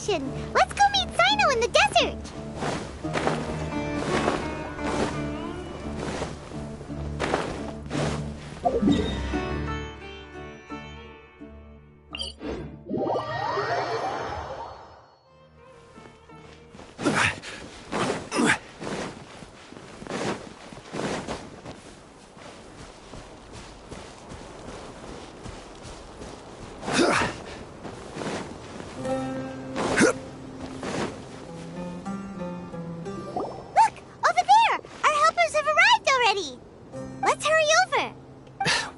celebration! Let's go meet Cyno in the desert!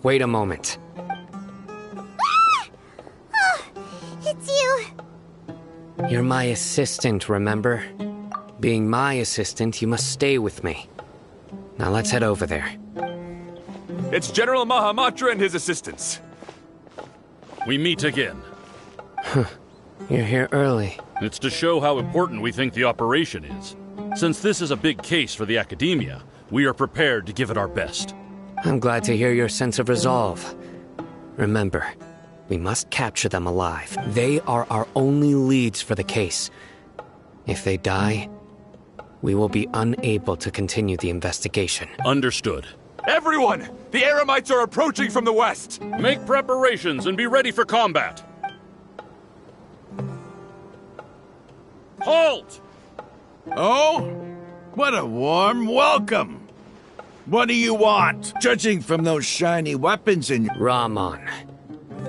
Wait a moment. Ah! Oh, it's you. You're my assistant, remember? Being my assistant, you must stay with me. Now let's head over there. It's General Mahamatra and his assistants. We meet again. You're here early. It's to show how important we think the operation is. Since this is a big case for the Academia, we are prepared to give it our best. I'm glad to hear your sense of resolve. Remember, we must capture them alive. They are our only leads for the case. If they die, we will be unable to continue the investigation. Understood. Everyone! The Eremites are approaching from the west! Make preparations and be ready for combat. Halt! Oh? What a warm welcome! What do you want? Judging from those shiny weapons in your... Rahman,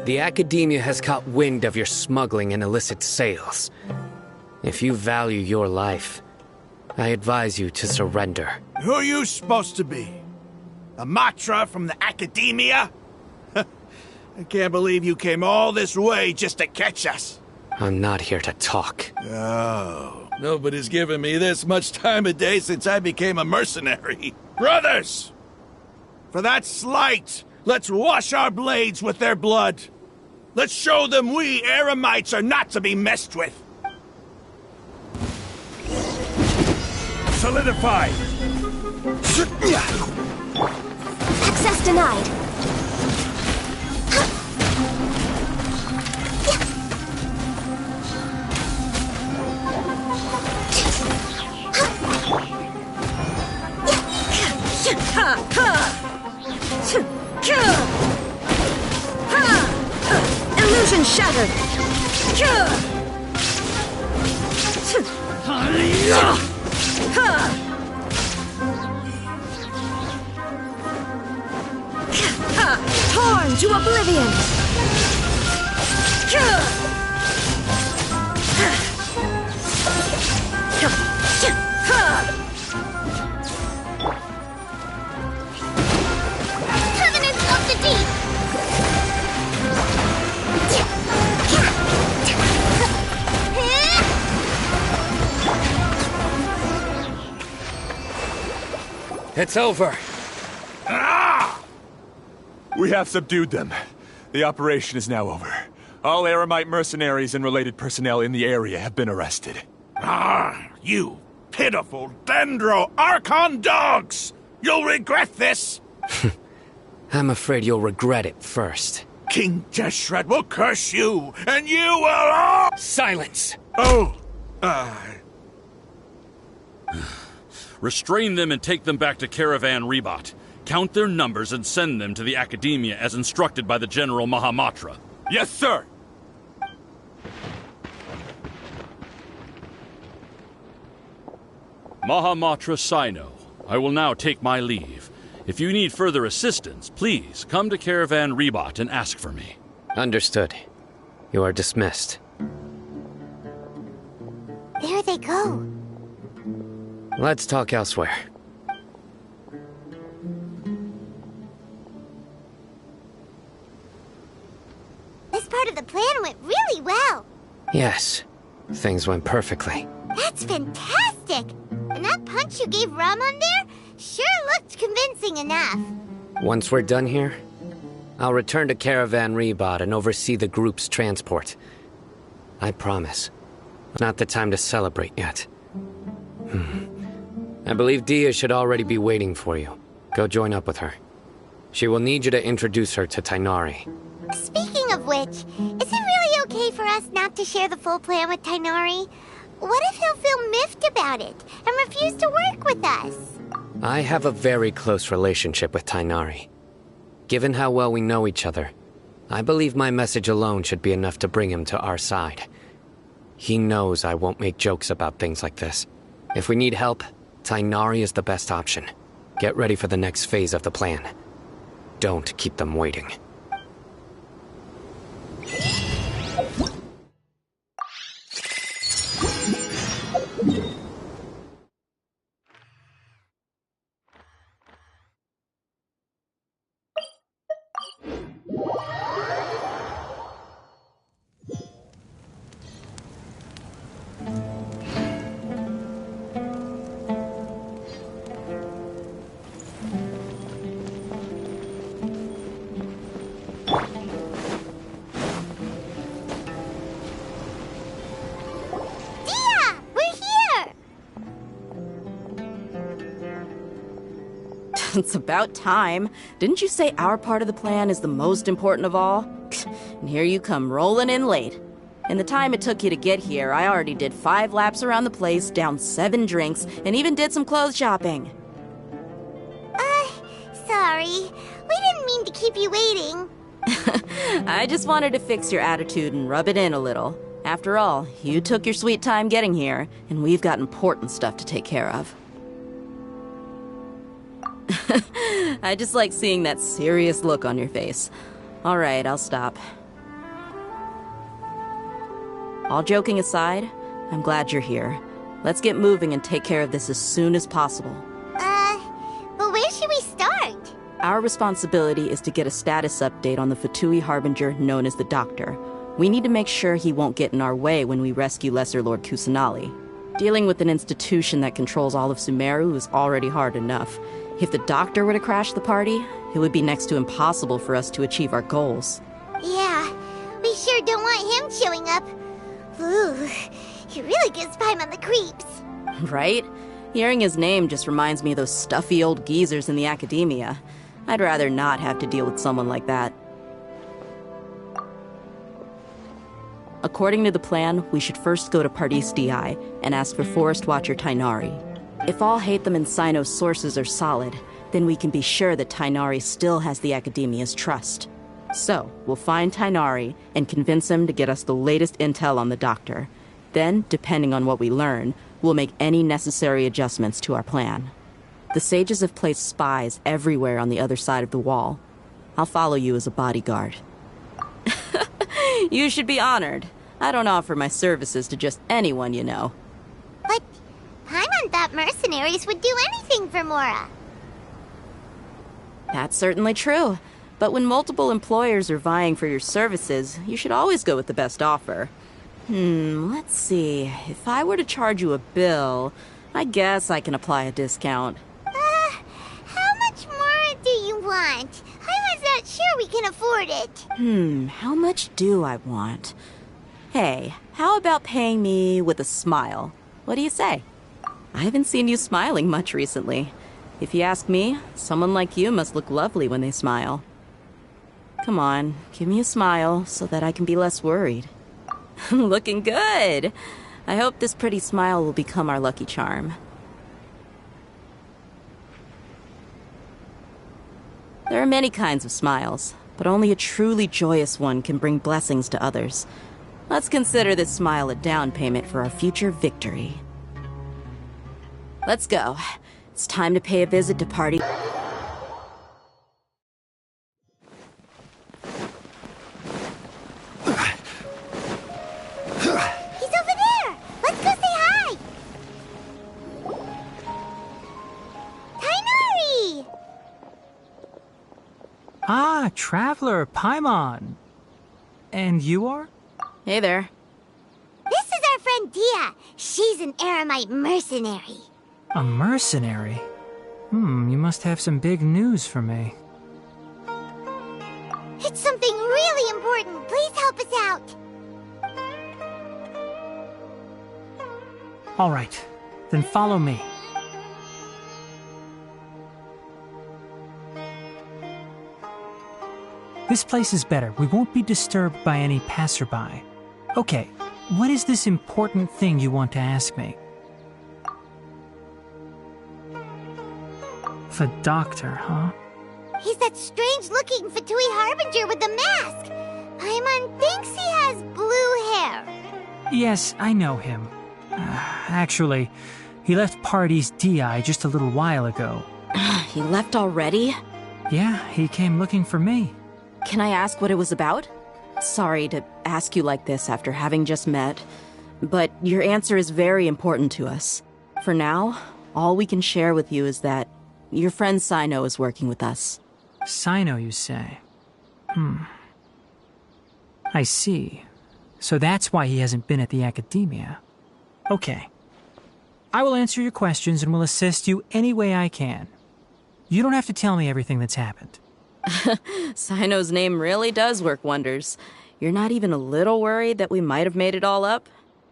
the Academia has caught wind of your smuggling and illicit sales. If you value your life, I advise you to surrender. Who are you supposed to be? A Matra from the Academia? I can't believe you came all this way just to catch us. I'm not here to talk. Oh, nobody's given me this much time of day since I became a mercenary. Brothers! For that slight, let's wash our blades with their blood. Let's show them we Eremites are not to be messed with. Solidify! Access denied. Illusion shattered. Torn to oblivion. Covenants of the Deep! It's over. Ah! We have subdued them. The operation is now over. All Eremite mercenaries and related personnel in the area have been arrested. Ah, you pitiful Dendro Archon dogs! You'll regret this! I'm afraid you'll regret it first. King Deshret will curse you, and you will all... Silence! Oh, Restrain them and take them back to Caravan Rebat. Count their numbers and send them to the Academia as instructed by the General Mahamatra. Yes, sir! Mahamatra Cyno, I will now take my leave. If you need further assistance, please come to Caravan Rebat and ask for me. Understood. You are dismissed. There they go. Let's talk elsewhere. This part of the plan went really well. Yes, things went perfectly. That's fantastic! And that punch you gave Rahman there sure looked convincing enough. Once we're done here, I'll return to Caravan Rebat and oversee the group's transport. I promise. Not the time to celebrate yet. I believe Dia should already be waiting for you. Go join up with her. She will need you to introduce her to Tainari. Speaking of which, is it really okay for us not to share the full plan with Tainari? What if he'll feel miffed about it and refuse to work with us? I have a very close relationship with Tainari. Given how well we know each other, I believe my message alone should be enough to bring him to our side. He knows I won't make jokes about things like this. If we need help, Tainari is the best option. Get ready for the next phase of the plan. Don't keep them waiting. It's about time. Didn't you say our part of the plan is the most important of all? And here you come rolling in late. In the time it took you to get here, I already did 5 laps around the place, downed 7 drinks, and even did some clothes shopping. Sorry. We didn't mean to keep you waiting. I just wanted to fix your attitude and rub it in a little. After all, you took your sweet time getting here, and we've got important stuff to take care of. I just like seeing that serious look on your face. All right, I'll stop. All joking aside, I'm glad you're here. Let's get moving and take care of this as soon as possible. But where should we start? Our responsibility is to get a status update on the Fatui Harbinger known as the Doctor. We need to make sure he won't get in our way when we rescue Lesser Lord Kusanali. Dealing with an institution that controls all of Sumeru is already hard enough. If the Doctor were to crash the party, it would be next to impossible for us to achieve our goals. Yeah, we sure don't want him showing up. Ooh, he really gives Paimon the creeps. Right? Hearing his name just reminds me of those stuffy old geezers in the academia. I'd rather not have to deal with someone like that. According to the plan, we should first go to Pardis DI and ask for Forest Watcher Tainari. If all Hatham and Sino's sources are solid, then we can be sure that Tainari still has the Academia's trust. So, we'll find Tainari and convince him to get us the latest intel on the Doctor. Then, depending on what we learn, we'll make any necessary adjustments to our plan. The sages have placed spies everywhere on the other side of the wall. I'll follow you as a bodyguard. You should be honored. I don't offer my services to just anyone you know. But Paimon thought mercenaries would do anything for Mora. That's certainly true. But when multiple employers are vying for your services, you should always go with the best offer. Let's see. If I were to charge you a bill, I guess I can apply a discount. How much more do you want? I was not sure we can afford it. How much do I want? Hey, how about paying me with a smile? What do you say? I haven't seen you smiling much recently. If you ask me, someone like you must look lovely when they smile. Come on, give me a smile so that I can be less worried. Looking good! I hope this pretty smile will become our lucky charm. There are many kinds of smiles, but only a truly joyous one can bring blessings to others. Let's consider this smile a down payment for our future victory. Let's go. It's time to pay a visit to Party. He's over there! Let's go say hi! Tainari! Ah, Traveler, Paimon. And you are? Hey there. This is our friend Dia. She's an Aramite mercenary. A mercenary? You must have some big news for me. It's something really important. Please help us out. All right, then follow me. This place is better. We won't be disturbed by any passerby. Okay, what is this important thing you want to ask me? The doctor, huh? He's that strange-looking Fatui Harbinger with the mask. Paimon thinks he has blue hair. Yes, I know him. Actually, he left Party's DI just a little while ago. He left already? Yeah, he came looking for me. Can I ask what it was about? Sorry to ask you like this after having just met, but your answer is very important to us. For now, all we can share with you is that your friend Sino is working with us. Sino, you say? I see. So that's why he hasn't been at the academia. Okay. I will answer your questions and will assist you any way I can. You don't have to tell me everything that's happened. Sino's name really does work wonders. You're not even a little worried that we might have made it all up?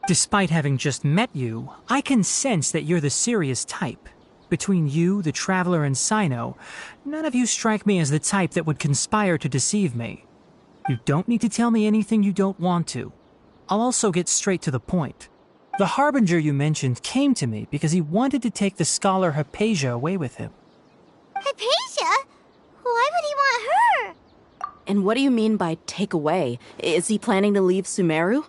Despite having just met you, I can sense that you're the serious type. Between you, the Traveler, and Sino, none of you strike me as the type that would conspire to deceive me. You don't need to tell me anything you don't want to. I'll also get straight to the point. The Harbinger you mentioned came to me because he wanted to take the scholar Hypatia away with him. Hypatia? Why would he want her? And what do you mean by take away? Is he planning to leave Sumeru?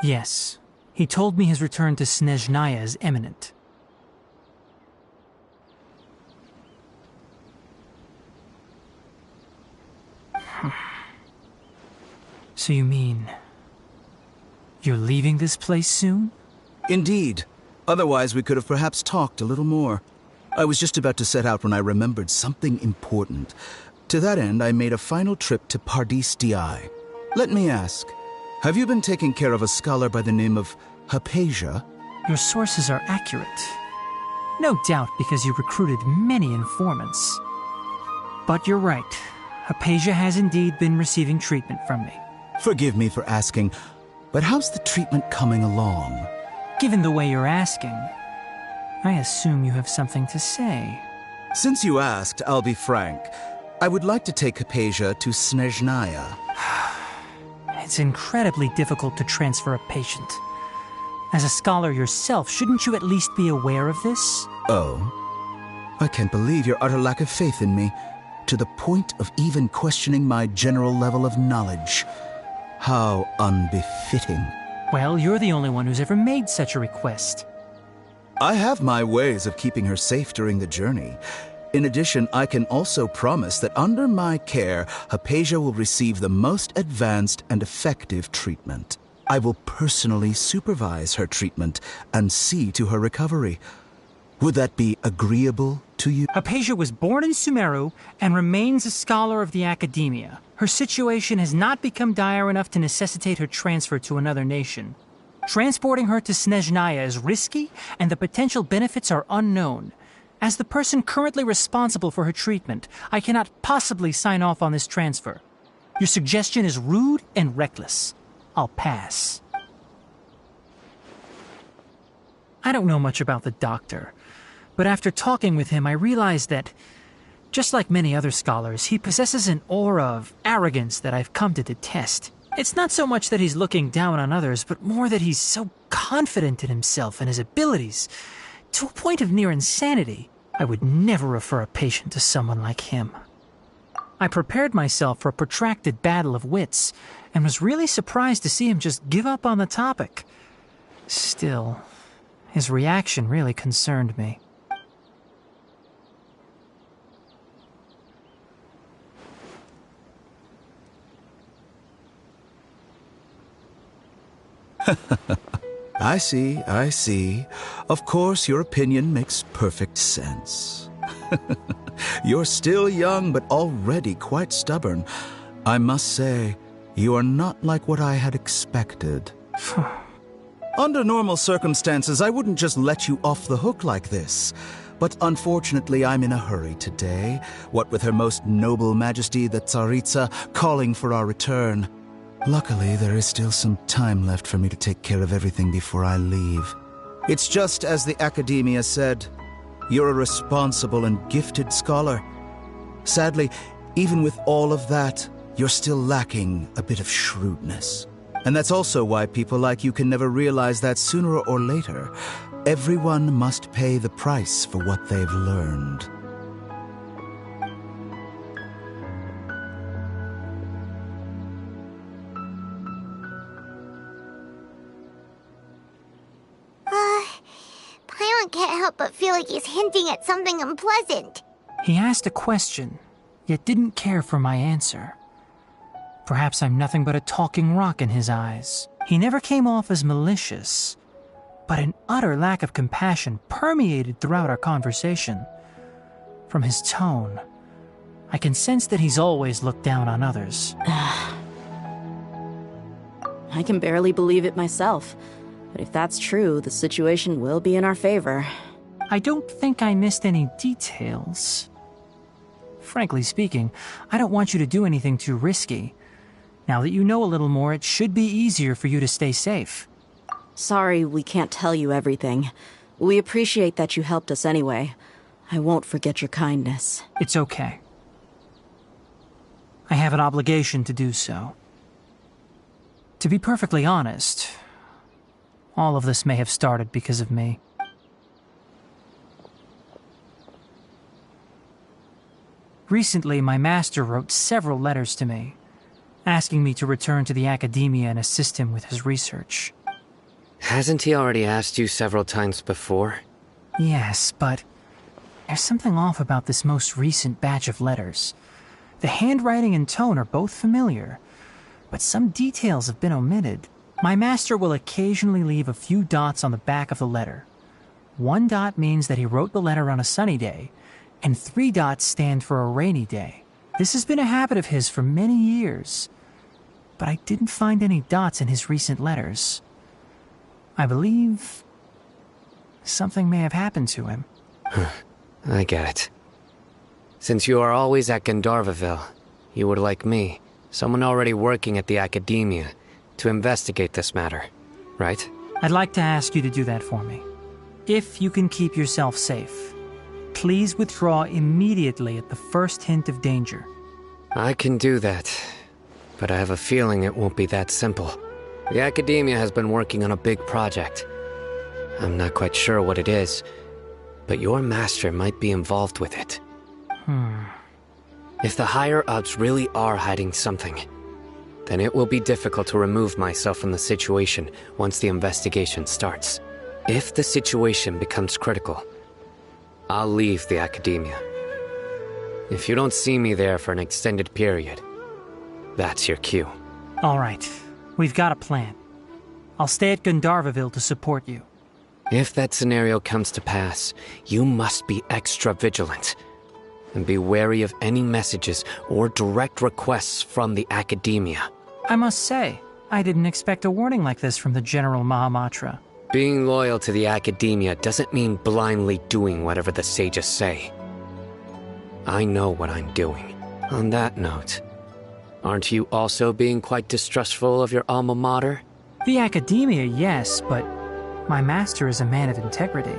Yes. He told me his return to Snezhnaya is imminent. So you mean... you're leaving this place soon? Indeed. Otherwise, we could have perhaps talked a little more. I was just about to set out when I remembered something important. To that end, I made a final trip to Pardis Di. Let me ask, have you been taking care of a scholar by the name of Hypatia? Your sources are accurate. No doubt because you recruited many informants. But you're right. Hypatia has indeed been receiving treatment from me. Forgive me for asking, but how's the treatment coming along? Given the way you're asking, I assume you have something to say. Since you asked, I'll be frank. I would like to take Hypatia to Snezhnaya. It's incredibly difficult to transfer a patient. As a scholar yourself, shouldn't you at least be aware of this? Oh? I can't believe your utter lack of faith in me, to the point of even questioning my general level of knowledge. How unbefitting. Well, you're the only one who's ever made such a request. I have my ways of keeping her safe during the journey. In addition, I can also promise that under my care, Hypatia will receive the most advanced and effective treatment. I will personally supervise her treatment and see to her recovery. Would that be agreeable to you? Hypatia was born in Sumeru and remains a scholar of the academia. Her situation has not become dire enough to necessitate her transfer to another nation. Transporting her to Snezhnaya is risky, and the potential benefits are unknown. As the person currently responsible for her treatment, I cannot possibly sign off on this transfer. Your suggestion is rude and reckless. I'll pass. I don't know much about the doctor, but after talking with him, I realized that, just like many other scholars, he possesses an aura of arrogance that I've come to detest. It's not so much that he's looking down on others, but more that he's so confident in himself and his abilities, to a point of near insanity. I would never refer a patient to someone like him. I prepared myself for a protracted battle of wits, and was really surprised to see him just give up on the topic. Still, his reaction really concerned me. I see. Of course, your opinion makes perfect sense. You're still young, but already quite stubborn. I must say, you are not like what I had expected. Under normal circumstances, I wouldn't just let you off the hook like this. But unfortunately, I'm in a hurry today, what with Her Most Noble Majesty the Tsaritsa calling for our return. Luckily, there is still some time left for me to take care of everything before I leave. It's just as the Academia said, you're a responsible and gifted scholar. Sadly, even with all of that, you're still lacking a bit of shrewdness. And that's also why people like you can never realize that sooner or later, everyone must pay the price for what they've learned. Paimon can't help but feel like he's hinting at something unpleasant. He asked a question, yet didn't care for my answer. Perhaps I'm nothing but a talking rock in his eyes. He never came off as malicious, but an utter lack of compassion permeated throughout our conversation. From his tone, I can sense that he's always looked down on others. I can barely believe it myself. But if that's true, the situation will be in our favor. I don't think I missed any details. Frankly speaking, I don't want you to do anything too risky. Now that you know a little more, it should be easier for you to stay safe. Sorry we can't tell you everything. We appreciate that you helped us anyway. I won't forget your kindness. It's okay. I have an obligation to do so. To be perfectly honest, all of this may have started because of me. Recently, my master wrote several letters to me, asking me to return to the academia and assist him with his research. Hasn't he already asked you several times before? Yes, but there's something off about this most recent batch of letters. The handwriting and tone are both familiar, but some details have been omitted. My master will occasionally leave a few dots on the back of the letter. 1 dot means that he wrote the letter on a sunny day, and 3 dots stand for a rainy day. This has been a habit of his for many years, but I didn't find any dots in his recent letters. I believe something may have happened to him. I get it. Since you are always at Gandharvaville, you would like me, someone already working at the academia, to investigate this matter, right? I'd like to ask you to do that for me. If you can keep yourself safe, please withdraw immediately at the first hint of danger. I can do that, but I have a feeling it won't be that simple. The academia has been working on a big project. I'm not quite sure what it is, but your master might be involved with it. If the higher-ups really are hiding something, then it will be difficult to remove myself from the situation once the investigation starts. If the situation becomes critical, I'll leave the academia. If you don't see me there for an extended period, that's your cue. All right, we've got a plan. I'll stay at Gandharvaville to support you. If that scenario comes to pass, you must be extra vigilant. And be wary of any messages or direct requests from the academia. I must say, I didn't expect a warning like this from the General Mahamatra. Being loyal to the academia doesn't mean blindly doing whatever the sages say. I know what I'm doing. On that note, aren't you also being quite distrustful of your alma mater? The academia, yes, but my master is a man of integrity.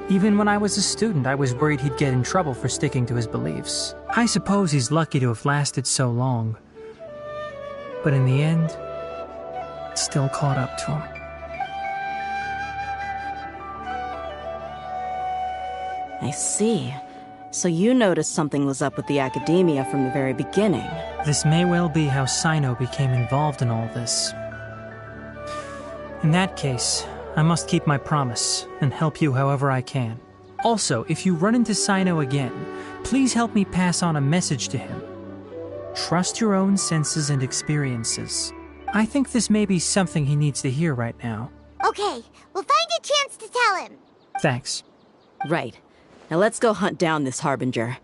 Even when I was a student, I was worried he'd get in trouble for sticking to his beliefs. I suppose he's lucky to have lasted so long. But in the end, it still caught up to him. I see. So you noticed something was up with the academia from the very beginning. This may well be how Sino became involved in all this. In that case, I must keep my promise and help you however I can. Also, if you run into Sino again, please help me pass on a message to him. Trust your own senses and experiences. I think this may be something he needs to hear right now. Okay, we'll find a chance to tell him. Thanks. Right. Now let's go hunt down this Harbinger.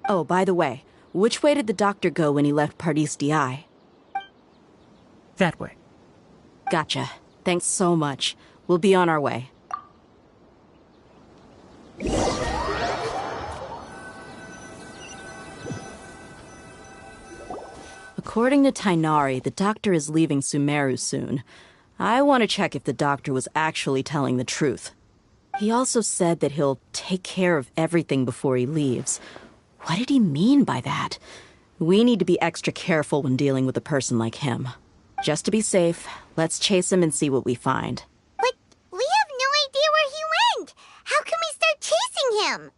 Oh, by the way, which way did the doctor go when he left Pardis DI? That way. Gotcha. Thanks so much. We'll be on our way. According to Tainari, the doctor is leaving Sumeru soon. I want to check if the doctor was actually telling the truth. He also said that he'll take care of everything before he leaves. What did he mean by that? We need to be extra careful when dealing with a person like him. Just to be safe, let's chase him and see what we find. But we have no idea where he went. How can we start chasing him?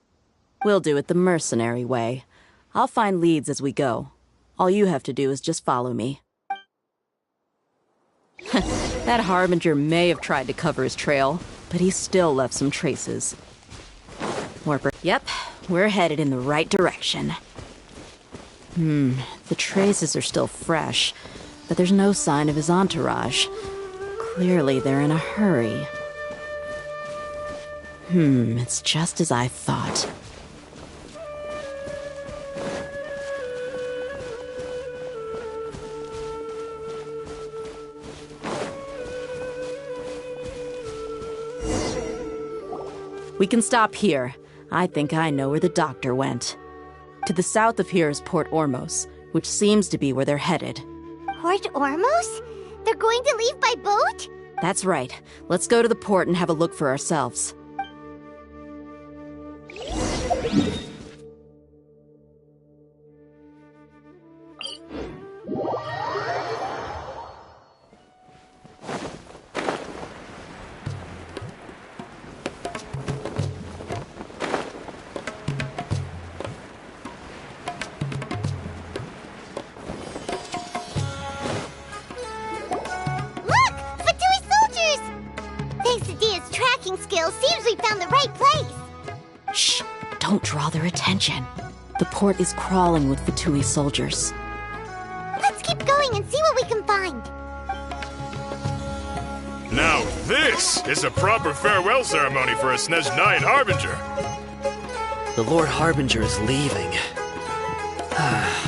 We'll do it the mercenary way. I'll find leads as we go. All you have to do is just follow me. That Harbinger may have tried to cover his trail, but he still left some traces. Yep, we're headed in the right direction. The traces are still fresh, but there's no sign of his entourage. Clearly they're in a hurry. It's just as I thought. We can stop here. I think I know where the doctor went. To the south of here is Port Ormos, which seems to be where they're headed. Port Ormos? They're going to leave by boat? That's right. Let's go to the port and have a look for ourselves. Seems we found the right place. Shh! Don't draw their attention. The port is crawling with Fatui soldiers. Let's keep going and see what we can find. Now this is a proper farewell ceremony for a Snezhnayan Harbinger. The Lord Harbinger is leaving.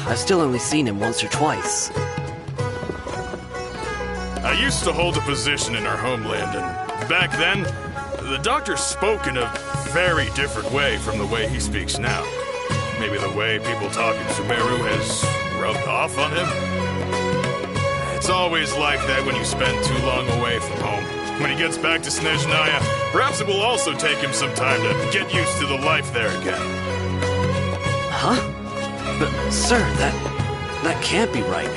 I've still only seen him once or twice. I used to hold a position in our homeland, and back then, the doctor spoke in a very different way from the way he speaks now. Maybe the way people talk in Sumeru has rubbed off on him? It's always like that when you spend too long away from home. When he gets back to Snezhnaya, perhaps it will also take him some time to get used to the life there again. Huh? But, sir, that can't be right.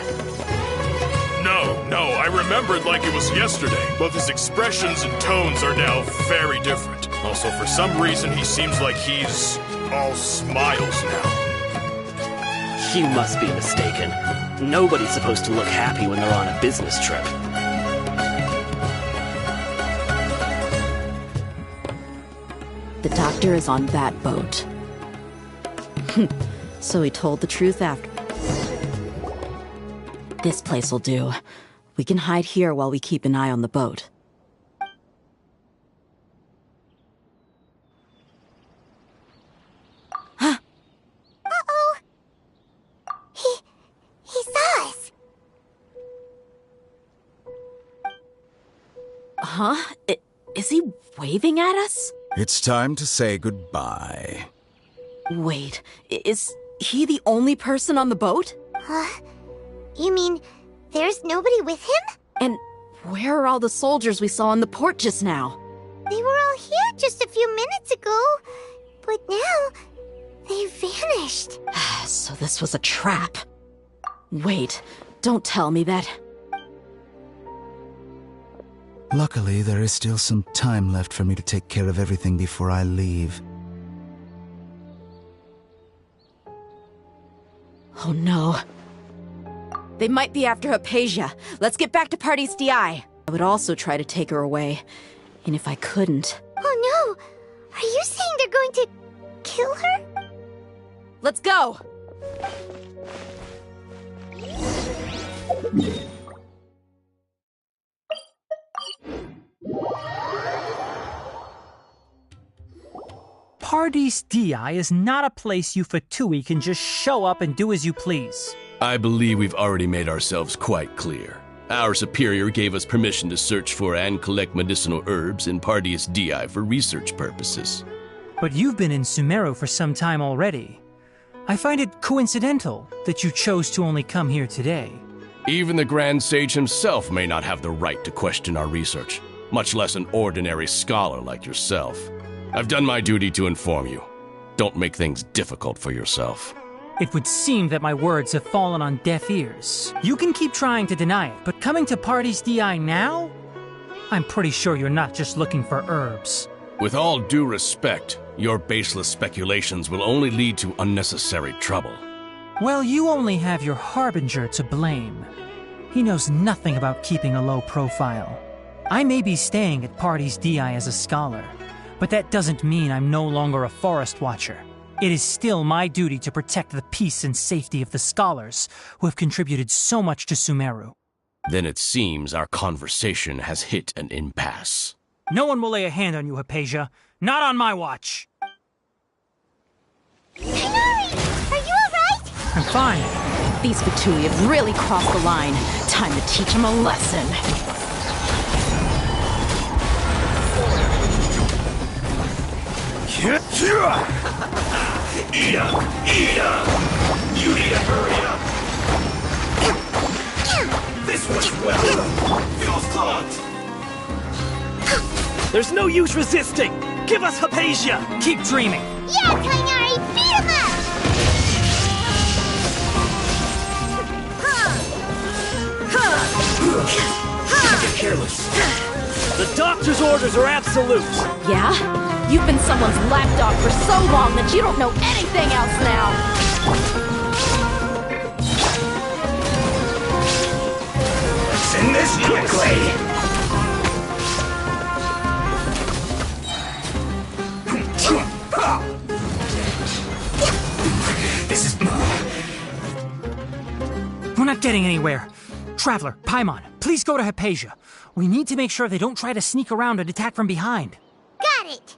No, I remembered like it was yesterday. Both his expressions and tones are now very different. Also, for some reason, he seems like he's all smiles now. You must be mistaken. Nobody's supposed to look happy when they're on a business trip. The doctor is on that boat. So he told the truth after. This place will do. We can hide here while we keep an eye on the boat. Huh? Uh-oh. He saw us. Huh? Is he waving at us? It's time to say goodbye. Wait, is he the only person on the boat? You mean there's nobody with him? And where are all the soldiers we saw in the port just now? They were all here just a few minutes ago, but now they vanished. So this was a trap. Wait, don't tell me that. Luckily, there is still some time left for me to take care of everything before I leave. Oh no. They might be after Hypatia. Let's get back to Party's DI. I would also try to take her away. And if I couldn't... Oh no! Are you saying they're going to kill her? Let's go! Party's DI is not a place you Fatui can just show up and do as you please. I believe we've already made ourselves quite clear. Our superior gave us permission to search for and collect medicinal herbs in Pardius DI for research purposes. But you've been in Sumeru for some time already. I find it coincidental that you chose to only come here today. Even the Grand Sage himself may not have the right to question our research, much less an ordinary scholar like yourself. I've done my duty to inform you. Don't make things difficult for yourself. It would seem that my words have fallen on deaf ears. You can keep trying to deny it, but coming to Party's DI now? I'm pretty sure you're not just looking for herbs. With all due respect, your baseless speculations will only lead to unnecessary trouble. Well, you only have your Harbinger to blame. He knows nothing about keeping a low profile. I may be staying at Party's DI as a scholar, but that doesn't mean I'm no longer a Forest Watcher. It is still my duty to protect the peace and safety of the scholars who have contributed so much to Sumeru. Then it seems our conversation has hit an impasse. No one will lay a hand on you, Hypatia. Not on my watch. Tighnari! Are you alright? I'm fine. These Fatui have really crossed the line. Time to teach them a lesson. Eat up! Eat up! You need to hurry up! This one's well! Feels clogged! There's no use resisting! Give us Hypatia! Keep dreaming! Yeah, Tighnari! Beat him up! Get careless! The doctor's orders are absolute! Yeah? You've been someone's lapdog for so long that you don't know anything else now! Let's end this quickly! This is... We're not getting anywhere. Traveler, Paimon, please go to Hypatia. We need to make sure they don't try to sneak around and attack from behind. Got it!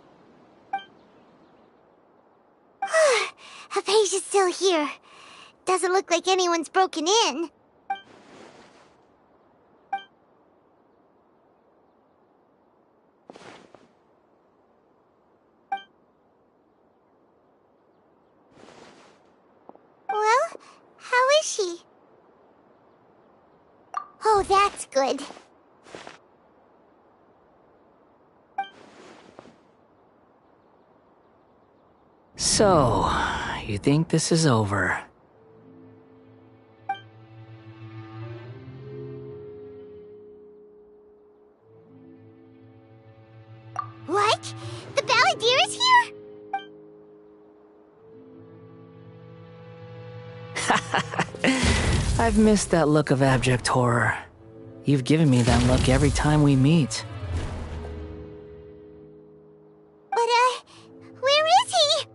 Hypatia's still here. Doesn't look like anyone's broken in. Well, how is she? Oh, that's good. So, you think this is over? What? The Balladeer is here? I've missed that look of abject horror. You've given me that look every time we meet. But, where is he?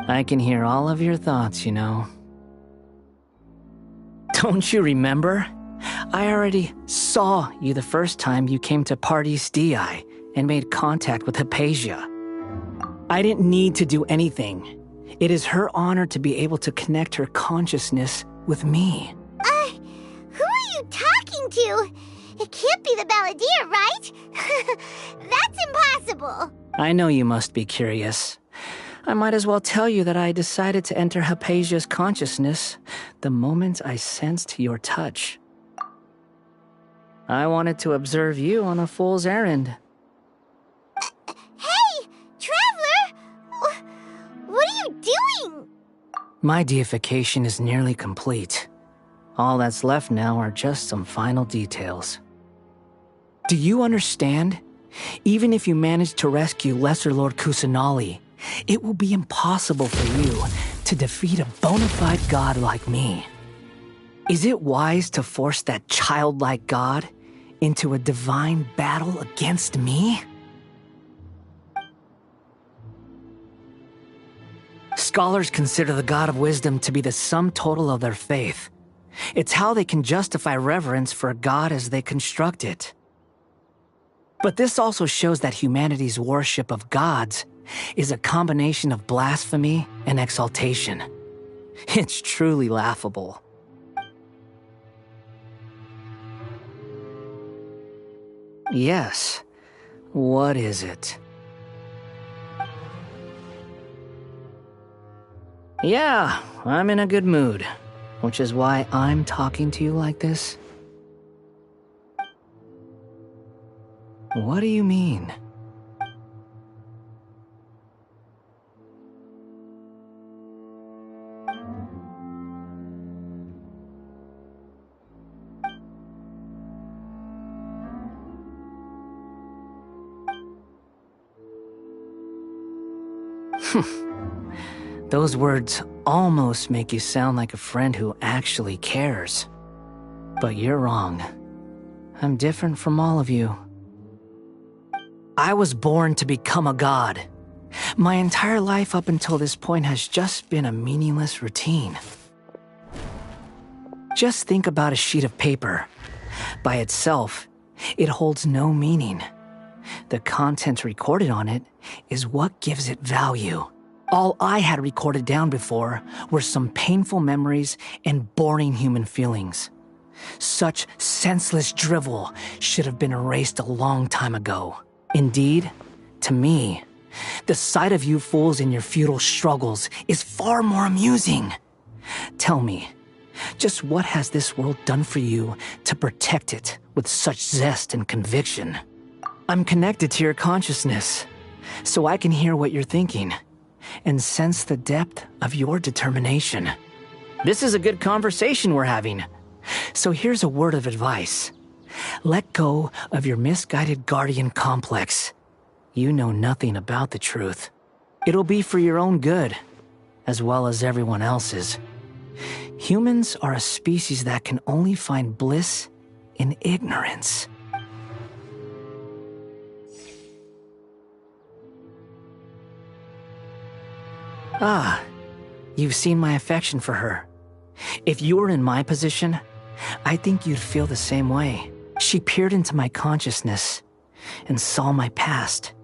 I can hear all of your thoughts, you know. Don't you remember? I already saw you the first time you came to Party's DI and made contact with Hypatia. I didn't need to do anything. It is her honor to be able to connect her consciousness with me. Who are you talking to? It can't be the Balladeer, right? That's impossible. I know you must be curious. I might as well tell you that I decided to enter Hypatia's consciousness the moment I sensed your touch. I wanted to observe you on a fool's errand. Hey, Traveler! What are you doing? My deification is nearly complete. All that's left now are just some final details. Do you understand? Even if you manage to rescue Lesser Lord Kusanali, it will be impossible for you to defeat a bona fide god like me. Is it wise to force that childlike god into a divine battle against me? Scholars consider the god of wisdom to be the sum total of their faith. It's how they can justify reverence for a god as they construct it. But this also shows that humanity's worship of gods is a combination of blasphemy and exaltation. It's truly laughable. Yes. What is it? Yeah, I'm in a good mood, which is why I'm talking to you like this. What do you mean? Those words almost make you sound like a friend who actually cares. But you're wrong. I'm different from all of you. I was born to become a god. My entire life up until this point has just been a meaningless routine. Just think about a sheet of paper. By itself, it holds no meaning. The content recorded on it is what gives it value. All I had recorded down before were some painful memories and boring human feelings. Such senseless drivel should have been erased a long time ago. Indeed, to me, the sight of you fools in your futile struggles is far more amusing. Tell me, just what has this world done for you to protect it with such zest and conviction? I'm connected to your consciousness, so I can hear what you're thinking and sense the depth of your determination. This is a good conversation we're having. So here's a word of advice. Let go of your misguided guardian complex. You know nothing about the truth. It'll be for your own good, as well as everyone else's. Humans are a species that can only find bliss in ignorance. Ah, you've seen my affection for her. If you were in my position, I think you'd feel the same way. She peered into my consciousness and saw my past.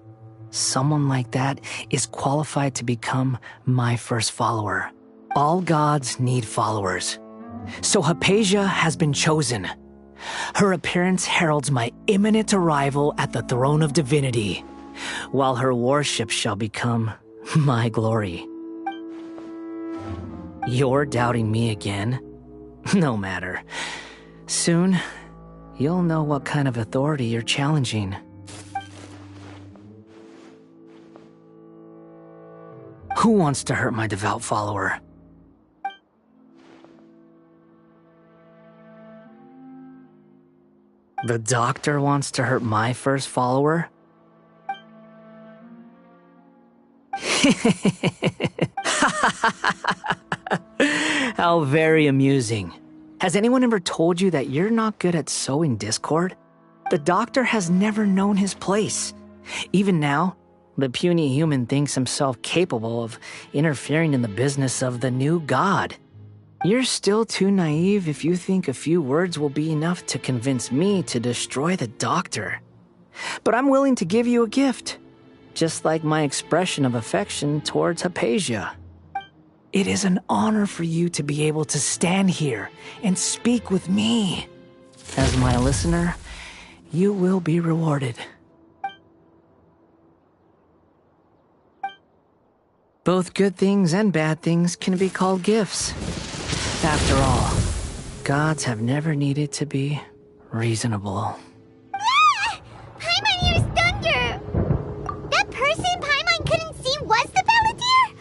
Someone like that is qualified to become my first follower. All gods need followers. So Hypatia has been chosen. Her appearance heralds my imminent arrival at the throne of divinity, while her worship shall become my glory. You're doubting me again? No matter. Soon, you'll know what kind of authority you're challenging. Who wants to hurt my devout follower? The doctor wants to hurt my first follower? How very amusing. Has anyone ever told you that you're not good at sowing discord? The doctor has never known his place. Even now, the puny human thinks himself capable of interfering in the business of the new god. You're still too naive if you think a few words will be enough to convince me to destroy the doctor. But I'm willing to give you a gift, just like my expression of affection towards Hypatia. It is an honor for you to be able to stand here and speak with me. As my listener, you will be rewarded. Both good things and bad things can be called gifts. After all, gods have never needed to be reasonable. Ah! Paimon used thunder! That person Paimon couldn't see was the Palantir?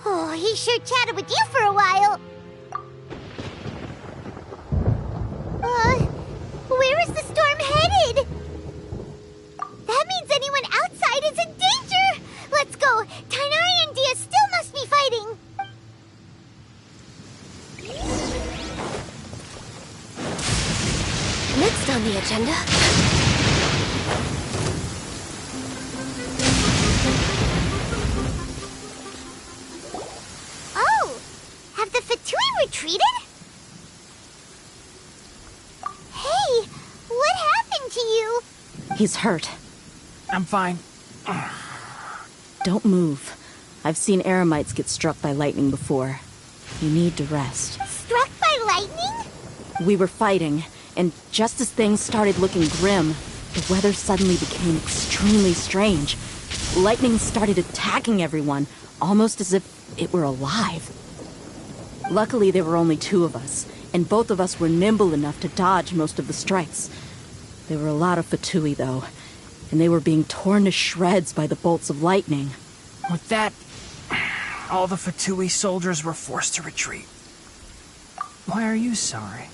Oh, he sure chatted with you for a while. Where is the storm headed? That means anyone outside is in danger! Let's go! Tainari and Dia still must be fighting! Next on the agenda... Oh! Have the Fatui retreated? Hey! What happened to you? He's hurt. I'm fine. Don't move. I've seen eremites get struck by lightning before. You need to rest. Struck by lightning? We were fighting, and just as things started looking grim, the weather suddenly became extremely strange. Lightning started attacking everyone, almost as if it were alive. Luckily, there were only two of us, and both of us were nimble enough to dodge most of the strikes. There were a lot of Fatui, though, and they were being torn to shreds by the bolts of lightning. With that, all the Fatui soldiers were forced to retreat. Why are you sorry?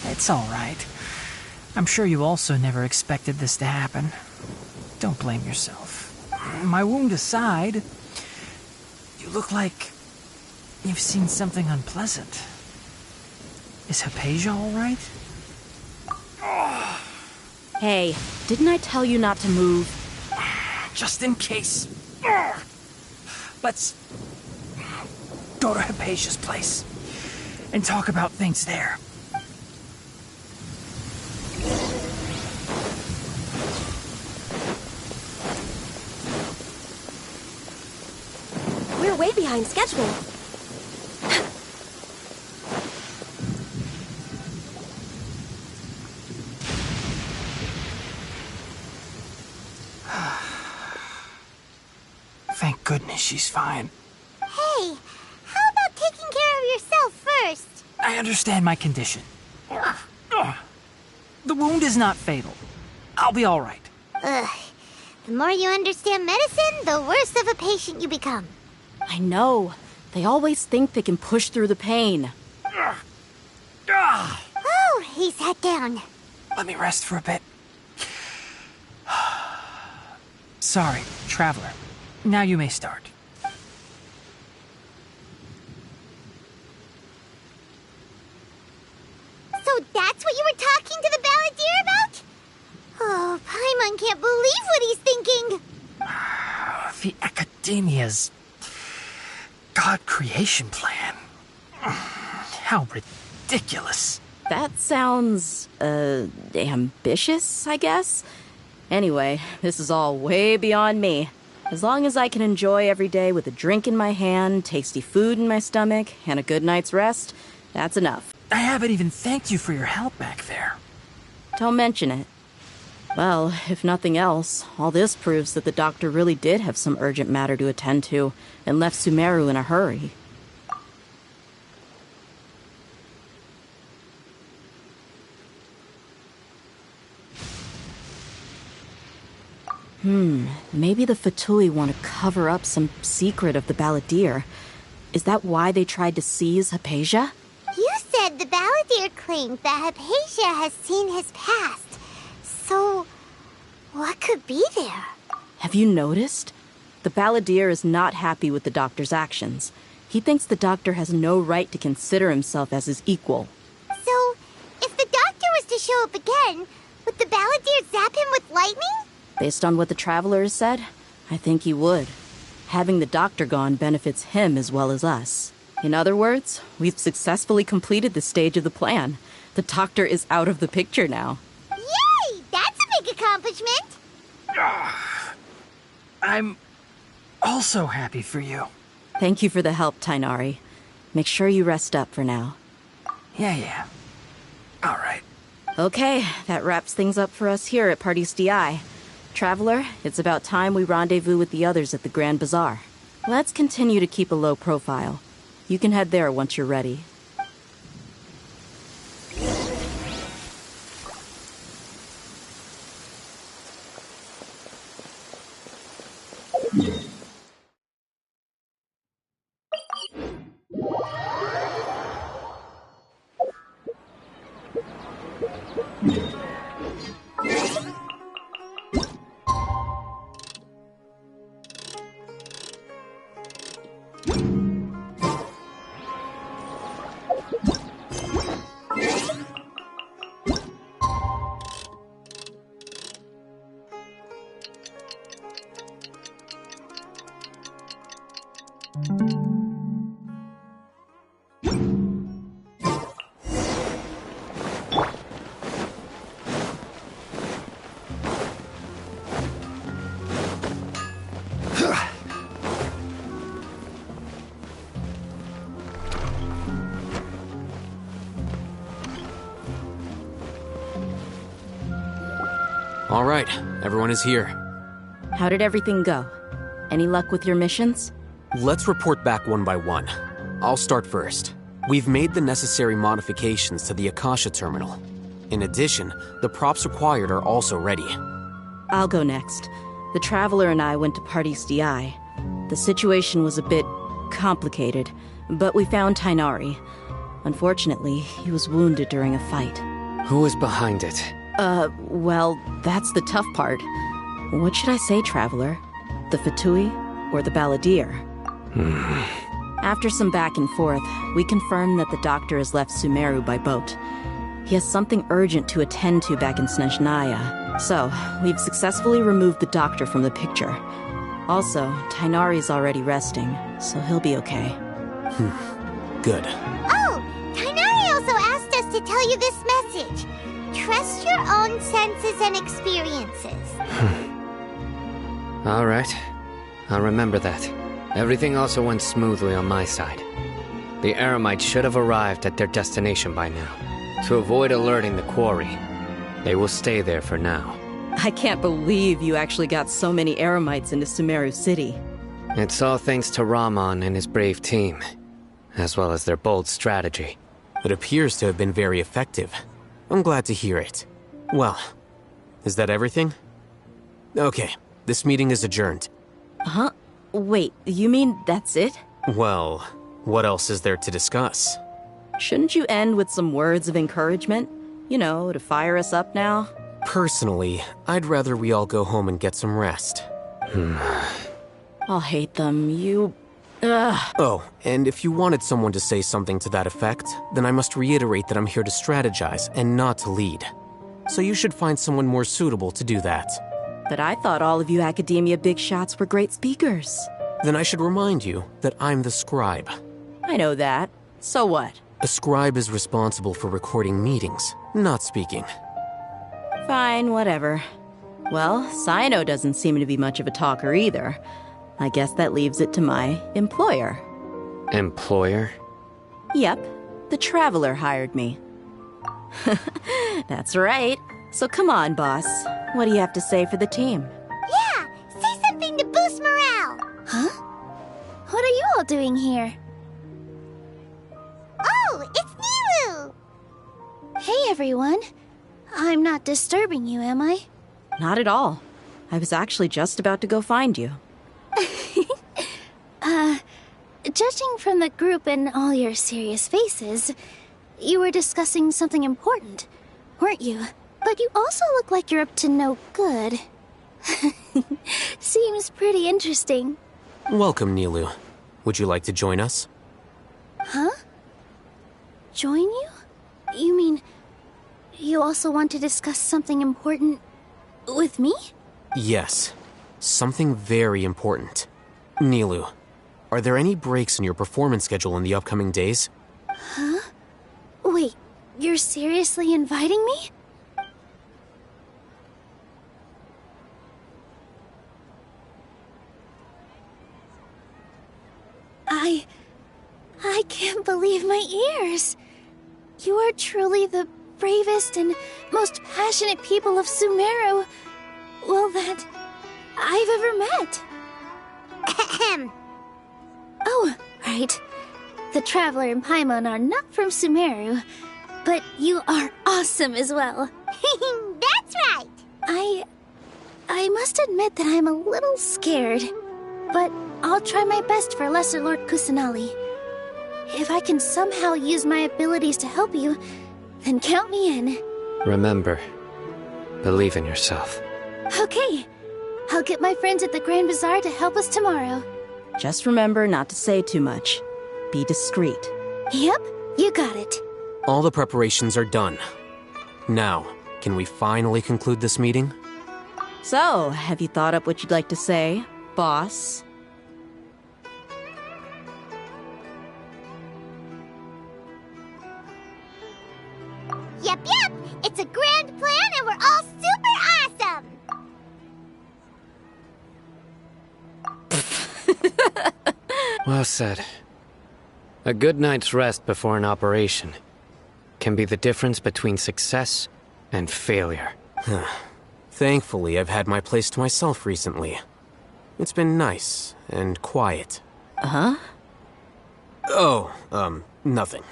It's all right. I'm sure you also never expected this to happen. Don't blame yourself. My wound aside, you look like you've seen something unpleasant. Is Hypatia all right? Hey, didn't I tell you not to move? Just in case. Let's go to Hypatia's place and talk about things there. We're way behind schedule. Thank goodness she's fine. Hey, how about taking care of yourself first? I understand my condition. The wound is not fatal. I'll be all right. Ugh. The more you understand medicine, the worse of a patient you become. I know. They always think they can push through the pain. Oh, he sat down. Let me rest for a bit. Sorry, Traveler. Now you may start. So that's what you were talking to the Balladeer about? Oh, Paimon can't believe what he's thinking. The Academia's God creation plan. How ridiculous. That sounds, ambitious, I guess? Anyway, this is all way beyond me. As long as I can enjoy every day with a drink in my hand, tasty food in my stomach, and a good night's rest, that's enough. I haven't even thanked you for your help back there. Don't mention it. Well, if nothing else, all this proves that the doctor really did have some urgent matter to attend to, and left Sumeru in a hurry. Maybe the Fatui want to cover up some secret of the Balladeer. Is that why they tried to seize Hypatia? You said the Balladeer claimed that Hypatia has seen his past. So, what could be there? Have you noticed? The Balladeer is not happy with the doctor's actions. He thinks the doctor has no right to consider himself as his equal. So, if the doctor was to show up again, would the Balladeer zap him with lightning? Based on what the Traveler has said, I think he would. Having the doctor gone benefits him as well as us. In other words, we've successfully completed this stage of the plan. The doctor is out of the picture now. Yay! That's a big accomplishment! I'm also happy for you. Thank you for the help, Tainari. Make sure you rest up for now. Yeah. All right. Okay, that wraps things up for us here at Party's DI. Traveler, it's about time we rendezvous with the others at the Grand Bazaar. Let's continue to keep a low profile. You can head there once you're ready. All right, everyone is here. How did everything go? Any luck with your missions? Let's report back one by one. I'll start first. We've made the necessary modifications to the Akasha terminal. In addition, the props required are also ready. I'll go next. The Traveler and I went to Party's DI. The situation was a bit complicated, but we found Tainari. Unfortunately, he was wounded during a fight. Who was behind it? Well, that's the tough part. What should I say, Traveler? The Fatui or the Balladeer? After some back and forth, we confirmed that the doctor has left Sumeru by boat. He has something urgent to attend to back in Snezhnaya, so we've successfully removed the doctor from the picture. Also, Tainari's already resting, so he'll be okay. Good. Oh, Tainari also asked us to tell you this message. Trust your own senses and experiences. All right. I'll remember that. Everything also went smoothly on my side. The Eremites should have arrived at their destination by now. To avoid alerting the quarry, they will stay there for now. I can't believe you actually got so many Eremites into Sumeru City. It's all thanks to Rahman and his brave team, as well as their bold strategy. It appears to have been very effective. I'm glad to hear it. Well, is that everything? Okay, this meeting is adjourned. Huh? Wait, you mean that's it? Well, what else is there to discuss? Shouldn't you end with some words of encouragement? You know, to fire us up now? Personally, I'd rather we all go home and get some rest. I'll hate them, Ugh. Oh, and if you wanted someone to say something to that effect, then I must reiterate that I'm here to strategize and not to lead. So you should find someone more suitable to do that. But I thought all of you academia big shots were great speakers. Then I should remind you that I'm the scribe. I know that. So what? A scribe is responsible for recording meetings, not speaking. Fine, whatever. Well, Cyno doesn't seem to be much of a talker either. I guess that leaves it to my employer. Employer? Yep, the Traveler hired me. That's right. So come on, boss. What do you have to say for the team? Yeah, say something to boost morale. Huh? What are you all doing here? Oh, it's Nilu! Hey, everyone. I'm not disturbing you, am I? Not at all. I was actually just about to go find you. Judging from the group and all your serious faces, you were discussing something important, weren't you? But you also look like you're up to no good. Seems pretty interesting. Welcome, Nilu. Would you like to join us? Huh? Join you? You mean you also want to discuss something important with me? Yes. Something very important. Nilu, are there any breaks in your performance schedule in the upcoming days? Huh? Wait, you're seriously inviting me? I can't believe my ears. You are truly the bravest and most passionate people of Sumeru, well, that I've ever met. Ahem. Oh, right. The Traveler and Paimon are not from Sumeru, but you are awesome as well. That's right. I must admit that I'm a little scared, but I'll try my best for Lesser Lord Kusanali. If I can somehow use my abilities to help you, then count me in. Remember, believe in yourself. Okay. I'll get my friends at the Grand Bazaar to help us tomorrow. Just remember not to say too much. Be discreet. Yep, you got it. All the preparations are done. Now, can we finally conclude this meeting? So, have you thought up what you'd like to say, boss? Yep. It's a grand plan and we're all super awesome! Well said. A good night's rest before an operation can be the difference between success and failure. Thankfully, I've had my place to myself recently. It's been nice and quiet. Huh? Oh, nothing.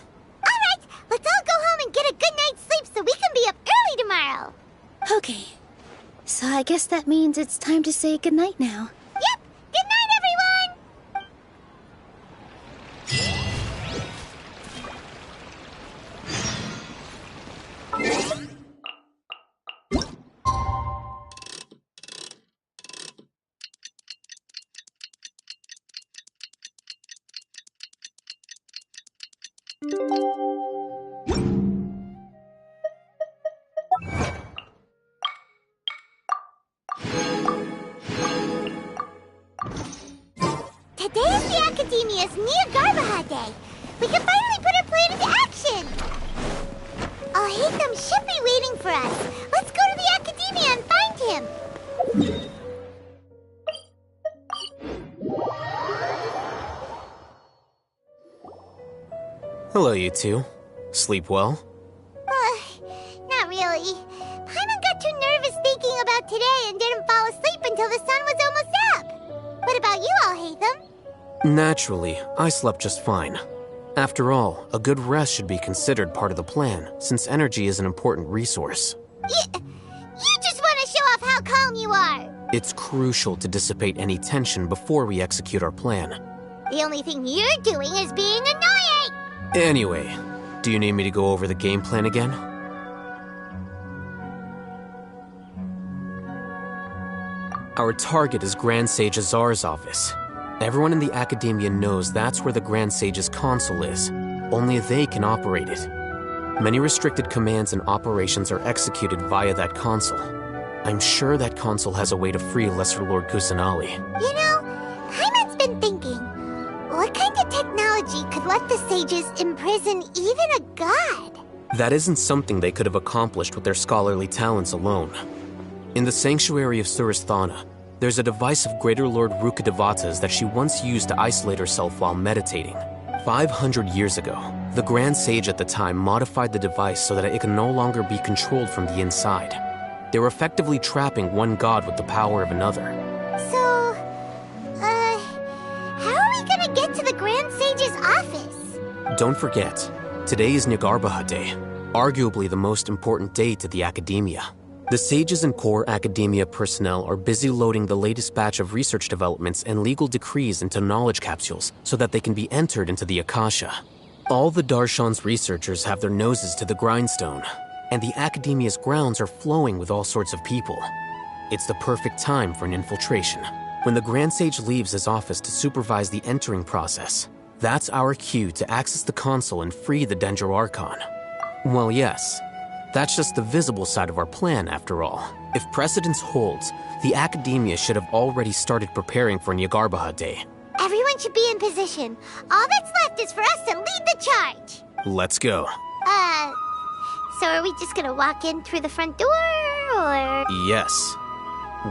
Alright, let's all go home and get a good night's sleep so we can be up early tomorrow. Okay. So I guess that means it's time to say goodnight now. Yep! Good night, everyone! Today is the Academia's Niagarbaha Day. We can finally put our plan into action. Alhaitham should be waiting for us. Let's go to the Academia and find him. Hello, you two. Sleep well? Not really. Paimon got too nervous thinking about today and didn't fall asleep until the sun was almost up. What about you, Alhaitham? Naturally, I slept just fine. After all, a good rest should be considered part of the plan, since energy is an important resource. You just want to show off how calm you are. It's crucial to dissipate any tension before we execute our plan. The only thing you're doing is being annoying. Anyway, do you need me to go over the game plan again? Our target is Grand Sage Azar's office. Everyone in the Academia knows that's where the Grand Sage's console is. Only they can operate it. Many restricted commands and operations are executed via that console. I'm sure that console has a way to free Lesser Lord Kusanali. You know, Paimon's been thinking, what kind of technology could let the sages imprison even a god? That isn't something they could have accomplished with their scholarly talents alone. In the Sanctuary of Suristhana, there's a device of Greater Lord Rukkhadevata's that she once used to isolate herself while meditating. 500 years ago, the Grand Sage at the time modified the device so that it can no longer be controlled from the inside. They were effectively trapping one god with the power of another. So, how are we gonna get to the Grand Sage's office? Don't forget, today is Niagarbaha Day, arguably the most important day to the Academia. The sages and core Academia personnel are busy loading the latest batch of research developments and legal decrees into knowledge capsules so that they can be entered into the Akasha. All the Darshan's researchers have their noses to the grindstone, and the Academia's grounds are flowing with all sorts of people. It's the perfect time for an infiltration. When the Grand Sage leaves his office to supervise the entering process, that's our cue to access the console and free the Dendro Archon. Well, yes. That's just the visible side of our plan, after all. If precedence holds, the Academia should have already started preparing for Niagarbaha Day. Everyone should be in position. All that's left is for us to lead the charge. Let's go. So are we just gonna walk in through the front door, or...? Yes.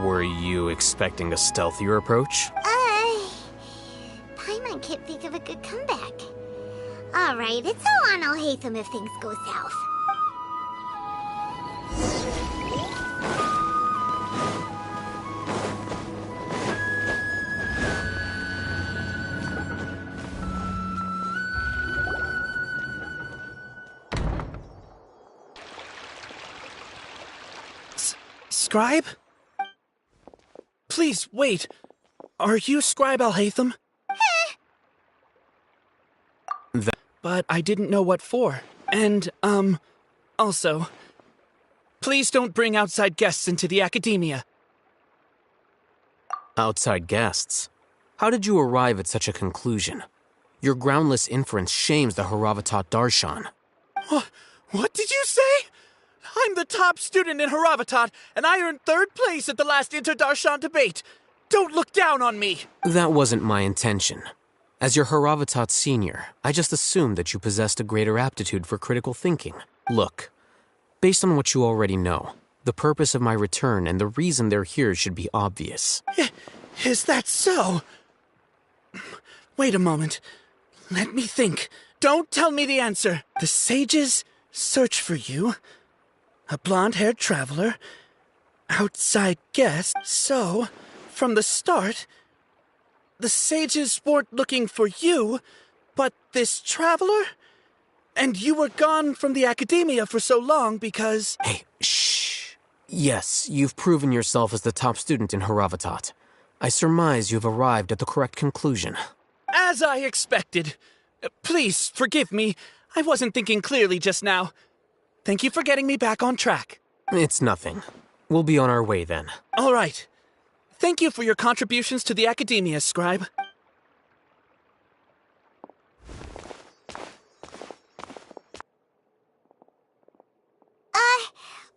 Were you expecting a stealthier approach? Paimon can't think of a good comeback. Alright, it's all on Alhaitham if things go south. Scribe? Please, wait. Are you Scribe Alhaitham? But I didn't know what for. And, also, please don't bring outside guests into the Academia. Outside guests? How did you arrive at such a conclusion? Your groundless inference shames the Haravatat Darshan. What did you say? I'm the top student in Haravatat, and I earned 3rd place at the last Inter-Darshan debate. Don't look down on me! That wasn't my intention. As your Haravatat senior, I just assumed that you possessed a greater aptitude for critical thinking. Look, based on what you already know, the purpose of my return and the reason they're here should be obvious. Is that so? Wait a moment. Let me think. Don't tell me the answer. The sages search for you. A blonde-haired traveler. Outside guest. So, from the start, the sages weren't looking for you, but this traveler? And you were gone from the Academia for so long because... Hey, shh. Yes, you've proven yourself as the top student in Haravatat. I surmise you've arrived at the correct conclusion. As I expected. Please, forgive me. I wasn't thinking clearly just now. Thank you for getting me back on track. It's nothing. We'll be on our way then. All right. Thank you for your contributions to the Academia, Scribe.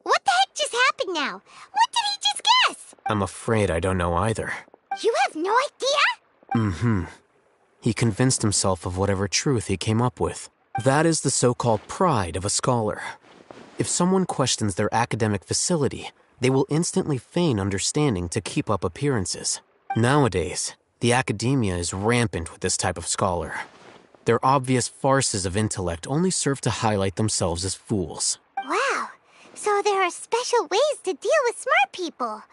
What the heck just happened now? What did he just guess? I'm afraid I don't know either. You have no idea? Mm-hmm. He convinced himself of whatever truth he came up with. That is the so-called pride of a scholar. If someone questions their academic facility, they will instantly feign understanding to keep up appearances. Nowadays, the academia is rampant with this type of scholar. Their obvious farces of intellect only serve to highlight themselves as fools. Wow. So there are special ways to deal with smart people.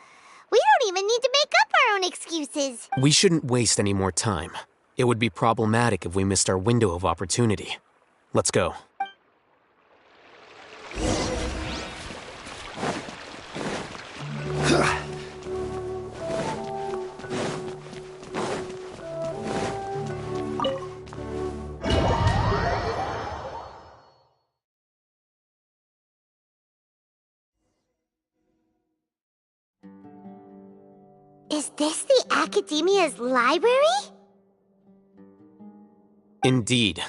We don't even need to make up our own excuses. We shouldn't waste any more time. It would be problematic if we missed our window of opportunity. Let's go. Is this the Academia's library? Indeed.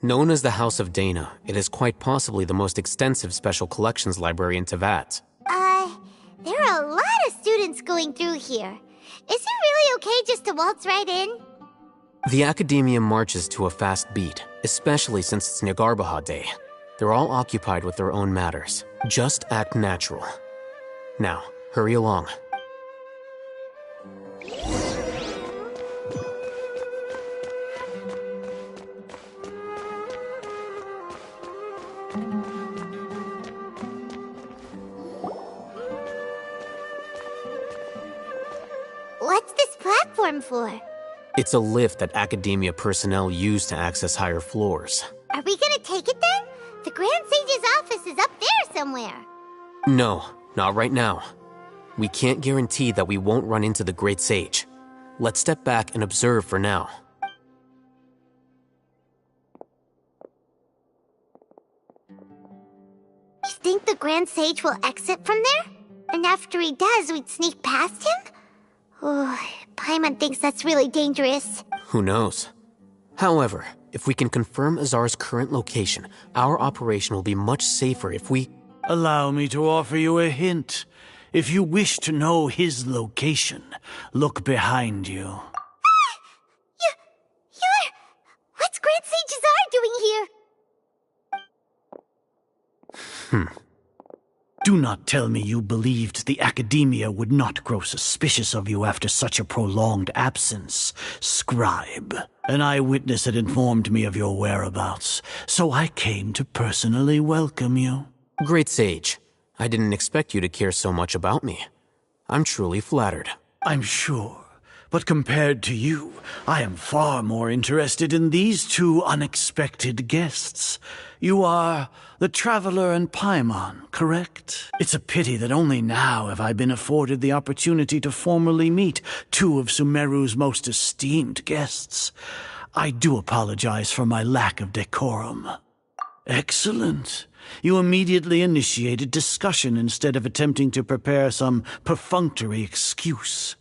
Known as the House of Dana, it is quite possibly the most extensive special collections library in Teyvat. There are a lot of students going through here. Is it really okay just to waltz right in? The Academia marches to a fast beat, especially since it's Nagarbaha Day. They're all occupied with their own matters. Just act natural. Now, hurry along. What's this platform for? It's a lift that Academia personnel use to access higher floors. Are we gonna take it then? The Grand Sage's office is up there somewhere. No, not right now. We can't guarantee that we won't run into the Great Sage. Let's step back and observe for now. You think the Grand Sage will exit from there? And after he does, we'd sneak past him? Oh, Paimon thinks that's really dangerous. Who knows? However, if we can confirm Azar's current location, our operation will be much safer if we... Allow me to offer you a hint. If you wish to know his location, look behind you. What's Grand Sage Azar doing here? Do not tell me you believed the Academia would not grow suspicious of you after such a prolonged absence, Scribe. An eyewitness had informed me of your whereabouts, so I came to personally welcome you. Great Sage, I didn't expect you to care so much about me. I'm truly flattered. I'm sure. But compared to you, I am far more interested in these two unexpected guests. You are the Traveler and Paimon, correct? It's a pity that only now have I been afforded the opportunity to formally meet two of Sumeru's most esteemed guests. I do apologize for my lack of decorum. Excellent. You immediately initiated discussion instead of attempting to prepare some perfunctory excuse.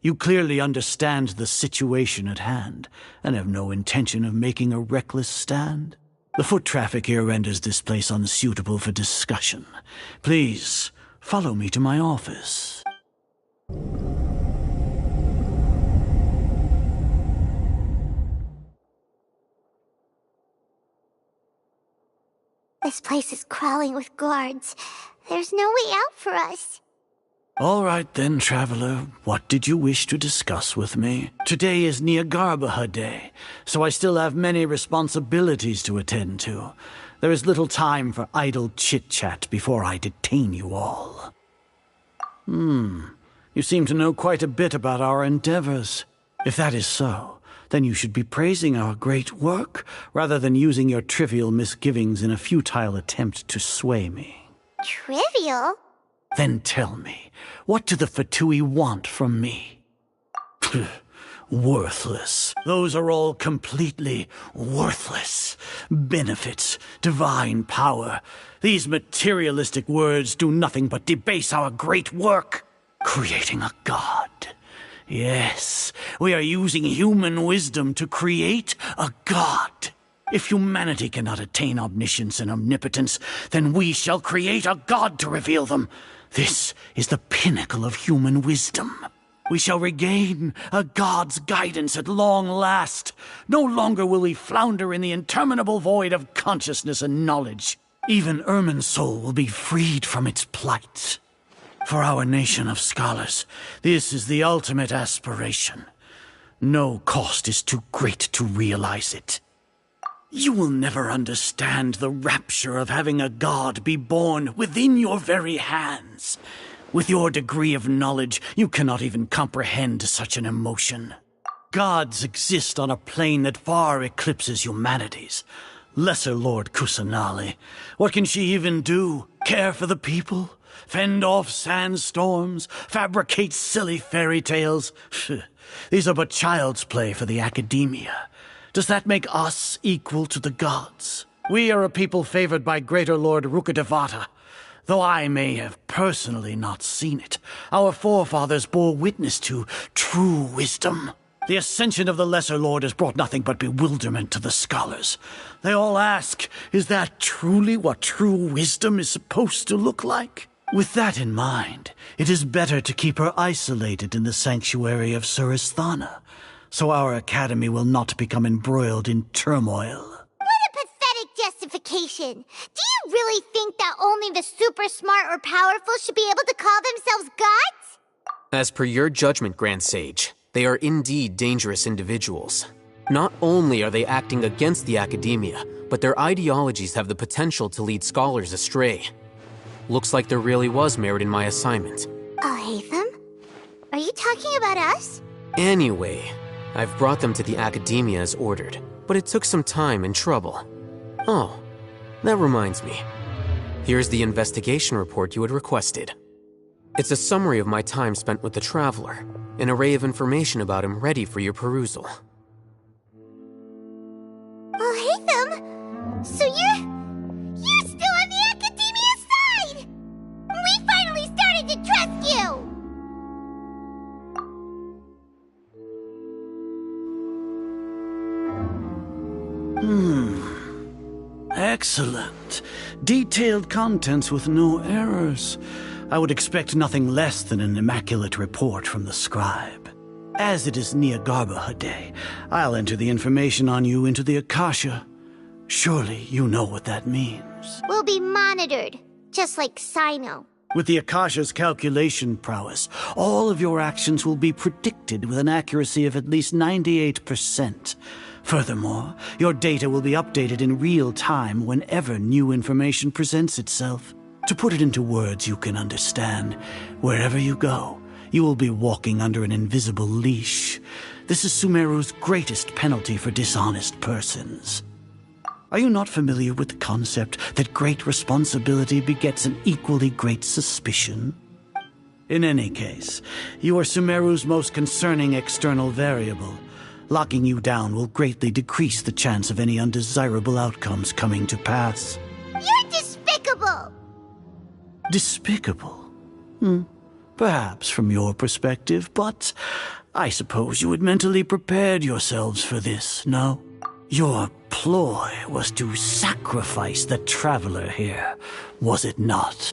You clearly understand the situation at hand, and have no intention of making a reckless stand. The foot traffic here renders this place unsuitable for discussion. Please, follow me to my office. This place is crawling with guards. There's no way out for us. All right then, Traveler. What did you wish to discuss with me? Today is Nagarbaha Day, so I still have many responsibilities to attend to. There is little time for idle chit-chat before I detain you all. You seem to know quite a bit about our endeavors. If that is so, then you should be praising our great work, rather than using your trivial misgivings in a futile attempt to sway me. Trivial? Then tell me, what do the Fatui want from me? Worthless. Those are all completely worthless. Benefits, divine power. These materialistic words do nothing but debase our great work. Creating a god. Yes, we are using human wisdom to create a god. If humanity cannot attain omniscience and omnipotence, then we shall create a god to reveal them. This is the pinnacle of human wisdom. We shall regain a god's guidance at long last. No longer will we flounder in the interminable void of consciousness and knowledge. Even Ermin's soul will be freed from its plight. For our nation of scholars, this is the ultimate aspiration. No cost is too great to realize it. You will never understand the rapture of having a god be born within your very hands. With your degree of knowledge, you cannot even comprehend such an emotion. Gods exist on a plane that far eclipses humanity's. Lesser Lord Kusanali, what can she even do? Care for the people? Fend off sandstorms? Fabricate silly fairy tales? These are but child's play for the academia. Does that make us equal to the gods? We are a people favored by Greater Lord Rukadevata. Though I may have personally not seen it, our forefathers bore witness to true wisdom. The ascension of the Lesser Lord has brought nothing but bewilderment to the scholars. They all ask, is that truly what true wisdom is supposed to look like? With that in mind, it is better to keep her isolated in the sanctuary of Suristhana, so our academy will not become embroiled in turmoil. What a pathetic justification! Do you really think that only the super smart or powerful should be able to call themselves gods? As per your judgment, Grand Sage, they are indeed dangerous individuals. Not only are they acting against the academia, but their ideologies have the potential to lead scholars astray. Looks like there really was merit in my assignment. Oh, Hatham? Are you talking about us? Anyway, I've brought them to the academia as ordered, but it took some time and trouble. Oh, that reminds me. Here's the investigation report you had requested. It's a summary of my time spent with the Traveler, an array of information about him ready for your perusal. Oh, Hatham! So you're still on the academia's side! We finally started to trust you! Excellent. Detailed contents with no errors. I would expect nothing less than an immaculate report from the scribe. As it is Niagarbaha Day, I'll enter the information on you into the Akasha. Surely you know what that means. We'll be monitored, just like Sino. With the Akasha's calculation prowess, all of your actions will be predicted with an accuracy of at least 98%. Furthermore, your data will be updated in real time whenever new information presents itself. To put it into words you can understand, wherever you go, you will be walking under an invisible leash. This is Sumeru's greatest penalty for dishonest persons. Are you not familiar with the concept that great responsibility begets an equally great suspicion? In any case, you are Sumeru's most concerning external variable. Locking you down will greatly decrease the chance of any undesirable outcomes coming to pass. You're despicable! Despicable? Perhaps from your perspective, but I suppose you had mentally prepared yourselves for this, no? Your ploy was to sacrifice the Traveler here, was it not?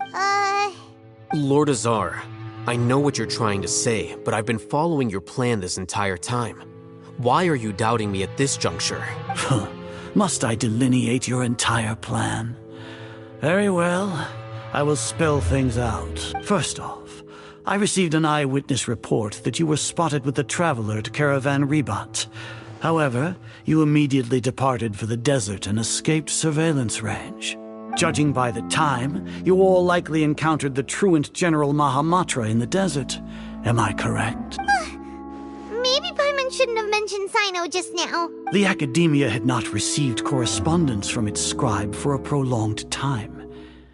Lord Azar, I know what you're trying to say, but I've been following your plan this entire time. Why are you doubting me at this juncture? Must I delineate your entire plan? Very well. I will spell things out. First off, I received an eyewitness report that you were spotted with the Traveler at Caravan Ribat. However, you immediately departed for the desert and escaped surveillance range. Judging by the time, you all likely encountered the truant General Mahamatra in the desert. Am I correct? Maybe Paimon shouldn't have mentioned Sino just now. The academia had not received correspondence from its scribe for a prolonged time.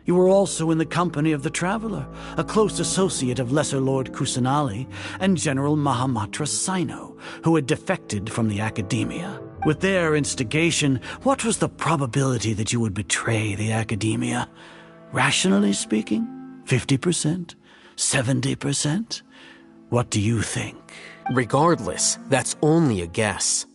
You were also in the company of the Traveler, a close associate of Lesser Lord Kusanali and General Mahamatra Sino, who had defected from the Academia. With their instigation, what was the probability that you would betray the Academia? Rationally speaking, 50%? 70%? What do you think? Regardless, that's only a guess.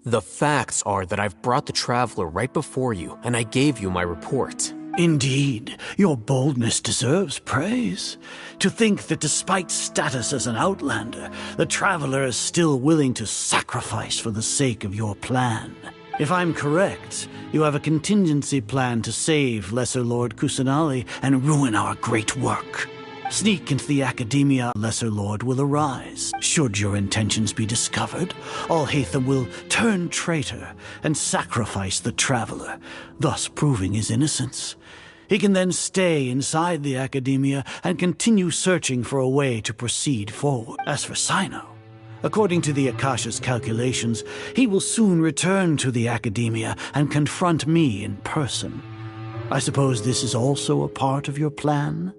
The facts are that I've brought the Traveler right before you, and I gave you my report. Indeed, your boldness deserves praise. To think that despite status as an outlander, the Traveler is still willing to sacrifice for the sake of your plan. If I'm correct, you have a contingency plan to save Lesser Lord Kusanali and ruin our great work. Sneak into the Academia, Lesser Lord will arise. Should your intentions be discovered, Alhaitham will turn traitor and sacrifice the Traveler, thus proving his innocence. He can then stay inside the Academia and continue searching for a way to proceed forward. As for Sino, according to the Akasha's calculations, he will soon return to the Academia and confront me in person. I suppose this is also a part of your plan?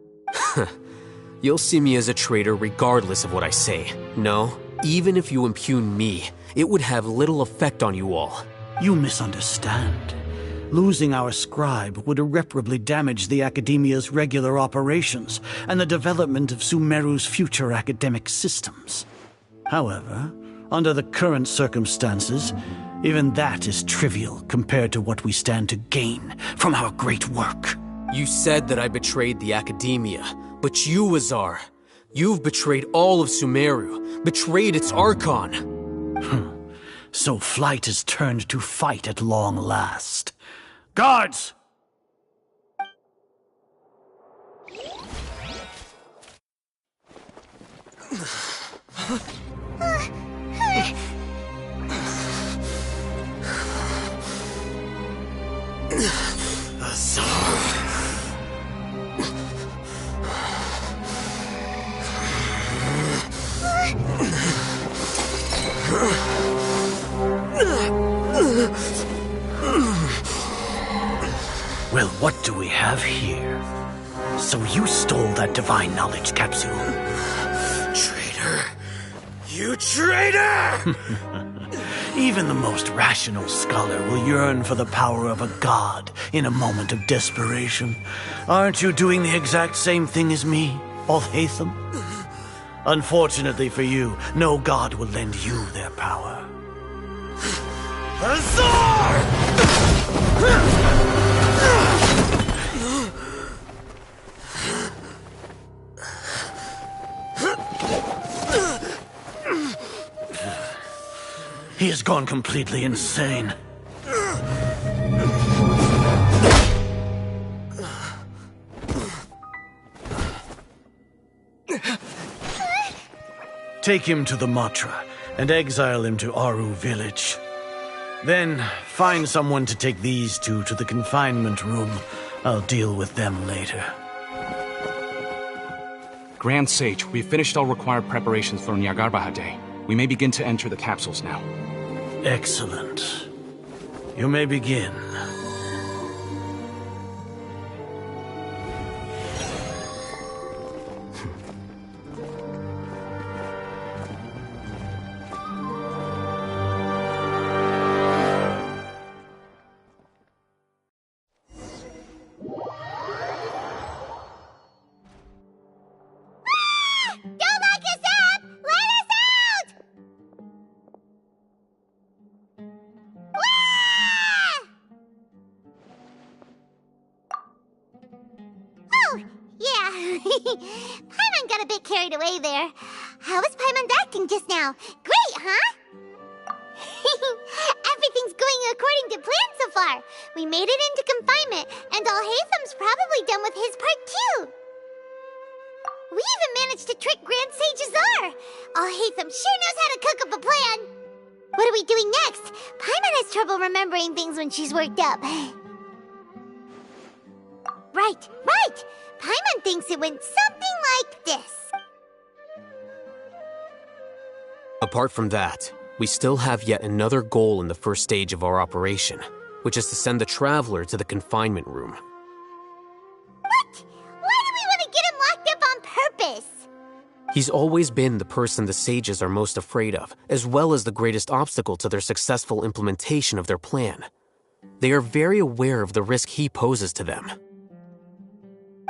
You'll see me as a traitor regardless of what I say. No, even if you impugn me, it would have little effect on you all. You misunderstand. Losing our scribe would irreparably damage the Academia's regular operations and the development of Sumeru's future academic systems. However, under the current circumstances, even that is trivial compared to what we stand to gain from our great work. You said that I betrayed the Academia, but you, Azar, you've betrayed all of Sumeru, betrayed its Archon. So flight has turned to fight at long last. Guards! Well, what do we have here? So you stole that divine knowledge capsule? Traitor! You traitor! Even the most rational scholar will yearn for the power of a god in a moment of desperation. Aren't you doing the exact same thing as me, Alhaitham? Unfortunately for you, no god will lend you their power. Azar! He has gone completely insane. Take him to the Matra and exile him to Aru village. Then find someone to take these two to the confinement room. I'll deal with them later. Grand Sage, we've finished all required preparations for Nyagarbha Day. We may begin to enter the capsules now. Excellent. You may begin. Paimon got a bit carried away there. How was Paimon's acting just now? Great, huh? Everything's going according to plan so far. We made it into confinement, and Alhaitham's probably done with his part too. We even managed to trick Grand Sage Azar. Alhaitham sure knows how to cook up a plan. What are we doing next? Paimon has trouble remembering things when she's worked up. Right. Paimon thinks it went something like this. Apart from that, we still have yet another goal in the first stage of our operation, which is to send the Traveler to the confinement room. What? He's always been the person the sages are most afraid of, as well as the greatest obstacle to their successful implementation of their plan. They are very aware of the risk he poses to them.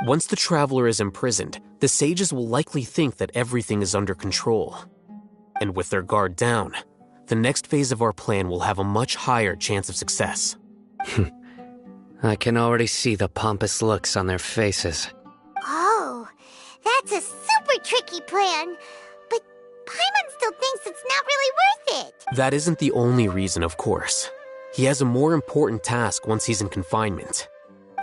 Once the traveler is imprisoned, the sages will likely think that everything is under control. And with their guard down, the next phase of our plan will have a much higher chance of success. I can already see the pompous looks on their faces. Oh, that's a super tricky plan. But Paimon still thinks it's not really worth it. That isn't the only reason, of course. He has a more important task once he's in confinement.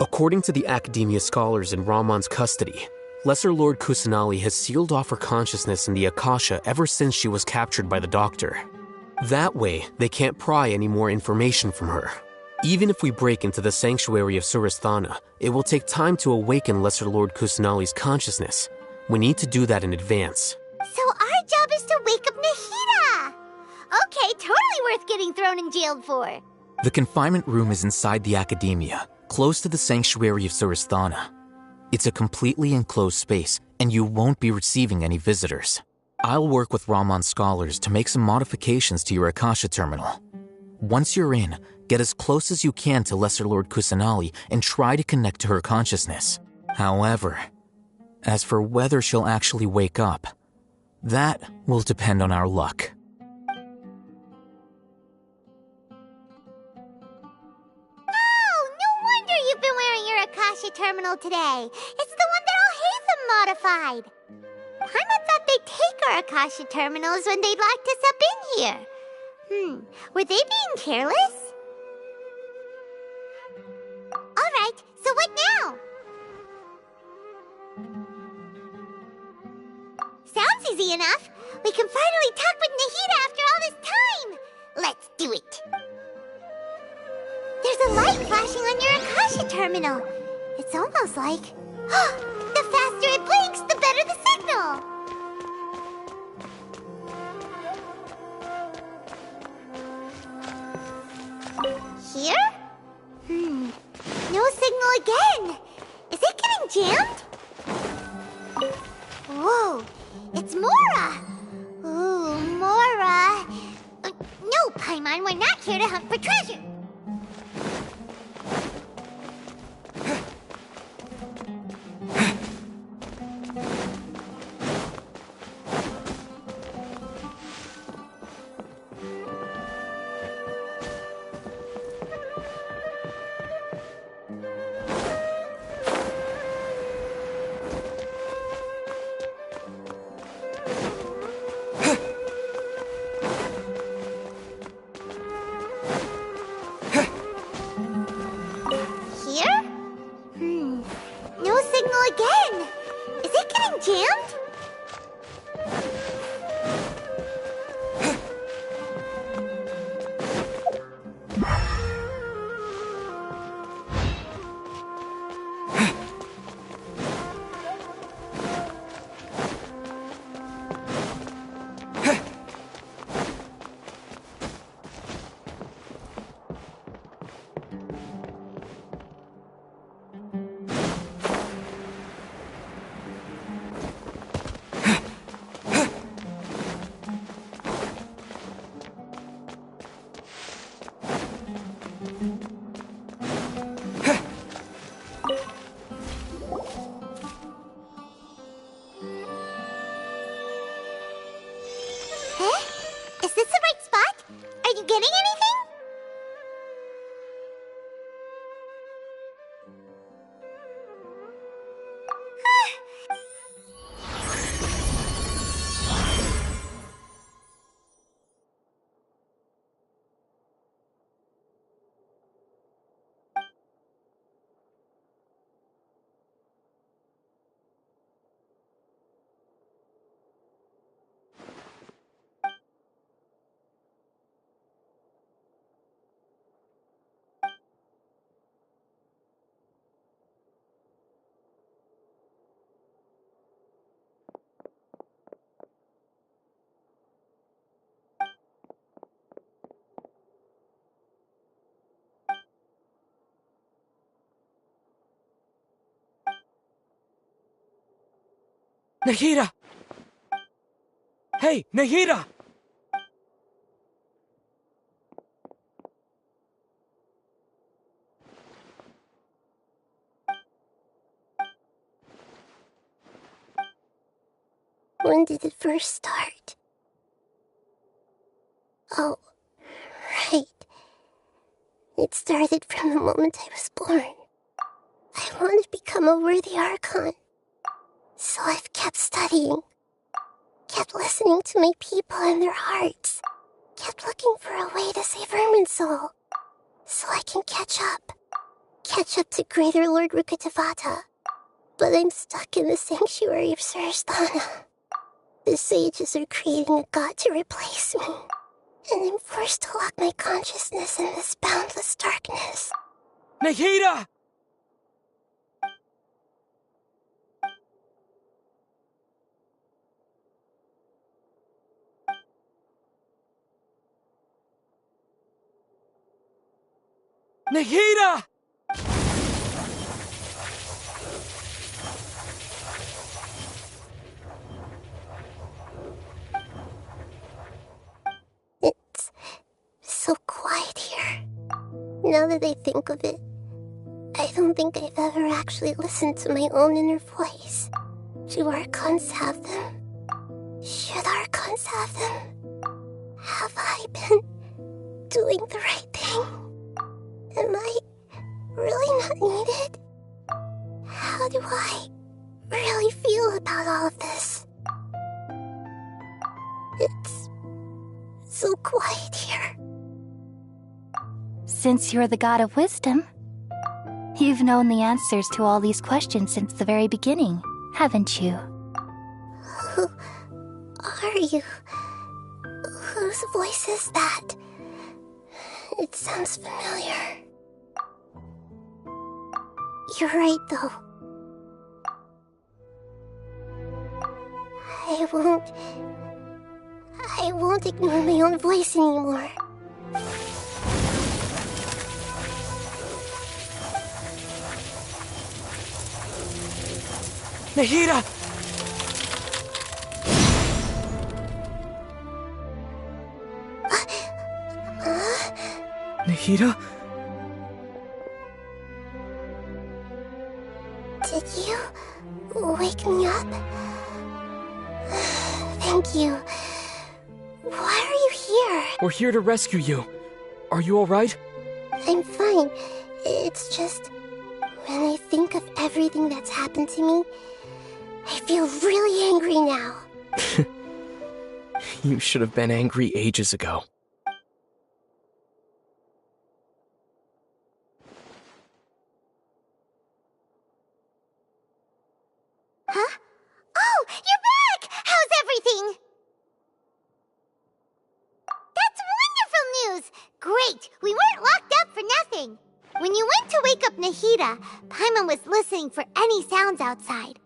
According to the Academia scholars in Ramon's custody, Lesser Lord Kusanali has sealed off her consciousness in the Akasha ever since she was captured by the Doctor. That way, they can't pry any more information from her. Even if we break into the sanctuary of Surasthana, it will take time to awaken Lesser Lord Kusanali's consciousness. We need to do that in advance. So our job is to wake up Nahida! Okay, totally worth getting thrown in jail for. The confinement room is inside the Academia, close to the sanctuary of Surasthana. It's a completely enclosed space, and you won't be receiving any visitors. I'll work with Ramon's scholars to make some modifications to your Akasha terminal. Once you're in, get as close as you can to Lesser Lord Kusanali and try to connect to her consciousness. However, as for whether she'll actually wake up, that will depend on our luck. No wonder you've been wearing your Akasha terminal today. It's the one that Alhaitham modified. Paimon thought they'd take our Akasha terminals when they locked us up in here. Were they being careless? Alright, so what now? Sounds easy enough. We can finally talk with Nahida after all this time. Let's do it. There's a light flashing on your Akasha terminal. It's almost like... the faster it blinks, the better the signal. Here? No signal again. Is it getting jammed? Whoa, it's Mora. Ooh, Mora. No, Paimon, we're not here to hunt for treasure. Nahida! Hey, Nahida! When did it first start? Oh, right. It started from the moment I was born. I wanted to become a worthy Archon. So I've kept studying. Kept listening to my people and their hearts. Kept looking for a way to save Irminsul. So I can catch up. Catch up to Greater Lord Rukkhadevata. But I'm stuck in the sanctuary of Surasthana. The sages are creating a god to replace me. And I'm forced to lock my consciousness in this boundless darkness. Nahida! Nahida! It's so quiet here. Now that I think of it, I don't think I've ever actually listened to my own inner voice. Do Archons have them? Should Archons have them? Have I been doing the right thing? Am I really not needed? How do I really feel about all of this? It's so quiet here. Since you're the god of wisdom, you've known the answers to all these questions since the very beginning, haven't you? Who are you? Whose voice is that? It sounds familiar. You're right, though. I won't ignore my own voice anymore. Nahida! Nahida? Did you wake me up? Thank you. Why are you here? We're here to rescue you. Are you alright? I'm fine. It's just, when I think of everything that's happened to me, I feel really angry now. You should have been angry ages ago. Huh? Oh, you're back! How's everything? That's wonderful news! Great! We weren't locked up for nothing. When you went to wake up Nahida, Paimon was listening for any sounds outside.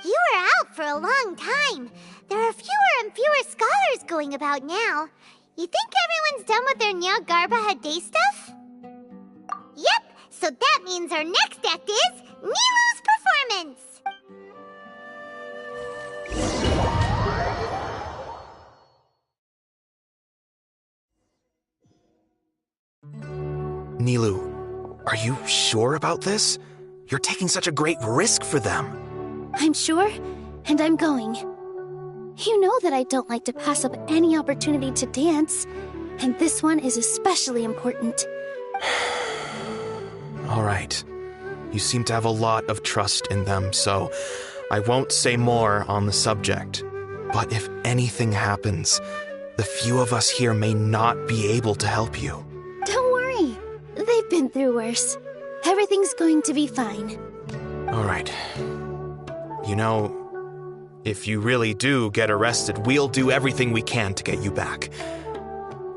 You were out for a long time. There are fewer and fewer scholars going about now. You think everyone's done with their Nyargarbaha Day stuff? Yep, so that means our next act is Nilu's performance! Nilu, are you sure about this? You're taking such a great risk for them. I'm sure, and I'm going. You know that I don't like to pass up any opportunity to dance, and this one is especially important. All right. You seem to have a lot of trust in them, so I won't say more on the subject. But if anything happens, the few of us here may not be able to help you. Don't worry. They've been through worse. Everything's going to be fine. All right. You know, if you really do get arrested, we'll do everything we can to get you back.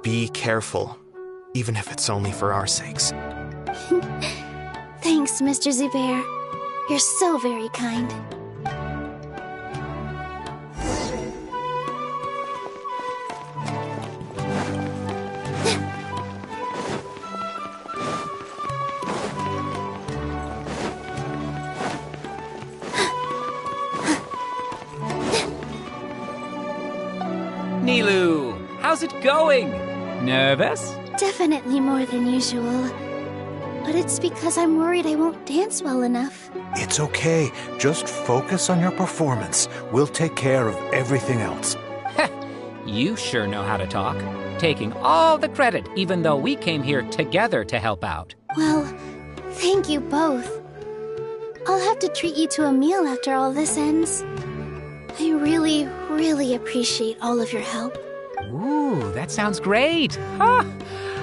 Be careful, even if it's only for our sakes. Thanks, Mr. Zubair. You're so very kind. How's it going? Nervous? Definitely more than usual. But it's because I'm worried I won't dance well enough. It's okay. Just focus on your performance. We'll take care of everything else. You sure know how to talk. Taking all the credit, even though we came here together to help out. Well, thank you both. I'll have to treat you to a meal after all this ends. I really, really appreciate all of your help. Ooh, that sounds great. Huh.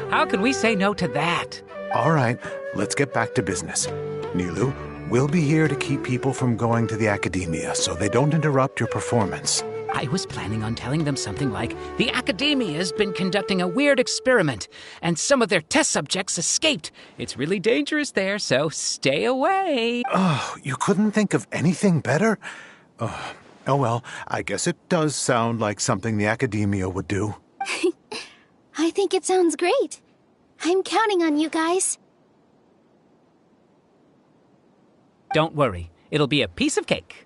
How can we say no to that? All right, let's get back to business. Nilu, we'll be here to keep people from going to the academia so they don't interrupt your performance. I was planning on telling them something like, the Academia's been conducting a weird experiment, and some of their test subjects escaped. It's really dangerous there, so stay away. Oh, you couldn't think of anything better? Oh well, I guess it does sound like something the Academia would do. I think it sounds great. I'm counting on you guys. Don't worry, it'll be a piece of cake.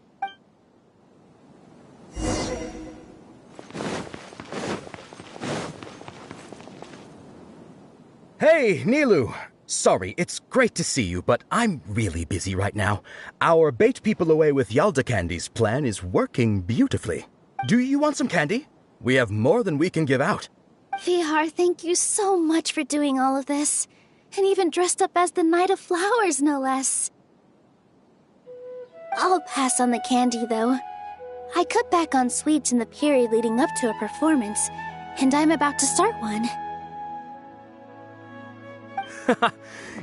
Hey, Nilu! Sorry, it's great to see you, but I'm really busy right now. Our Bait People Away with Yalda Candies plan is working beautifully. Do you want some candy? We have more than we can give out. Vihar, thank you so much for doing all of this. And even dressed up as the Knight of Flowers, no less. I'll pass on the candy, though. I cut back on sweets in the period leading up to a performance, and I'm about to start one.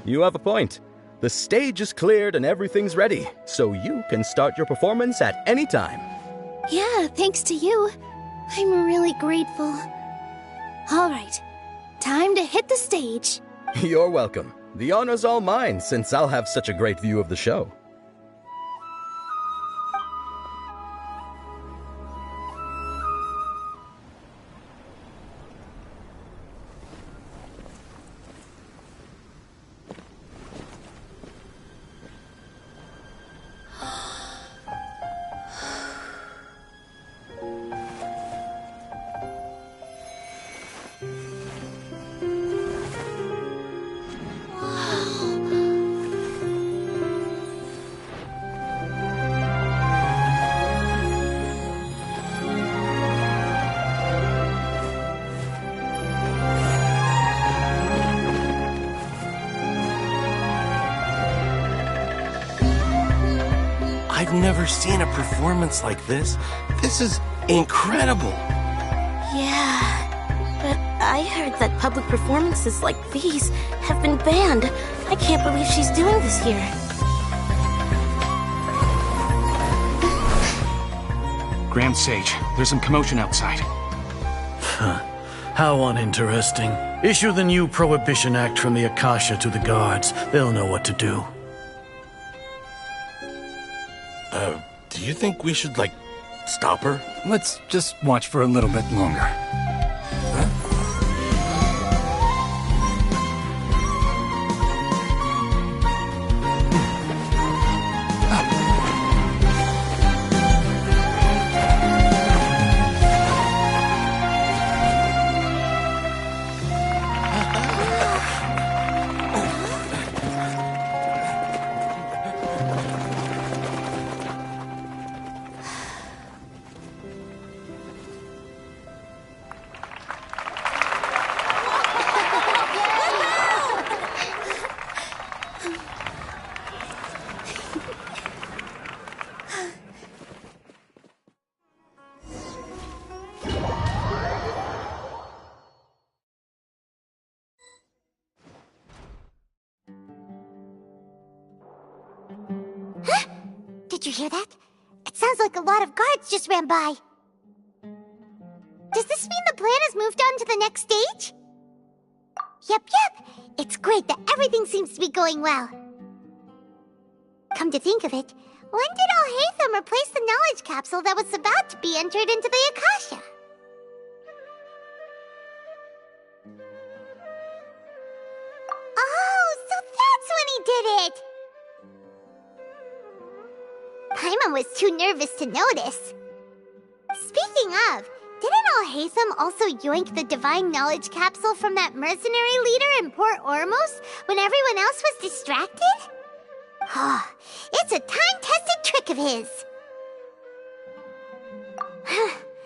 You have a point. The stage is cleared and everything's ready, so you can start your performance at any time. Yeah, thanks to you. I'm really grateful. All right, time to hit the stage. You're welcome. The honor's all mine, since I'll have such a great view of the show. I've never seen a performance like this. This is incredible. Yeah, but I heard that public performances like these have been banned. I can't believe she's doing this here. Grand Sage, there's some commotion outside. How uninteresting. Issue the new Prohibition Act from the Akasha to the guards. They'll know what to do. Do you think we should, stop her? Let's just watch for a little bit longer. Did you hear that? It sounds like a lot of guards just ran by. Does this mean the plan has moved on to the next stage? Yep. It's great that everything seems to be going well. Come to think of it, when did Alhaitham replace the knowledge capsule that was about to be entered into the Akasha? Oh, so that's when he did it! Paimon was too nervous to notice. Speaking of, didn't Haytham also yoinked the divine knowledge capsule from that mercenary leader in Port Ormos when everyone else was distracted? Oh, it's a time-tested trick of his.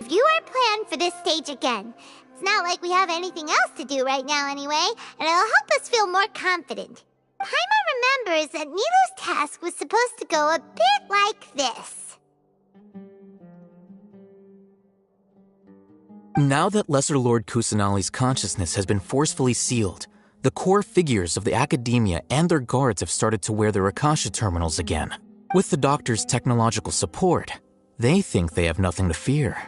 Review our plan for this stage again. It's not like we have anything else to do right now anyway, and it'll help us feel more confident. Paimon remembers that Nilu's task was supposed to go a bit like this. Now that Lesser Lord Kusanali's consciousness has been forcefully sealed, the core figures of the Academia and their guards have started to wear their Akasha terminals again. With the Doctor's technological support, they think they have nothing to fear.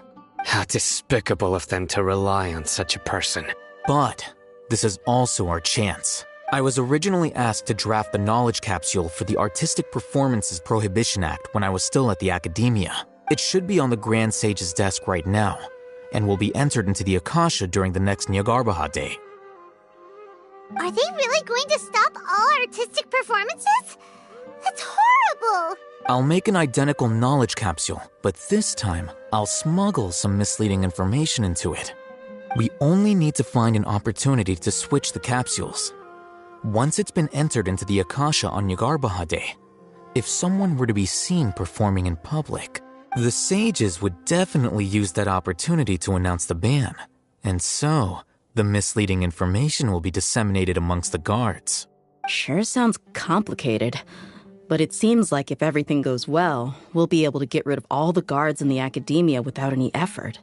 How despicable of them to rely on such a person. But this is also our chance. I was originally asked to draft the knowledge capsule for the Artistic Performances Prohibition Act when I was still at the Academia. It should be on the Grand Sage's desk right now, and will be entered into the Akasha during the next Nyargarbaha Day. Are they really going to stop all artistic performances? That's horrible! I'll make an identical knowledge capsule, but this time, I'll smuggle some misleading information into it. We only need to find an opportunity to switch the capsules. Once it's been entered into the Akasha on Nyargarbaha Day, if someone were to be seen performing in public, the sages would definitely use that opportunity to announce the ban, and so the misleading information will be disseminated amongst the guards. Sure sounds complicated, but it seems like if everything goes well, we'll be able to get rid of all the guards in the Academia without any effort.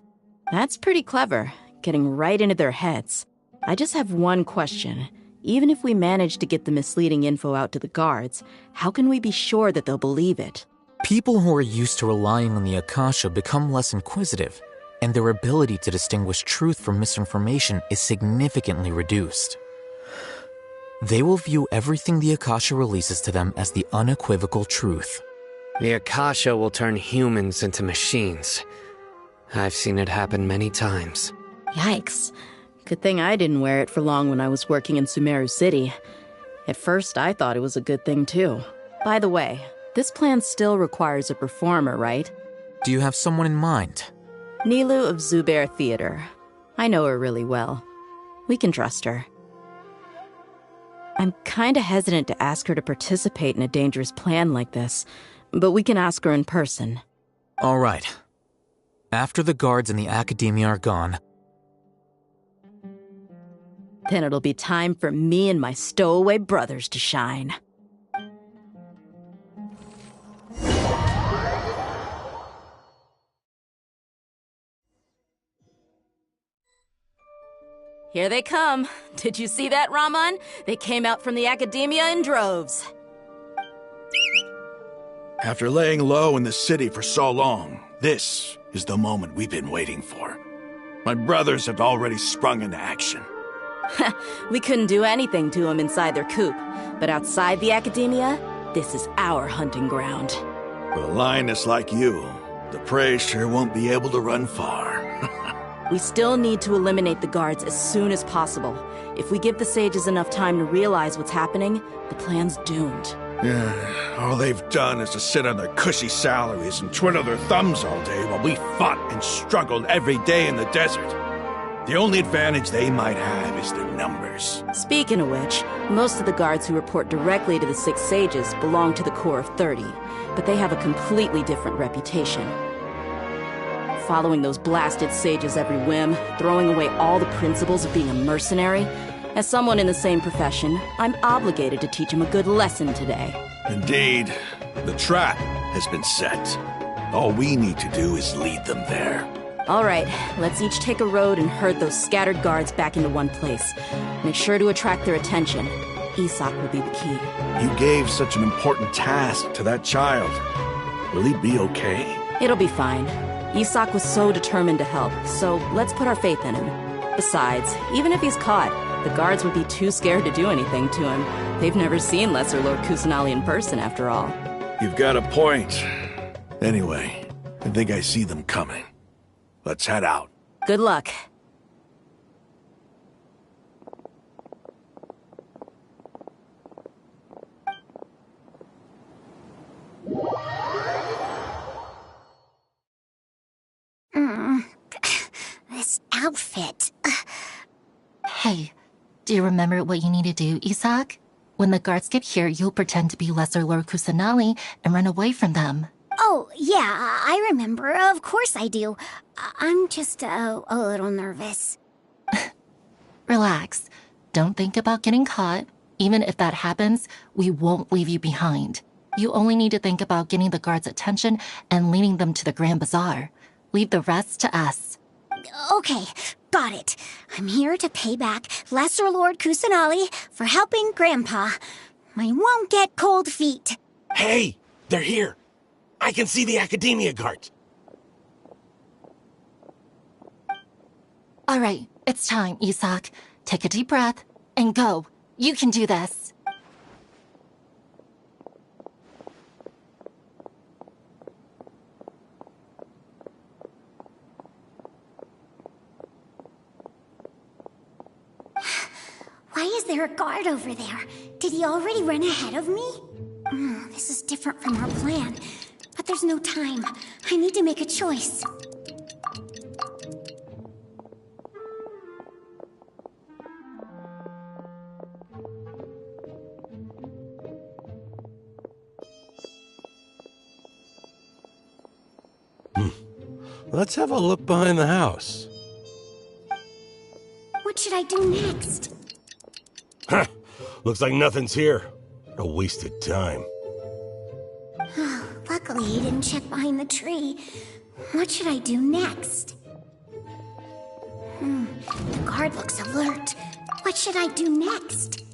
That's pretty clever, getting right into their heads. I just have one question. Even if we manage to get the misleading info out to the guards, how can we be sure that they'll believe it? People who are used to relying on the Akasha become less inquisitive, and their ability to distinguish truth from misinformation is significantly reduced. They will view everything the Akasha releases to them as the unequivocal truth. The Akasha will turn humans into machines. I've seen it happen many times. Yikes. Good thing I didn't wear it for long when I was working in Sumeru City. At first, I thought it was a good thing too. By the way, this plan still requires a performer, right? Do you have someone in mind? Nilu of Zubair Theater. I know her really well. We can trust her. I'm kinda hesitant to ask her to participate in a dangerous plan like this, but we can ask her in person. All right. After the guards in the Academia are gone, then it'll be time for me and my stowaway brothers to shine. Here they come. Did you see that, Raman? They came out from the Academia in droves. After laying low in the city for so long, this is the moment we've been waiting for. My brothers have already sprung into action. We couldn't do anything to them inside their coop, but outside the Academia, this is our hunting ground. With a lioness like you, the prey sure won't be able to run far. We still need to eliminate the guards as soon as possible. If we give the sages enough time to realize what's happening, the plan's doomed. Yeah, all they've done is to sit on their cushy salaries and twiddle their thumbs all day while we fought and struggled every day in the desert. The only advantage they might have is their numbers. Speaking of which, most of the guards who report directly to the Six Sages belong to the Corps of 30, but they have a completely different reputation. Following those blasted sages every whim, throwing away all the principles of being a mercenary. As someone in the same profession, I'm obligated to teach them a good lesson today. Indeed. The trap has been set. All we need to do is lead them there. All right, let's each take a road and herd those scattered guards back into one place. Make sure to attract their attention. Isak will be the key. You gave such an important task to that child. Will he be okay? It'll be fine. Isak was so determined to help, so let's put our faith in him. Besides, even if he's caught, the guards would be too scared to do anything to him. They've never seen Lesser Lord Kusanali in person, after all. You've got a point. Anyway, I think I see them coming. Let's head out. Good luck. This Hey, do you remember what you need to do, Isaac? When the guards get here, you'll pretend to be Lesser Lord Kusanali and run away from them. Oh, yeah, I remember. Of course I do. I'm just a little nervous. Relax. Don't think about getting caught. Even if that happens, we won't leave you behind. You only need to think about getting the guards' attention and leading them to the Grand Bazaar. Leave the rest to us. Okay, got it. I'm here to pay back Lesser Lord Kusanali for helping Grandpa. I won't get cold feet. Hey, they're here. I can see the Academia guards. All right, it's time, Isaac. Take a deep breath and go. You can do this. Why is there a guard over there? Did he already run ahead of me? This is different from our plan. But there's no time. I need to make a choice. Let's have a look behind the house. What should I do next? Huh. Looks like nothing's here. A wasted time. Luckily, he didn't check behind the tree. What should I do next? The guard looks alert. What should I do next?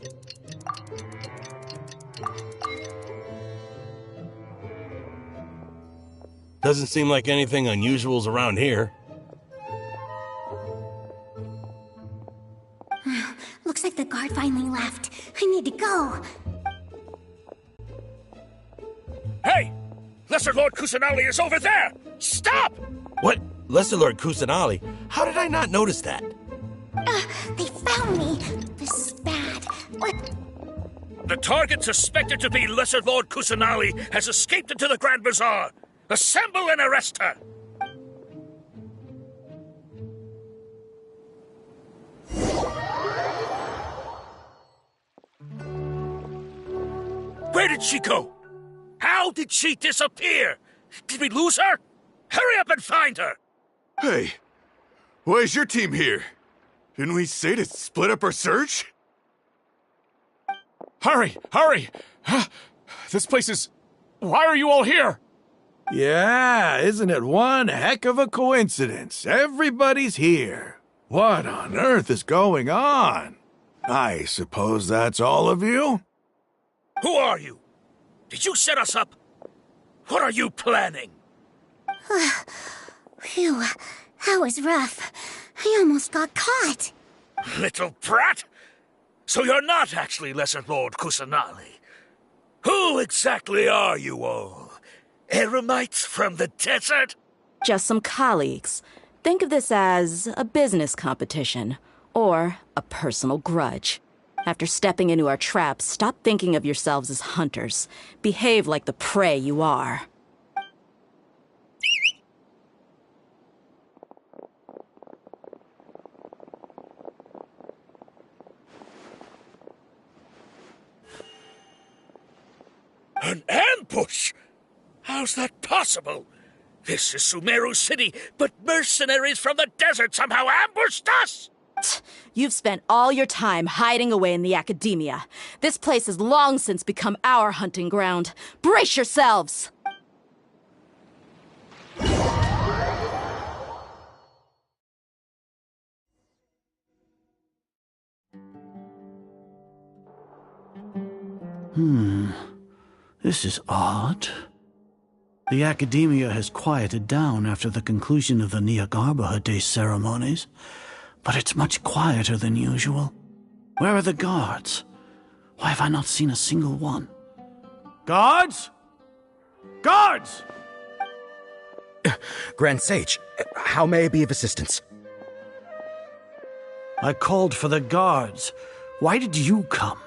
Doesn't seem like anything unusual's around here. Looks like the guard finally left. I need to go. Hey! Lesser Lord Kusanali is over there! Stop! What? Lesser Lord Kusanali? How did I not notice that? They found me. This is bad. What? The target suspected to be Lesser Lord Kusanali has escaped into the Grand Bazaar. Assemble and arrest her! Where did she go? How did she disappear? Did we lose her? Hurry up and find her! Hey, why is your team here? Didn't we say to split up our search? Hurry! Hurry! This place is... Why are you all here? Yeah, isn't it one heck of a coincidence? Everybody's here. What on earth is going on? I suppose that's all of you? Who are you? Did you set us up? What are you planning? Phew, that was rough. I almost got caught. Little brat! So you're not actually Lesser Lord Kusanali. Who exactly are you all? Eremites from the desert? Just some colleagues. Think of this as a business competition, or a personal grudge. After stepping into our traps, stop thinking of yourselves as hunters. Behave like the prey you are. An ambush? How's that possible? This is Sumeru City, but mercenaries from the desert somehow ambushed us! You've spent all your time hiding away in the Academia. This place has long since become our hunting ground. Brace yourselves! This is odd. The Academia has quieted down after the conclusion of the Nyagarbha Day ceremonies, but it's much quieter than usual. Where are the guards? Why have I not seen a single one? Guards? Guards! Grand Sage, how may I be of assistance? I called for the guards. Why did you come?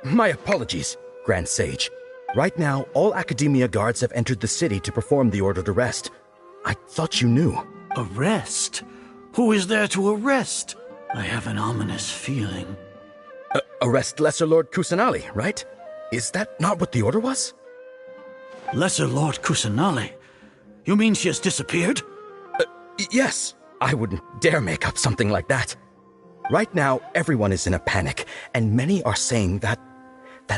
My apologies, Grand Sage. Right now, all Academia guards have entered the city to perform the ordered arrest. I thought you knew. Arrest? Who is there to arrest? I have an ominous feeling. Arrest Lesser Lord Kusanali, right? Is that not what the order was? Lesser Lord Kusanali? You mean she has disappeared? Yes. I wouldn't dare make up something like that. Right now, everyone is in a panic, and many are saying that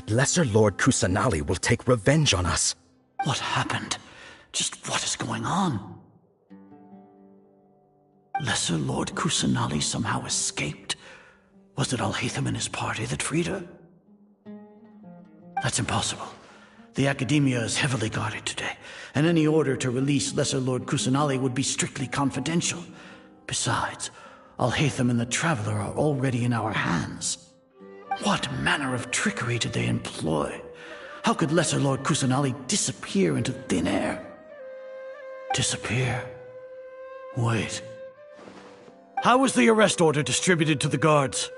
Lesser Lord Kusanali will take revenge on us. What happened? Just what is going on? Lesser Lord Kusanali somehow escaped? Was it Alhaitham and his party that freed her? That's impossible. The Academia is heavily guarded today, and any order to release Lesser Lord Kusanali would be strictly confidential. Besides, Alhaitham and the Traveler are already in our hands. What manner of trickery did they employ? How could Lesser Lord Kusanali disappear into thin air? Disappear? Wait. How was the arrest order distributed to the guards?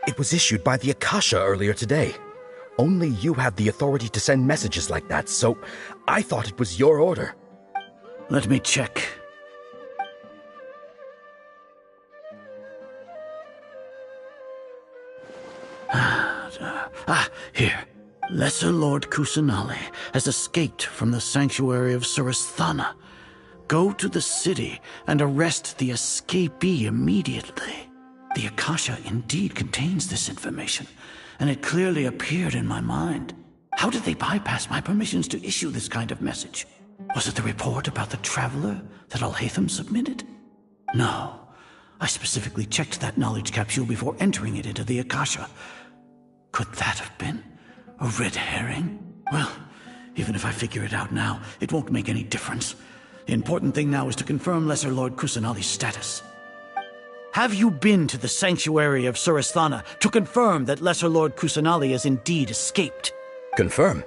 It was issued by the Akasha earlier today. Only you have the authority to send messages like that, so I thought it was your order. Let me check. Here. Lesser Lord Kusanali has escaped from the sanctuary of Surasthana. Go to the city and arrest the escapee immediately. The Akasha indeed contains this information, and it clearly appeared in my mind. How did they bypass my permissions to issue this kind of message? Was it the report about the Traveler that Alhaitham submitted? No. I specifically checked that knowledge capsule before entering it into the Akasha. Could that have been a red herring? Well, even if I figure it out now, it won't make any difference. The important thing now is to confirm Lesser Lord Kusanali's status. Have you been to the sanctuary of Surasthana to confirm that Lesser Lord Kusanali has indeed escaped? Confirm?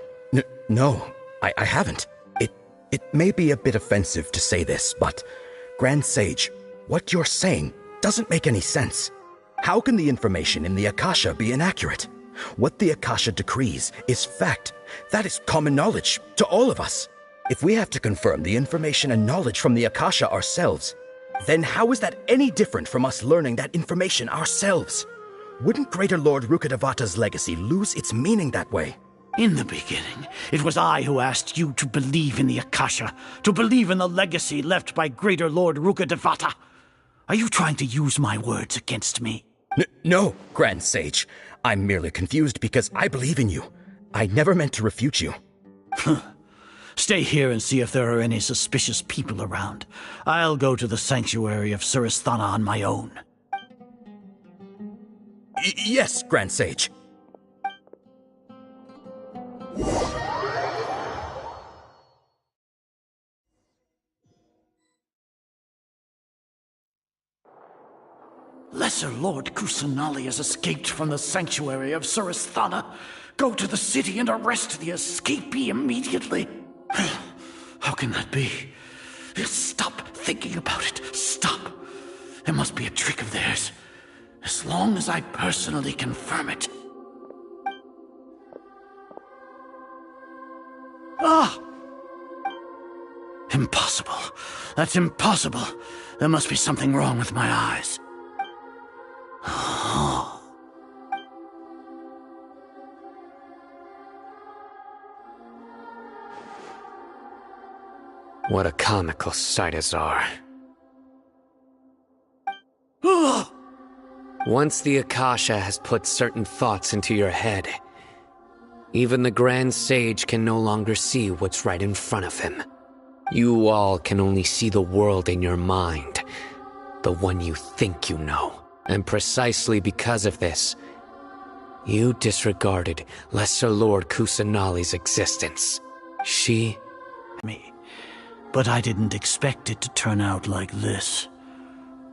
No, I haven't. It may be a bit offensive to say this, but Grand Sage, what you're saying doesn't make any sense. How can the information in the Akasha be inaccurate? What the Akasha decrees is fact. That is common knowledge to all of us. If we have to confirm the information and knowledge from the Akasha ourselves, then how is that any different from us learning that information ourselves? Wouldn't Greater Lord Rukkhadevata's legacy lose its meaning that way? In the beginning, it was I who asked you to believe in the Akasha, to believe in the legacy left by Greater Lord Rukkhadevata. Are you trying to use my words against me? No, Grand Sage. I'm merely confused because I believe in you. I never meant to refute you. Stay here and see if there are any suspicious people around. I'll go to the sanctuary of Surasthana on my own. Yes, Grand Sage. Lesser Lord Kusanali has escaped from the sanctuary of Surasthana. Go to the city and arrest the escapee immediately. How can that be? Stop thinking about it. Stop. It must be a trick of theirs. As long as I personally confirm it. Ah! Impossible. That's impossible. There must be something wrong with my eyes. What a comical sight, Azar. Once the Akasha has put certain thoughts into your head, even the Grand Sage can no longer see what's right in front of him. You all can only see the world in your mind, the one you think you know. And precisely because of this, you disregarded Lesser Lord Kusanali's existence. She... me. But I didn't expect it to turn out like this.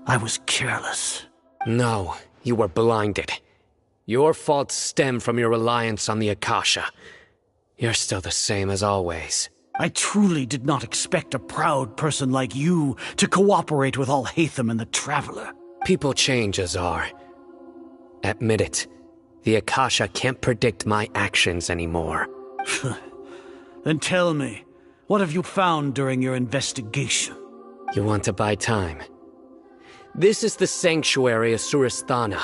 I was careless. No, you were blinded. Your faults stem from your reliance on the Akasha. You're still the same as always. I truly did not expect a proud person like you to cooperate with Alhaitham and the Traveler. People change, Azar. Admit it. The Akasha can't predict my actions anymore. Then tell me, what have you found during your investigation? You want to buy time? This is the sanctuary of Surasthana.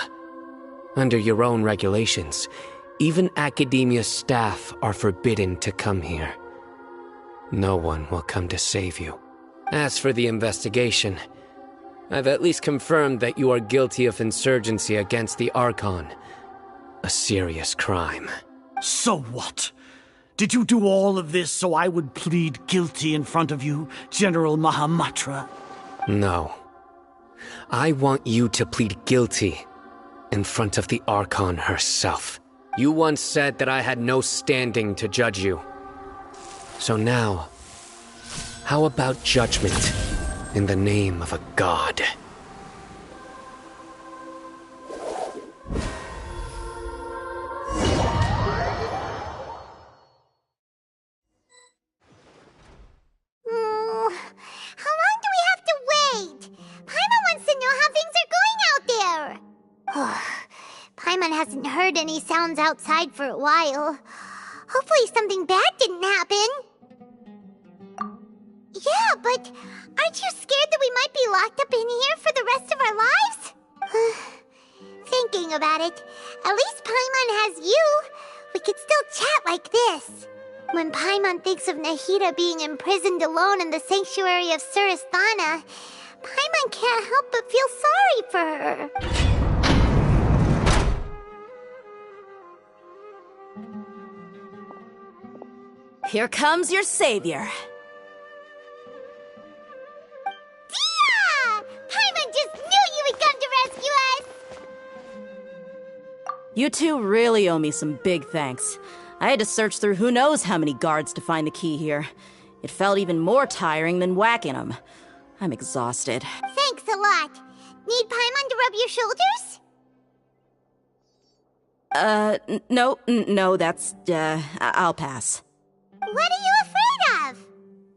Under your own regulations, even Academia staff are forbidden to come here. No one will come to save you. As for the investigation, I've at least confirmed that you are guilty of insurgency against the Archon. A serious crime. So what? Did you do all of this so I would plead guilty in front of you, General Mahamatra? No. I want you to plead guilty in front of the Archon herself. You once said that I had no standing to judge you. So now, how about judgment in the name of a god? How long do we have to wait? Paimon wants to know how things are going out there. Paimon hasn't heard any sounds outside for a while. Hopefully something bad didn't happen. Yeah, but aren't you scared that we might be locked up in here for the rest of our lives? Thinking about it, at least Paimon has you. We could still chat like this. When Paimon thinks of Nahida being imprisoned alone in the sanctuary of Surasthana, Paimon can't help but feel sorry for her. Here comes your savior. Dia! Paimon just knew you would come to rescue us! You two really owe me some big thanks. I had to search through who knows how many guards to find the key here. It felt even more tiring than whacking them. I'm exhausted. Thanks a lot. Need Paimon to rub your shoulders? No, that's, I'll pass. What are you afraid of?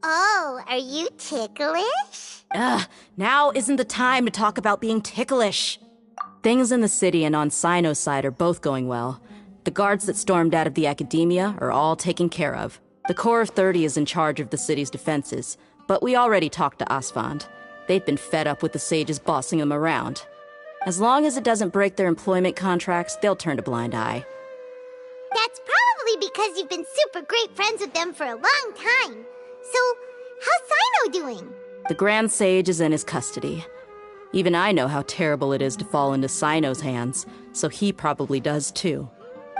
Oh, are you ticklish? Now isn't the time to talk about being ticklish. Things in the city and on Sino's side are both going well. The guards that stormed out of the Academia are all taken care of. The Corps of 30 is in charge of the city's defenses, but we already talked to Asfand. They've been fed up with the sages bossing them around. As long as it doesn't break their employment contracts, they'll turn a blind eye. That's probably because you've been super great friends with them for a long time. So, how's Sino doing? The Grand Sage is in his custody. Even I know how terrible it is to fall into Sino's hands, so he probably does too.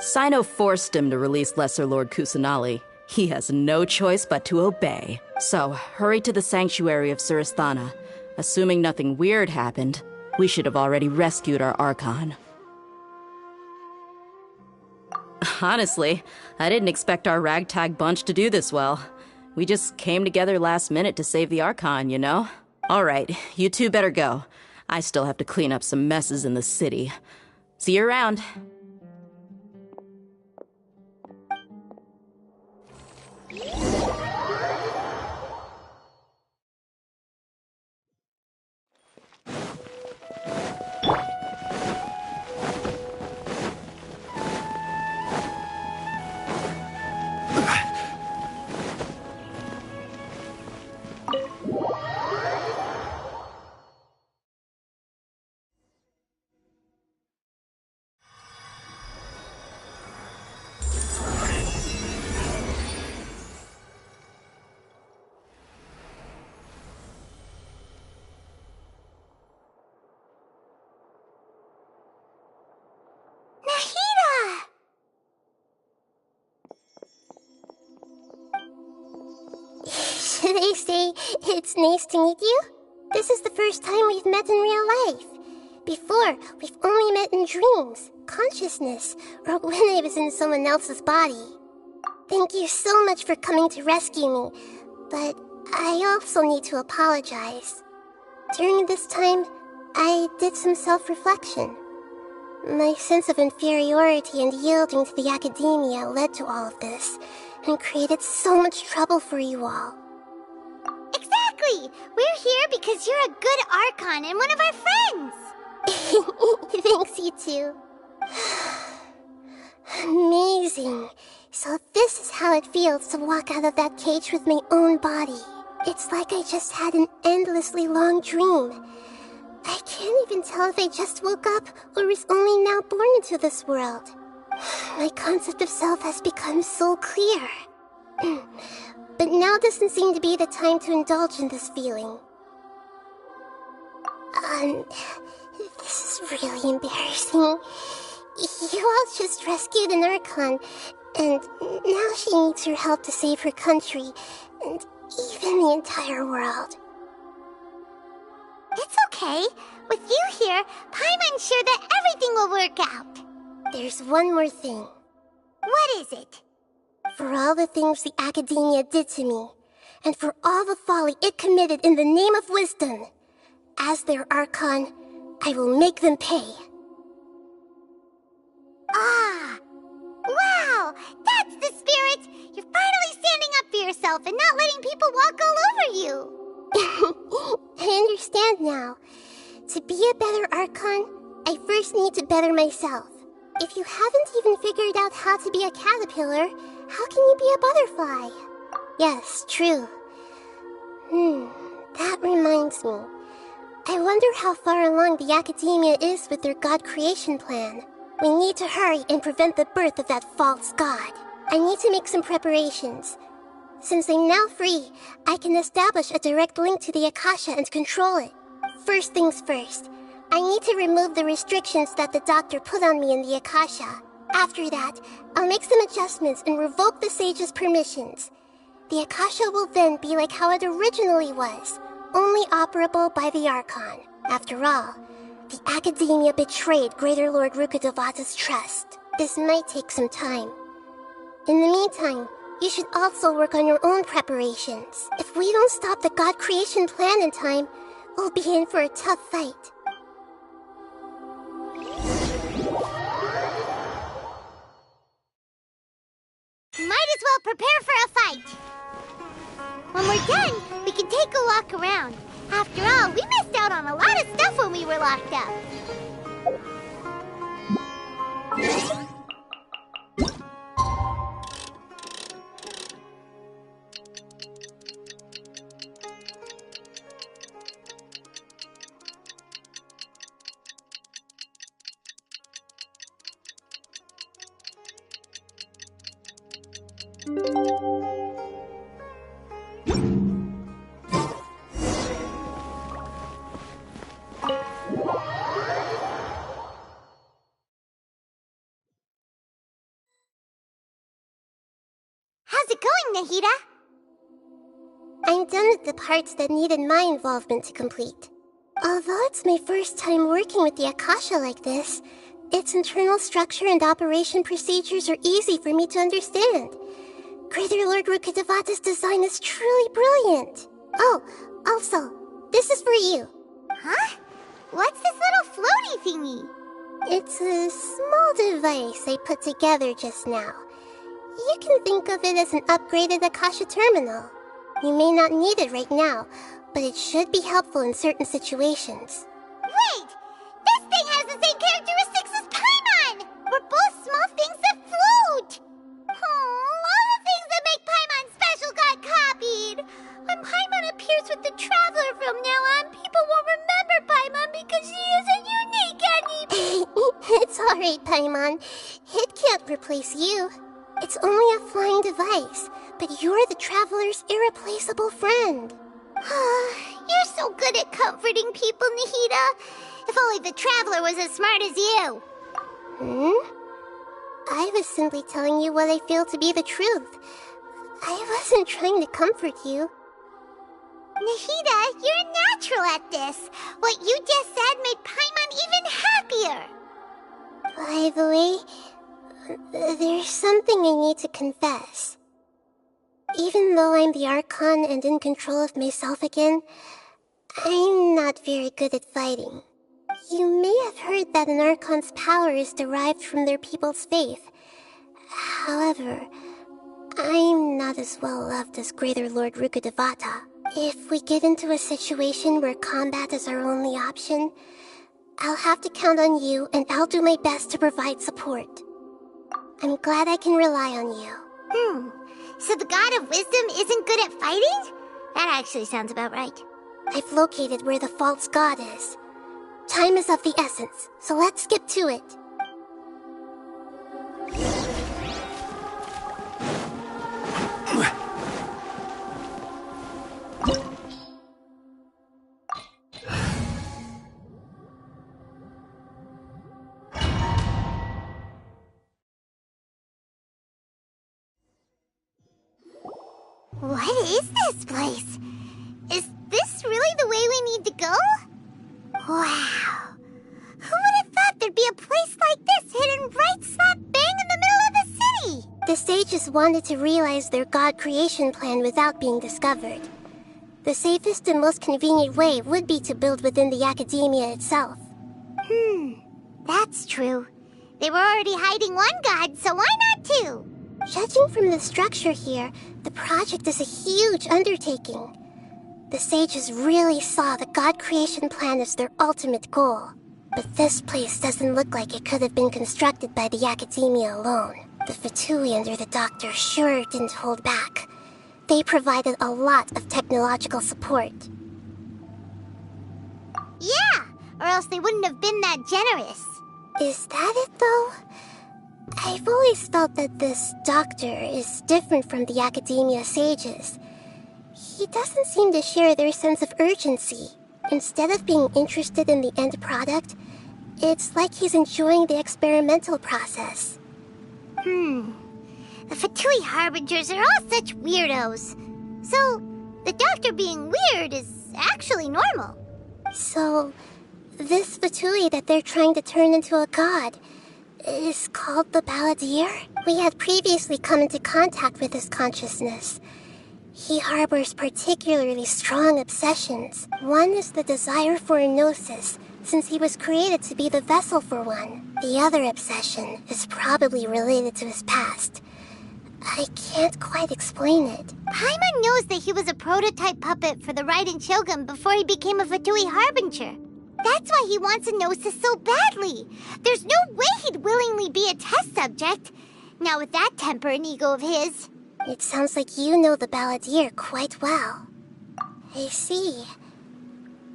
Sino forced him to release Lesser Lord Kusanali. He has no choice but to obey. So, hurry to the sanctuary of Surasthana. Assuming nothing weird happened, we should have already rescued our Archon. Honestly, I didn't expect our ragtag bunch to do this well. We just came together last minute to save the Archon, you know? Alright, you two better go. I still have to clean up some messes in the city. See you around. They say it's nice to meet you. This is the first time we've met in real life. Before, we've only met in dreams, consciousness, or when I was in someone else's body. Thank you so much for coming to rescue me, but I also need to apologize. During this time, I did some self-reflection. My sense of inferiority and yielding to the Academia led to all of this, and created so much trouble for you all. Exactly! We're here because you're a good Archon and one of our friends! Thanks, you too. Amazing. So this is how it feels to walk out of that cage with my own body. It's like I just had an endlessly long dream. I can't even tell if I just woke up or was only now born into this world. My concept of self has become so clear. But now doesn't seem to be the time to indulge in this feeling. This is really embarrassing. You all just rescued an Archon, and now she needs your help to save her country, and even the entire world. It's okay. With you here, Paimon's sure that everything will work out. There's one more thing. What is it? For all the things the Academia did to me, and for all the folly it committed in the name of wisdom, as their Archon, I will make them pay. Ah! Wow! That's the spirit! You're finally standing up for yourself and not letting people walk all over you! I understand now. To be a better Archon, I first need to better myself. If you haven't even figured out how to be a caterpillar, how can you be a butterfly? Yes, true. That reminds me. I wonder how far along the Academia is with their god creation plan. We need to hurry and prevent the birth of that false god. I need to make some preparations. Since I'm now free, I can establish a direct link to the Akasha and control it. First things first, I need to remove the restrictions that the doctor put on me in the Akasha. After that, I'll make some adjustments and revoke the sage's permissions. The Akasha will then be like how it originally was, only operable by the Archon. After all, the Academia betrayed Greater Lord Rukkhadevata's trust. This might take some time. In the meantime, you should also work on your own preparations. If we don't stop the god creation plan in time, we'll be in for a tough fight. Might as well prepare for a fight. When we're done, we can take a walk around. After all, we missed out on a lot of stuff when we were locked up. How's it going, Nahida? I'm done with the parts that needed my involvement to complete. Although it's my first time working with the Akasha like this, its internal structure and operation procedures are easy for me to understand. Greater Lord Rukkhadevata's design is truly brilliant. Oh, also, this is for you. Huh? What's this little floaty thingy? It's a small device I put together just now. You can think of it as an upgraded Akasha terminal. You may not need it right now, but it should be helpful in certain situations. Wait! This thing has the same characteristics as Paimon! We're both small things that float! Oh, all the things that make Paimon special got copied! When Paimon appears with the Traveler from now on, people won't remember Paimon because she isn't unique anymore! It's alright, Paimon. It can't replace you. It's only a flying device, but you're the Traveler's irreplaceable friend. You're so good at comforting people, Nahida. If only the Traveler was as smart as you. I was simply telling you what I feel to be the truth. I wasn't trying to comfort you. Nahida, you're natural at this. What you just said made Paimon even happier. By the way, there's something I need to confess. Even though I'm the Archon and in control of myself again, I'm not very good at fighting. You may have heard that an Archon's power is derived from their people's faith. However, I'm not as well loved as Greater Lord Rukkhadevata. If we get into a situation where combat is our only option, I'll have to count on you, and I'll do my best to provide support. I'm glad I can rely on you. So the God of Wisdom isn't good at fighting? That actually sounds about right. I've located where the false god is. Time is of the essence, so let's skip to it. What is this place? Is this really the way we need to go? Wow. Who would have thought there'd be a place like this hidden right slap bang in the middle of the city? The sages wanted to realize their god creation plan without being discovered. The safest and most convenient way would be to build within the academia itself. That's true. They were already hiding one god, so why not two? Judging from the structure here, the project is a huge undertaking. The sages really saw the god creation plan as their ultimate goal. But this place doesn't look like it could have been constructed by the academia alone. The Fatui under the doctor sure didn't hold back. They provided a lot of technological support. Yeah, or else they wouldn't have been that generous. Is that it, though? I've always felt that this doctor is different from the academia sages. He doesn't seem to share their sense of urgency. Instead of being interested in the end product, it's like he's enjoying the experimental process. The Fatui Harbingers are all such weirdos. So, the doctor being weird is actually normal. So, this Fatui that they're trying to turn into a god is called the Balladeer? We had previously come into contact with his consciousness. He harbors particularly strong obsessions. One is the desire for a gnosis, since he was created to be the vessel for one. The other obsession is probably related to his past. I can't quite explain it. Paimon knows that he was a prototype puppet for the Raiden Shogun before he became a Fatui Harbinger. That's why he wants a gnosis so badly. There's no way he'd willingly be a test subject. Now with that temper and ego of his. It sounds like you know the Balladeer quite well. I see.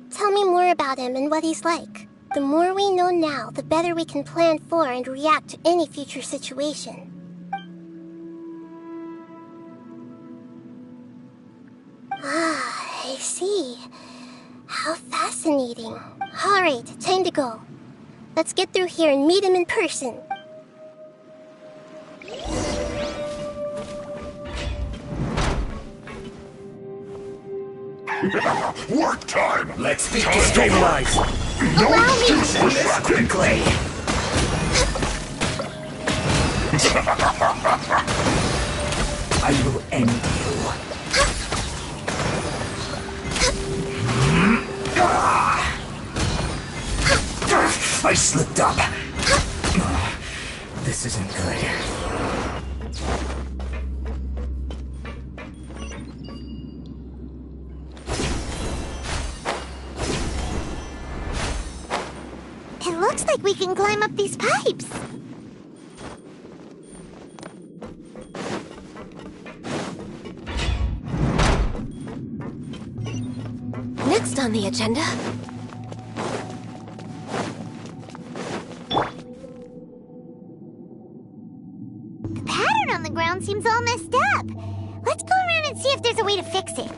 Tell me more about him and what he's like. The more we know now, the better we can plan for and react to any future situation. Ah, I see. How fascinating. Alright, time to go. Let's get through here and meet him in person. Work time! Let's stabilize! Allow me! This quickly! I will end you. I slipped up. This isn't good. It looks like we can climb up these pipes. Next on the agenda... The pattern on the ground seems all messed up. Let's go around and see if there's a way to fix it.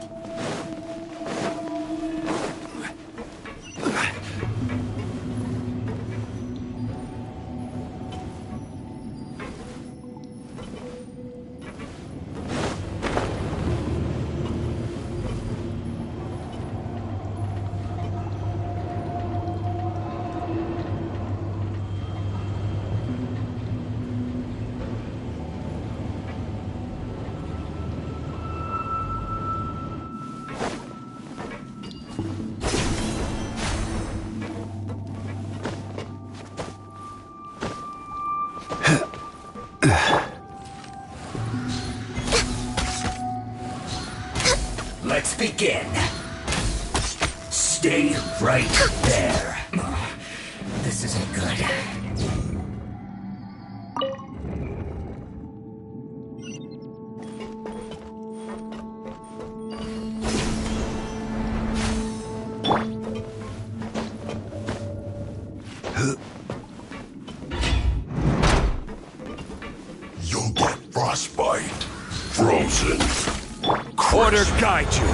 Let's begin. Stay right there. This isn't good. frostbite. Frozen. Order guide you.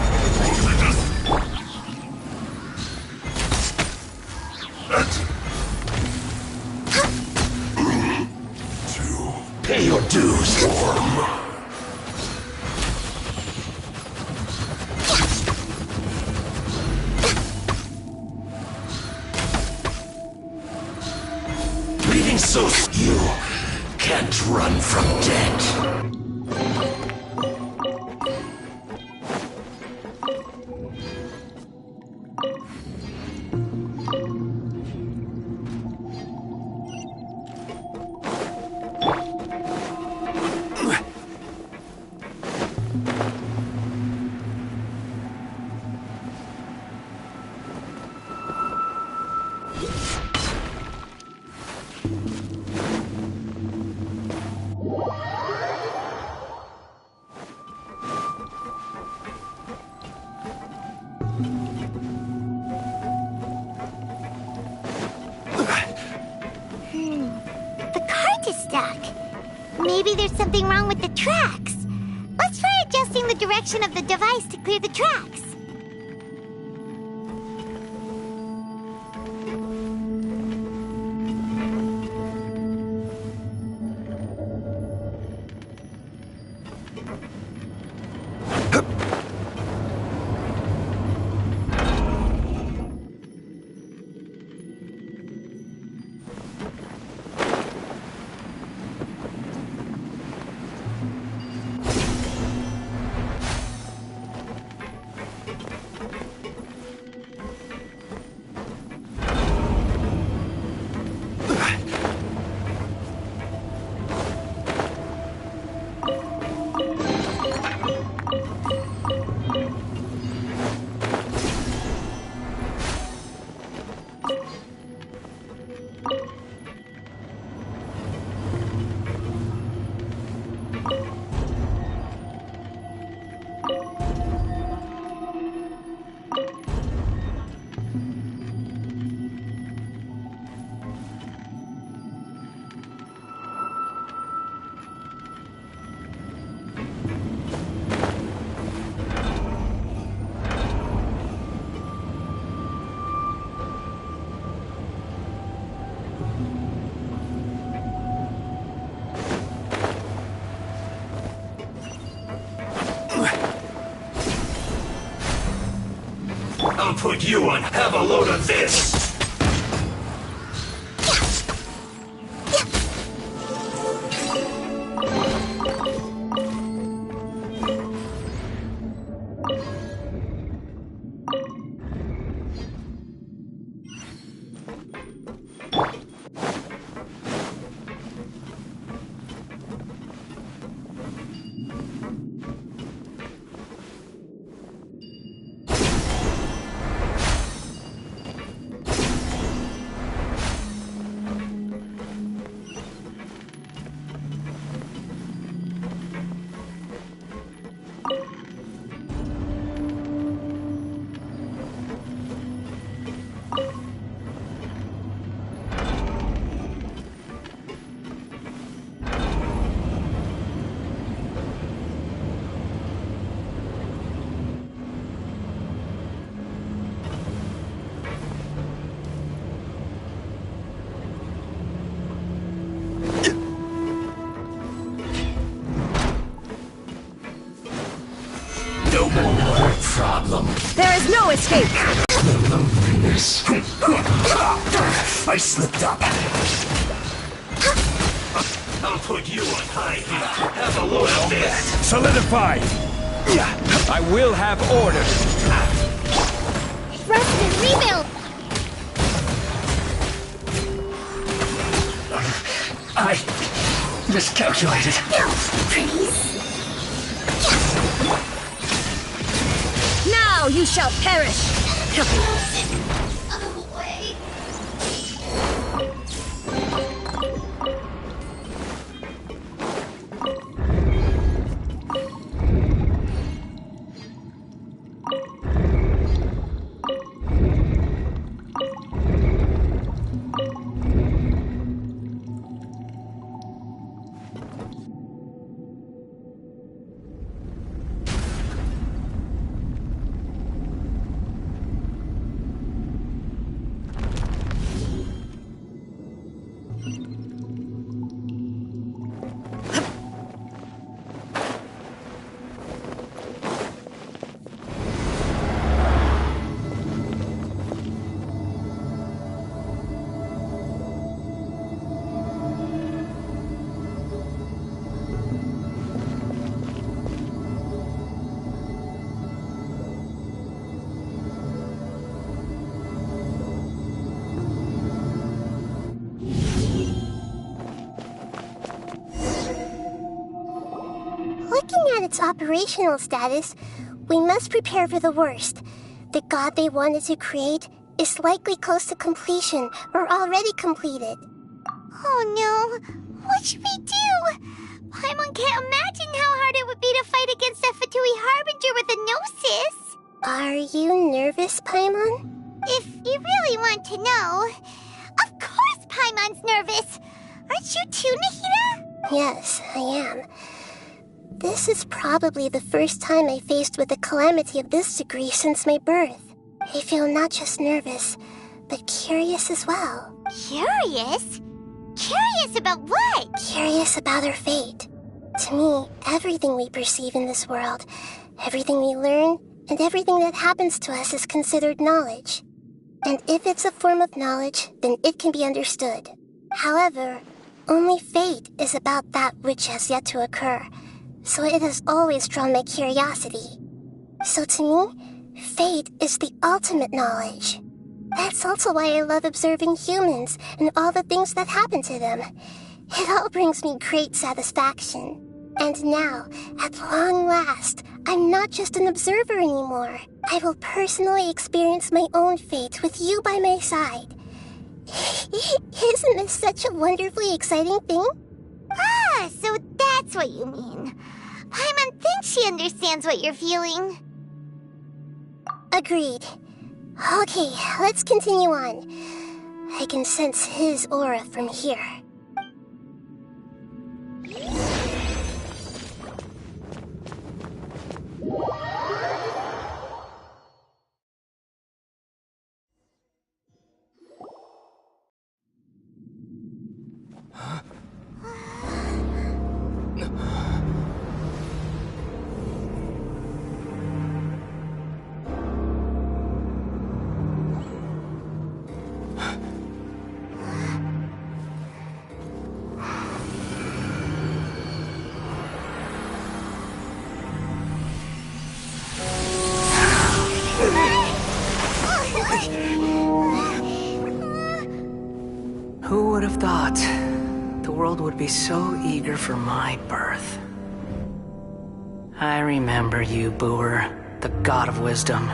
Pay your dues, Worm. Leading so you can't run from death. The cart is stuck. Maybe there's something wrong with the tracks. Let's try adjusting the direction of the device to clear the tracks. I'll put you on. Have a load of this. No more problem. There is no escape! The loneliness. I slipped up. I'll put you on high heat. Have a load of this. Solidified. I will have order. Rest and rebuild! I miscalculated. Now you shall perish! its operational status, we must prepare for the worst. The god they wanted to create is likely close to completion or already completed. Oh no, what should we do? Paimon can't imagine how hard it would be to fight against a Fatui Harbinger with a Gnosis. Are you nervous, Paimon? If you really want to know, of course Paimon's nervous. Aren't you too, Nahida? Yes, I am. This is probably the first time I faced with a calamity of this degree since my birth. I feel not just nervous, but curious as well. Curious? Curious about what? Curious about our fate. To me, everything we perceive in this world, everything we learn, and everything that happens to us is considered knowledge. And if it's a form of knowledge, then it can be understood. However, only fate is about that which has yet to occur, so it has always drawn my curiosity. So to me, fate is the ultimate knowledge. That's also why I love observing humans and all the things that happen to them. It all brings me great satisfaction. And now, at long last, I'm not just an observer anymore. I will personally experience my own fate with you by my side. Isn't this such a wonderfully exciting thing? Ah, so that's what you mean. Paimon thinks she understands what you're feeling. Agreed. Okay, let's continue on. I can sense his aura from here. Who would have thought the world would be so eager for my birth? I remember you, Booer, the god of wisdom,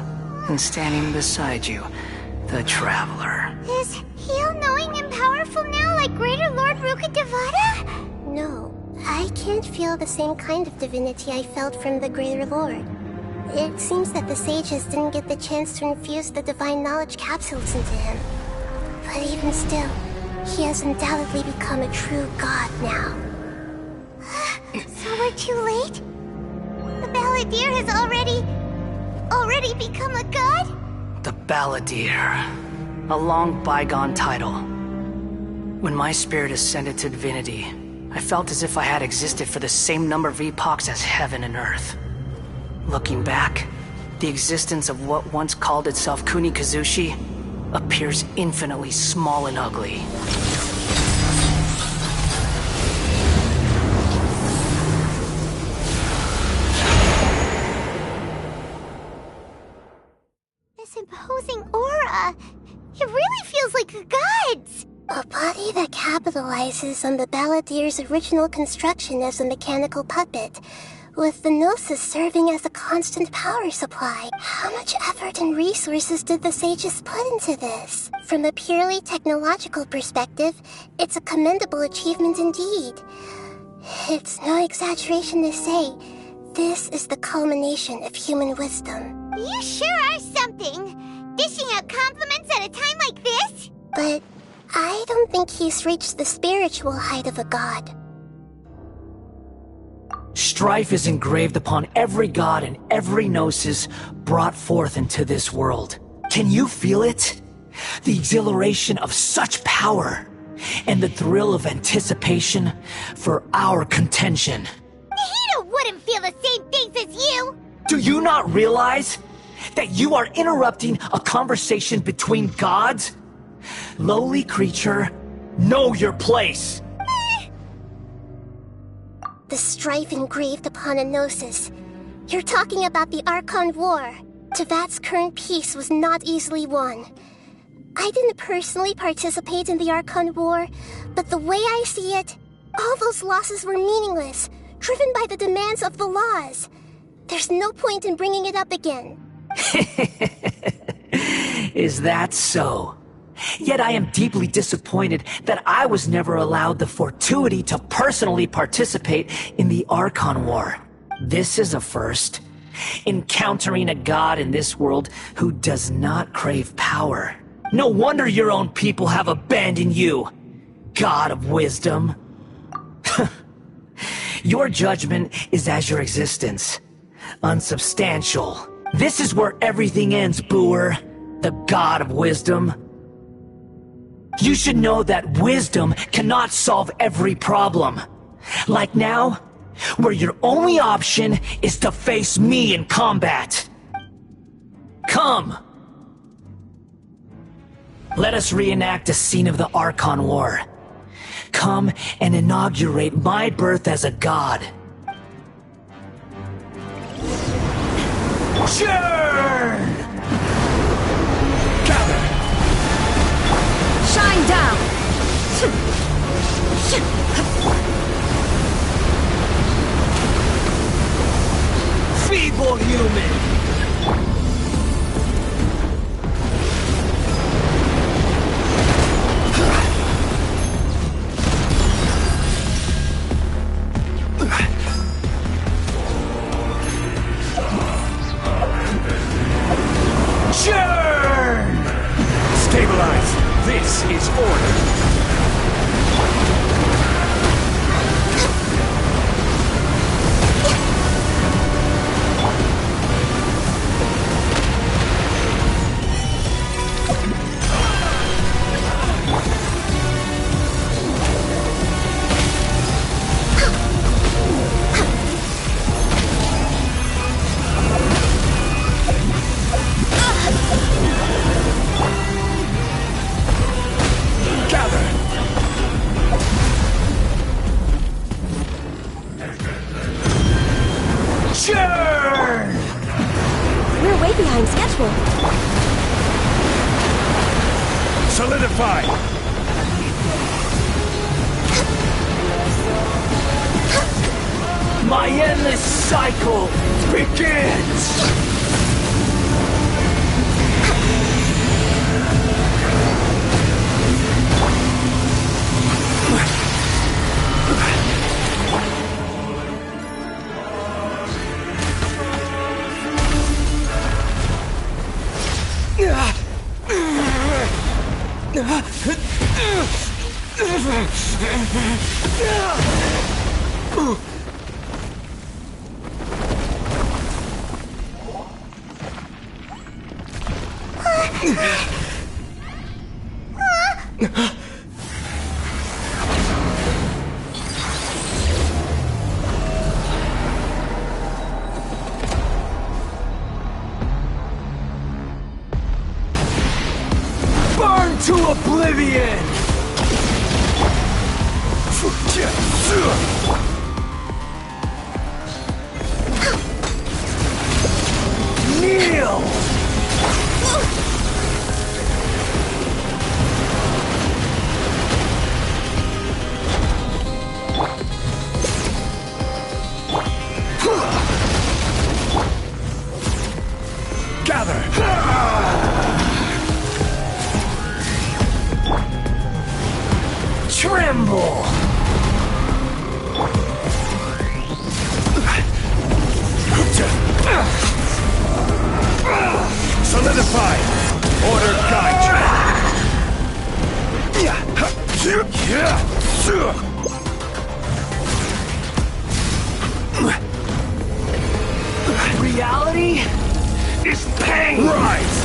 and standing beside you, the traveler. Is he all-knowing and powerful now like Greater Lord Rukkhadevata? No, I can't feel the same kind of divinity I felt from the Greater Lord. It seems that the sages didn't get the chance to infuse the divine knowledge capsules into him. But even still, he has undoubtedly become a true god now. So we're too late? The Balladeer has already become a god? The Balladeer. A long bygone title. When my spirit ascended to divinity, I felt as if I had existed for the same number of epochs as heaven and earth. Looking back, the existence of what once called itself Kunikazushi appears infinitely small and ugly. This imposing aura, it really feels like the gods! A body that capitalizes on the Balladeer's original construction as a mechanical puppet, with the Gnosis serving as a constant power supply. How much effort and resources did the sages put into this? From a purely technological perspective, it's a commendable achievement indeed. It's no exaggeration to say, this is the culmination of human wisdom. You sure are something! Dishing out compliments at a time like this? But I don't think he's reached the spiritual height of a god. Strife is engraved upon every god and every gnosis brought forth into this world. Can you feel it? The exhilaration of such power, and the thrill of anticipation for our contention. Nahida wouldn't feel the same things as you! Do you not realize that you are interrupting a conversation between gods? Lowly creature, know your place! The strife engraved upon a Gnosis. You're talking about the Archon War. Tevat's current peace was not easily won. I didn't personally participate in the Archon War, but the way I see it, all those losses were meaningless, driven by the demands of the laws. There's no point in bringing it up again. Is that so? Yet I am deeply disappointed that I was never allowed the fortuity to personally participate in the Archon War. This is a first. Encountering a god in this world who does not crave power. No wonder your own people have abandoned you, God of Wisdom. Your judgment is as your existence. Unsubstantial. This is where everything ends, Booer. The God of Wisdom. You should know that wisdom cannot solve every problem. Like now, where your only option is to face me in combat. Come! Let us reenact a scene of the Archon War. Come and inaugurate my birth as a god. Churn! Gather! Shine down! Feeble human! Churn! Stabilize. This is order. We're way behind schedule. Solidify! My endless cycle begins! Burn to oblivion! Kneel! Gather! Tremble! Solidify! Order guide Reality is pain! Rise!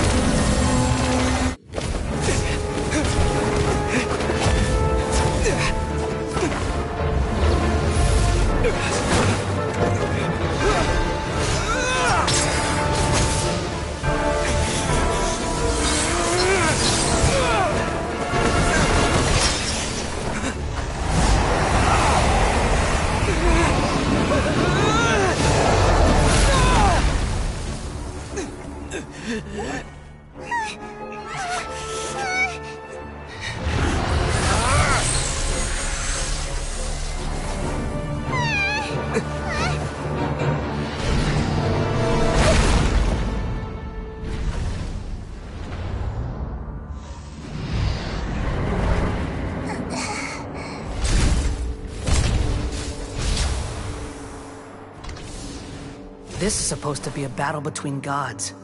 This is supposed to be a battle between gods,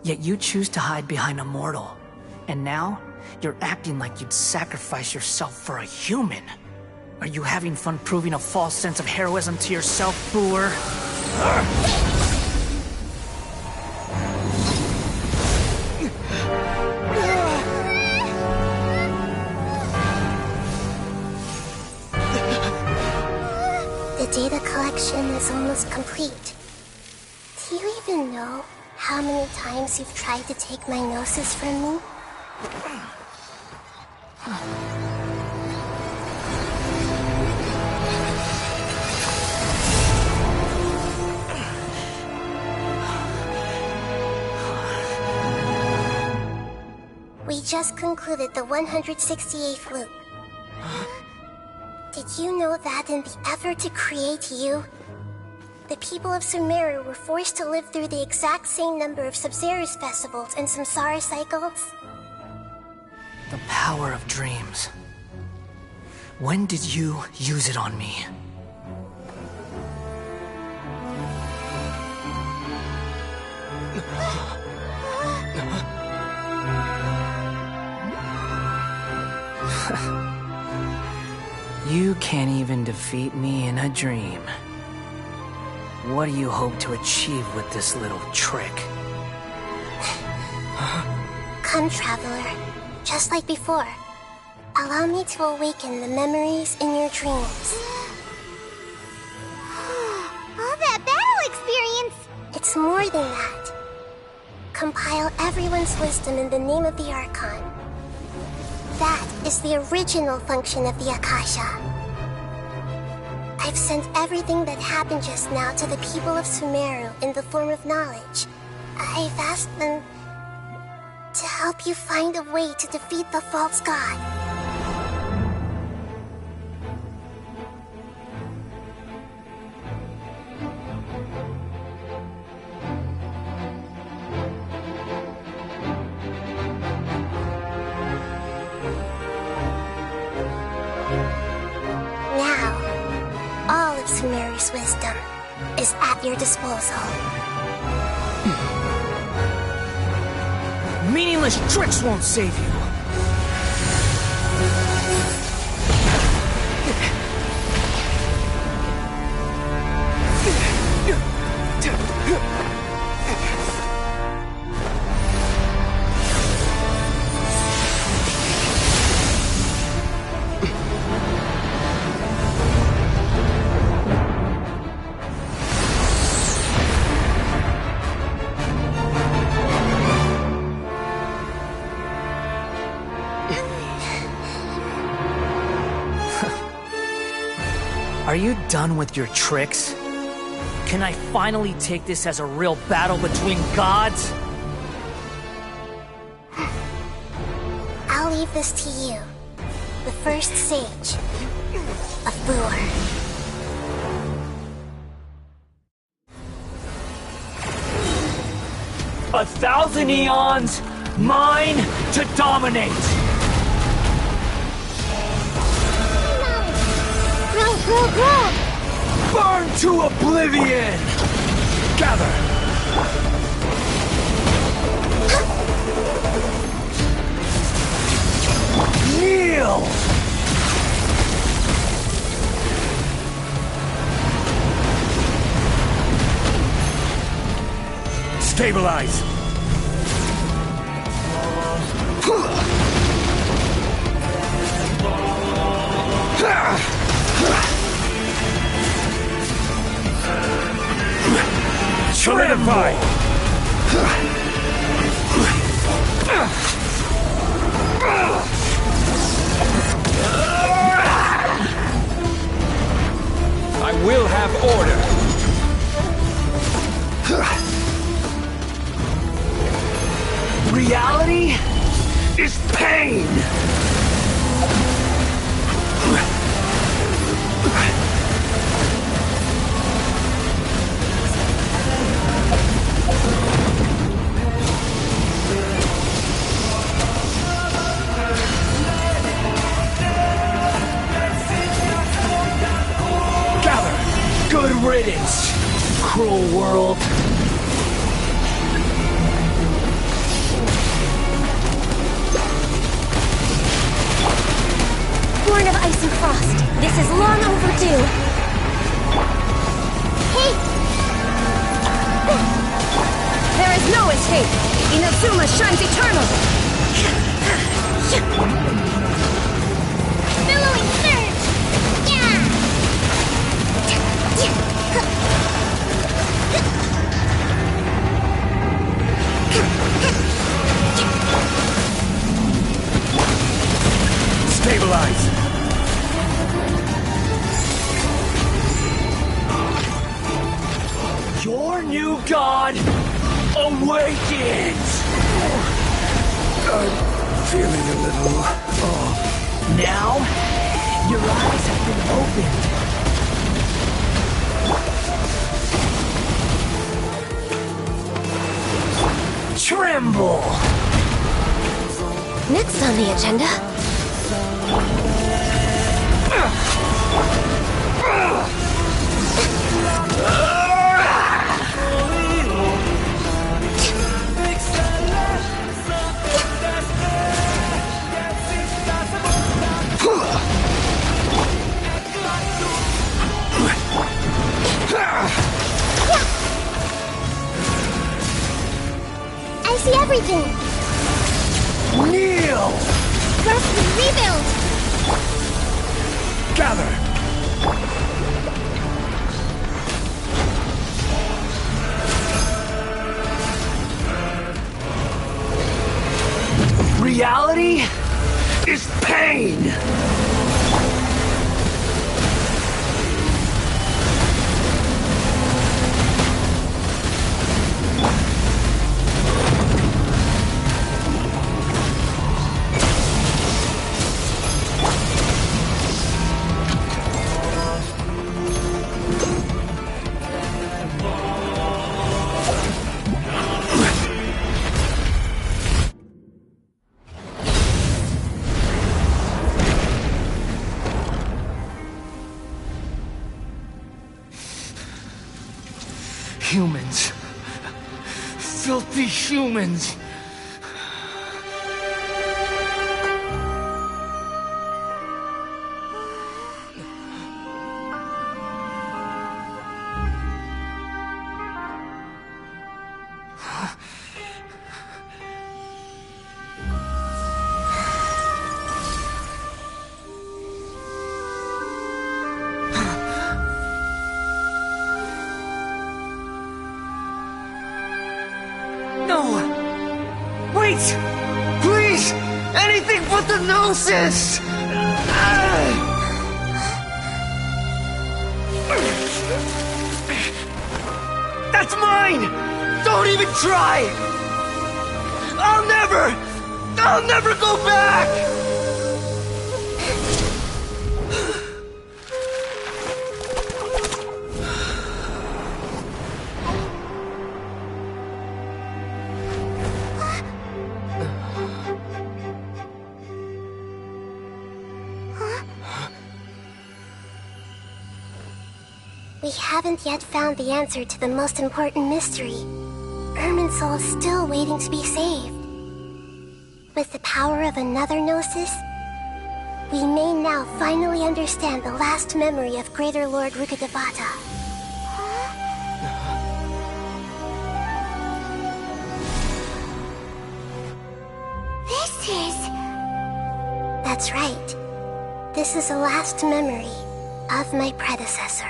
yet you choose to hide behind a mortal. And now, you're acting like you'd sacrifice yourself for a human. Are you having fun proving a false sense of heroism to yourself, Boor? The data collection is almost complete. Do you even know how many times you've tried to take my gnosis from me? We just concluded the 168th loop. Did you know that in the effort to create you, the people of Sumeru were forced to live through the exact same number of Sub-Zerus festivals and samsara cycles? The power of dreams. When did you use it on me? You can't even defeat me in a dream. What do you hope to achieve with this little trick? Come, Traveler. Just like before. Allow me to awaken the memories in your dreams. All that battle experience! It's more than that. Compile everyone's wisdom in the name of the Archon. That is the original function of the Akasha. I've sent everything that happened just now to the people of Sumeru in the form of knowledge. I've asked them to help you find a way to defeat the false god. Sumeru's wisdom is at your disposal. Meaningless tricks won't save you. Are you done with your tricks? Can I finally take this as a real battle between gods? I'll leave this to you, the first sage of Boor. 1,000 eons, mine to dominate! Burn to oblivion! Gather! Kneel! Stabilize! Solidify! I will have order! Reality is pain! Gather! Good riddance, cruel world! Born of ice and frost, this is long overdue. Hey! There is no escape. Inazuma shines eternal. Billowing surge! Yeah! Stabilize! Your new god awakens! I'm feeling a little off. Now, your eyes have been opened. Tremble! Next on the agenda. I see everything! Kneel! Rest and rebuild! Gather! Reality is pain! Humans. Filthy humans. Please! Anything but the Gnosis! That's mine! Don't even try! I'll never go back! We haven't yet found the answer to the most important mystery. Irminsul is still waiting to be saved. With the power of another Gnosis, we may now finally understand the last memory of Greater Lord Rukkhadevata. This is... That's right. This is the last memory of my predecessor.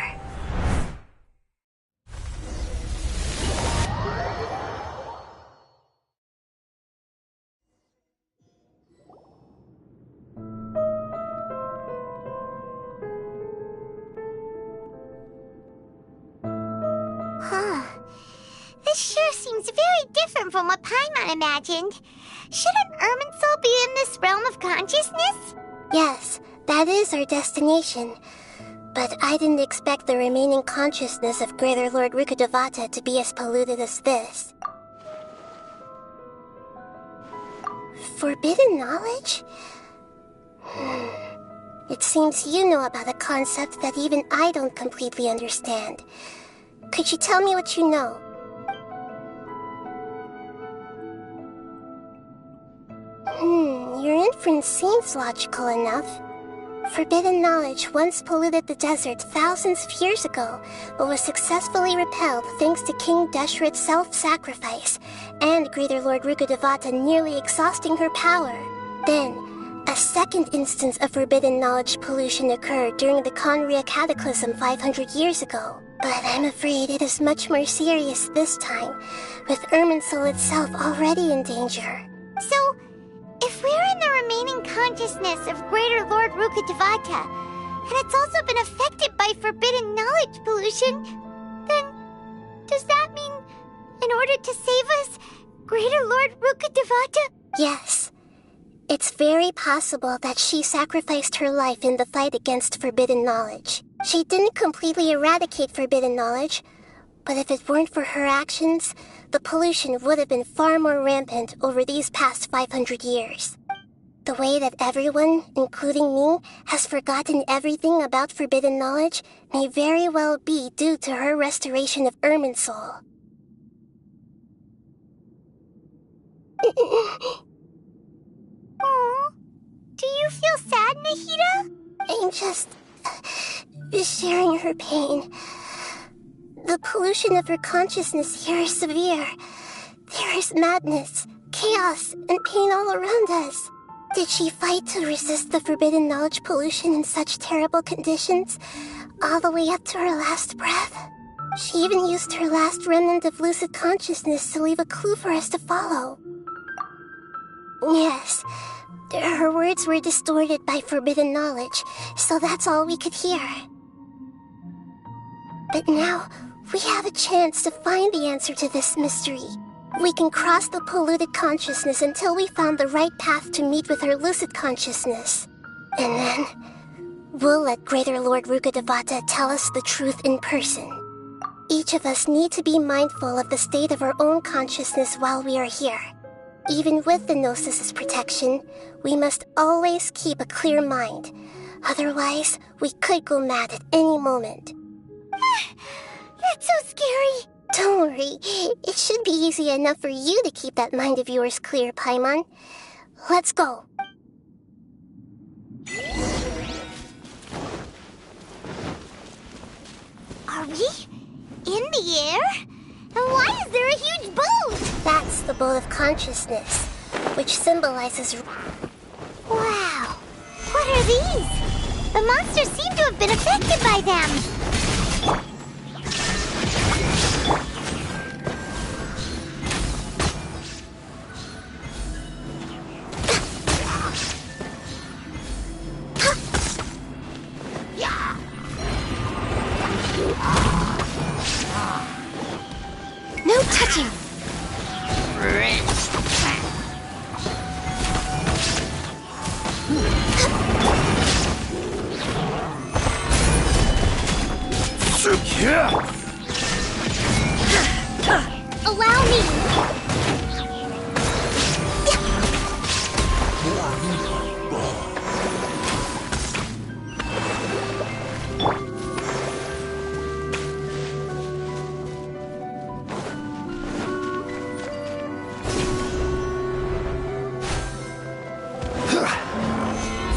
This sure seems very different from what Paimon imagined. Shouldn't Irminsul be in this realm of consciousness? Yes, that is our destination. But I didn't expect the remaining consciousness of Greater Lord Rukkhadevata to be as polluted as this. Forbidden knowledge? It seems you know about a concept that even I don't completely understand. Could you tell me what you know? Your inference seems logical enough. Forbidden knowledge once polluted the desert thousands of years ago, but was successfully repelled thanks to King Deshret's self-sacrifice, and Greater Lord Rukkhadevata nearly exhausting her power. Then, a second instance of forbidden knowledge pollution occurred during the Conria Cataclysm 500 years ago. But I'm afraid it is much more serious this time, with Irminsul itself already in danger. So, if we're in the remaining consciousness of Greater Lord Rukkhadevata, and it's also been affected by forbidden knowledge pollution, then does that mean, in order to save us, Greater Lord Rukkhadevata? Yes. It's very possible that she sacrificed her life in the fight against forbidden knowledge. She didn't completely eradicate forbidden knowledge, but if it weren't for her actions, the pollution would have been far more rampant over these past 500 years. The way that everyone, including me, has forgotten everything about forbidden knowledge may very well be due to her restoration of Irminsul. Aww. Do you feel sad, Nahida? I'm just sharing her pain. The pollution of her consciousness here is severe. There is madness, chaos, and pain all around us. Did she fight to resist the forbidden knowledge pollution in such terrible conditions, all the way up to her last breath? She even used her last remnant of lucid consciousness to leave a clue for us to follow. Yes, her words were distorted by forbidden knowledge, so that's all we could hear. But now, we have a chance to find the answer to this mystery. We can cross the polluted consciousness until we found the right path to meet with our lucid consciousness. And then, we'll let Greater Lord Rukkhadevata tell us the truth in person. Each of us need to be mindful of the state of our own consciousness while we are here. Even with the Gnosis' protection, we must always keep a clear mind. Otherwise, we could go mad at any moment. That's so scary. Don't worry. It should be easy enough for you to keep that mind of yours clear, Paimon. Let's go. Are we in the air? And why is there a huge boat? That's the boat of consciousness, which symbolizes... Wow. What are these? The monsters seem to have been affected by them. No touching! Allow me!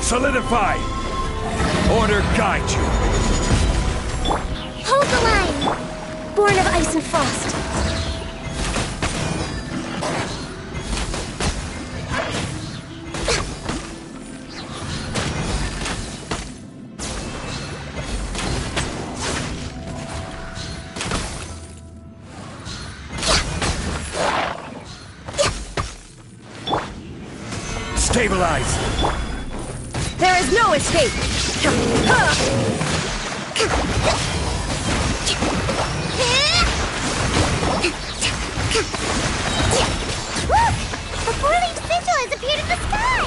Solidify! Order guide you! Hold the line! Born of ice and frost. Stabilize! There is no escape! Look! A four-leaf sigil has appeared in the sky!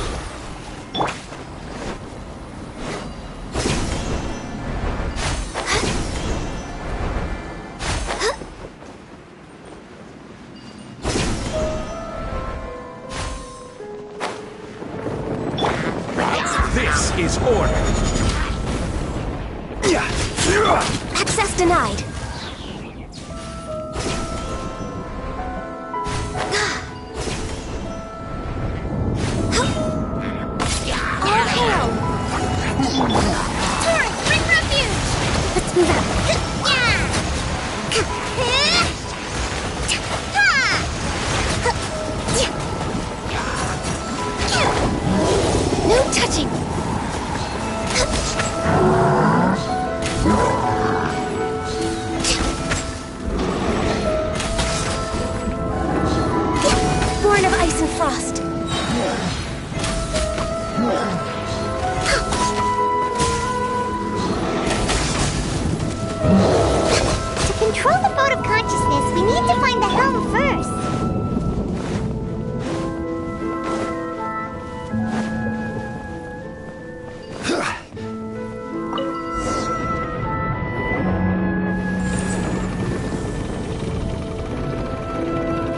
This is order! Access denied. All hail! control the boat of consciousness, we need to find the helm first.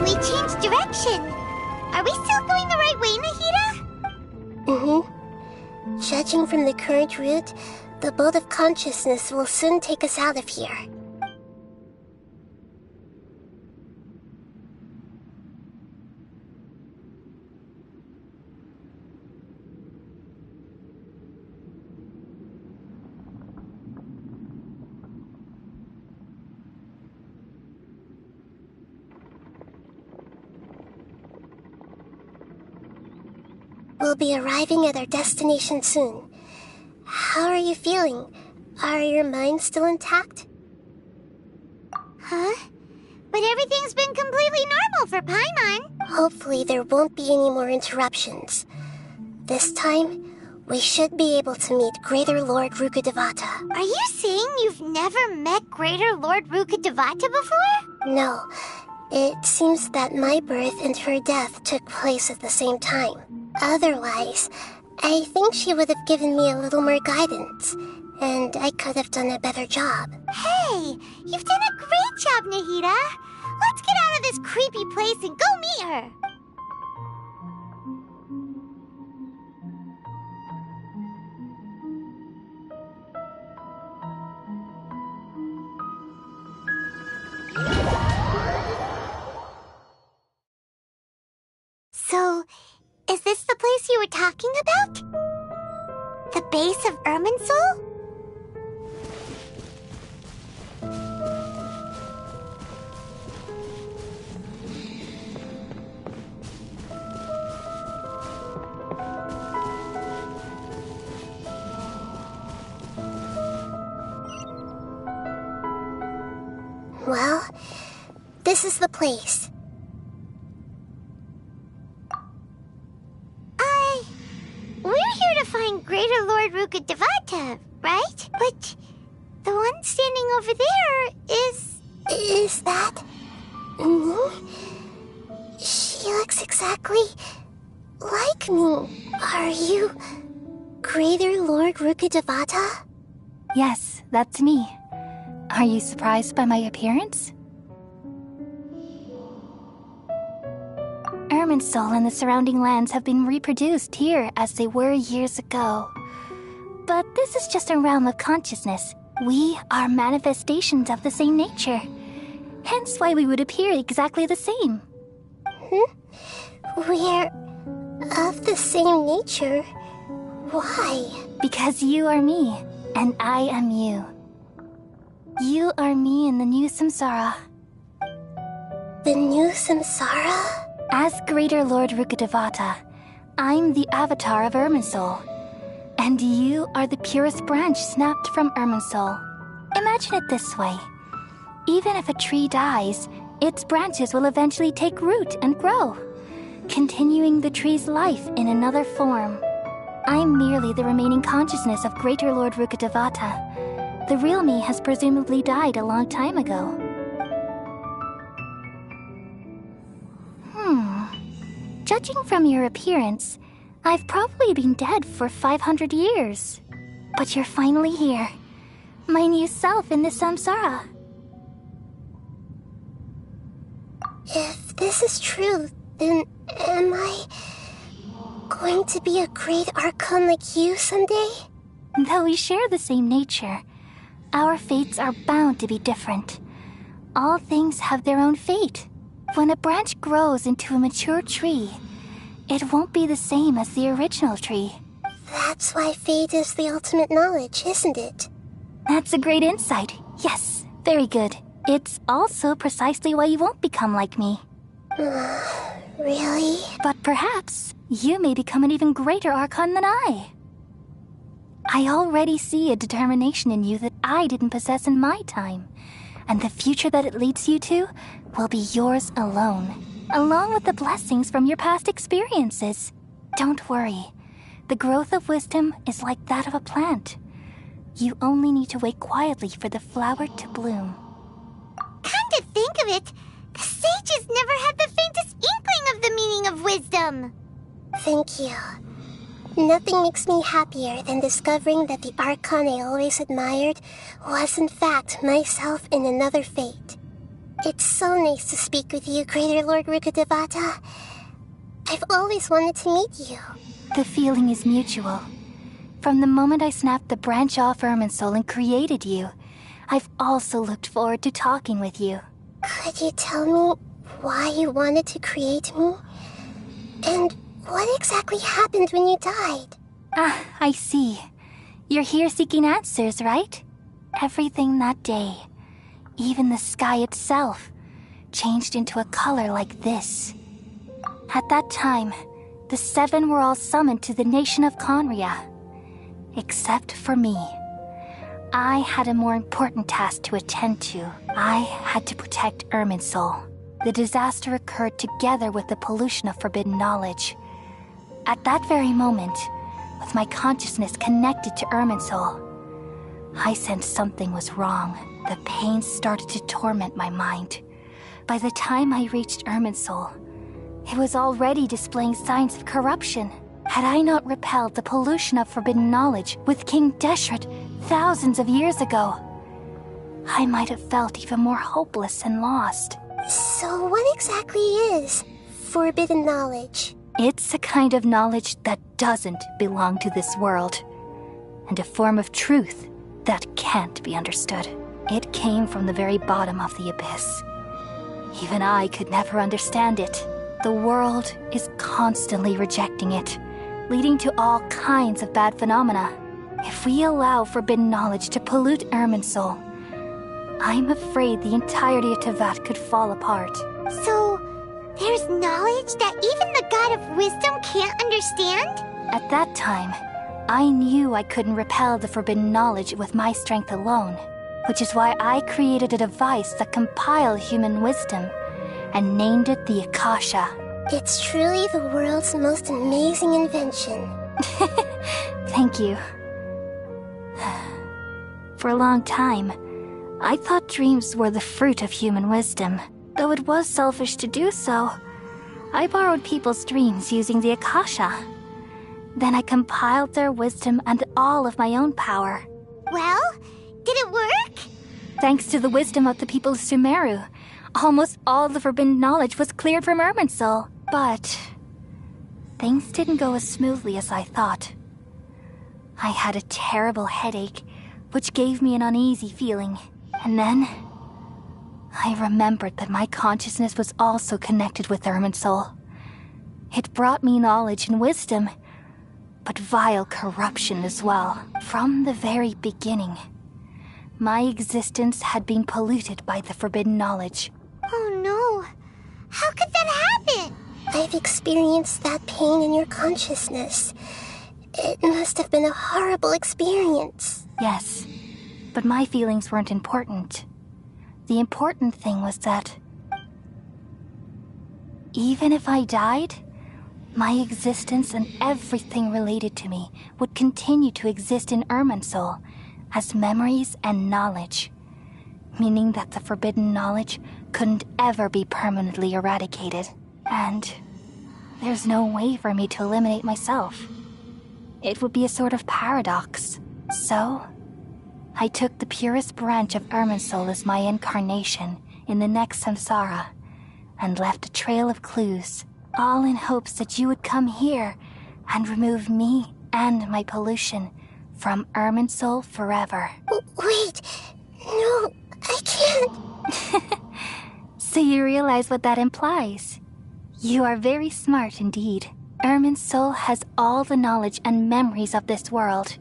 We changed direction. Are we still going the right way, Nahida? Mm-hmm. Judging from the current route, the boat of consciousness will soon take us out of here. We'll be arriving at our destination soon. How are you feeling? Are your minds still intact? Huh? But everything's been completely normal for Paimon. Hopefully there won't be any more interruptions. This time, we should be able to meet Greater Lord Rukkhadevata. Are you saying you've never met Greater Lord Rukkhadevata before? No. It seems that my birth and her death took place at the same time. Otherwise, I think she would have given me a little more guidance, and I could have done a better job. Hey, you've done a great job, Nahida. Let's get out of this creepy place and go meet her. So, is this the place you were talking about? The base of Irminsul? Well, this is the place. We're here to find Greater Lord Rukkhadevata, right? But the one standing over there is... Is that... me? She looks exactly like me. Are you Greater Lord Rukkhadevata? Yes, that's me. Are you surprised by my appearance? Irminsul and the surrounding lands have been reproduced here as they were years ago. But this is just a realm of consciousness. We are manifestations of the same nature. Hence why we would appear exactly the same. We're of the same nature? Why? Because you are me, and I am you. You are me in the new samsara. The new samsara? As Greater Lord Rukkhadevata, I'm the avatar of Irminsul. And you are the purest branch snapped from Irminsul. Imagine it this way. Even if a tree dies, its branches will eventually take root and grow, continuing the tree's life in another form. I'm merely the remaining consciousness of Greater Lord Rukkhadevata. The real me has presumably died a long time ago. Judging from your appearance, I've probably been dead for 500 years. But you're finally here. My new self in the samsara. If this is true, then am I going to be a great Archon like you someday? Though we share the same nature, our fates are bound to be different. All things have their own fate. When a branch grows into a mature tree, it won't be the same as the original tree. That's why fate is the ultimate knowledge, isn't it? That's a great insight. Yes, very good. It's also precisely why you won't become like me. Really? But perhaps you may become an even greater Archon than I. I already see a determination in you that I didn't possess in my time. And the future that it leads you to will be yours alone, along with the blessings from your past experiences. Don't worry. The growth of wisdom is like that of a plant. You only need to wait quietly for the flower to bloom. to think of it, the sages never had the faintest inkling of the meaning of wisdom. Thank you. Nothing makes me happier than discovering that the Archon I always admired was in fact myself in another fate. It's so nice to speak with you, Greater Lord Rukkhadevata. I've always wanted to meet you. The feeling is mutual. From the moment I snapped the branch off Irminsul and created you, I've also looked forward to talking with you. Could you tell me why you wanted to create me? And what exactly happened when you died? Ah, I see. You're here seeking answers, right? Everything that day, even the sky itself, changed into a color like this. At that time, the seven were all summoned to the nation of Conria. Except for me. I had a more important task to attend to. I had to protect Irminsul. The disaster occurred together with the pollution of forbidden knowledge. At that very moment, with my consciousness connected to Irminsul, I sensed something was wrong. The pain started to torment my mind. By the time I reached Irminsul, it was already displaying signs of corruption. Had I not repelled the pollution of forbidden knowledge with King Deshret thousands of years ago, I might have felt even more hopeless and lost. So what exactly is forbidden knowledge? It's a kind of knowledge that doesn't belong to this world, and a form of truth that can't be understood. It came from the very bottom of the abyss. Even I could never understand it. The world is constantly rejecting it, leading to all kinds of bad phenomena. If we allow forbidden knowledge to pollute Irminsul, I'm afraid the entirety of Teyvat could fall apart. So, there's knowledge that even the God of Wisdom can't understand? At that time, I knew I couldn't repel the forbidden knowledge with my strength alone, which is why I created a device that compiled human wisdom and named it the Akasha. It's truly the world's most amazing invention. Thank you. For a long time, I thought dreams were the fruit of human wisdom. Though it was selfish to do so, I borrowed people's dreams using the Akasha. Then I compiled their wisdom and all of my own power. Well, did it work? Thanks to the wisdom of the people of Sumeru, almost all the forbidden knowledge was cleared from Irminsul. But things didn't go as smoothly as I thought. I had a terrible headache, which gave me an uneasy feeling. And then I remembered that my consciousness was also connected with Irminsul. It brought me knowledge and wisdom, but vile corruption as well. From the very beginning, my existence had been polluted by the forbidden knowledge. Oh no! How could that happen? I've experienced that pain in your consciousness. It must have been a horrible experience. Yes, but my feelings weren't important. The important thing was that even if I died, my existence and everything related to me would continue to exist in Irminsul as memories and knowledge, meaning that the forbidden knowledge couldn't ever be permanently eradicated. And there's no way for me to eliminate myself. It would be a sort of paradox. So, I took the purest branch of Irminsul as my incarnation in the next samsara, and left a trail of clues, all in hopes that you would come here and remove me and my pollution from Irminsul forever. Wait, no, I can't. So you realize what that implies? You are very smart indeed. Irminsul has all the knowledge and memories of this world.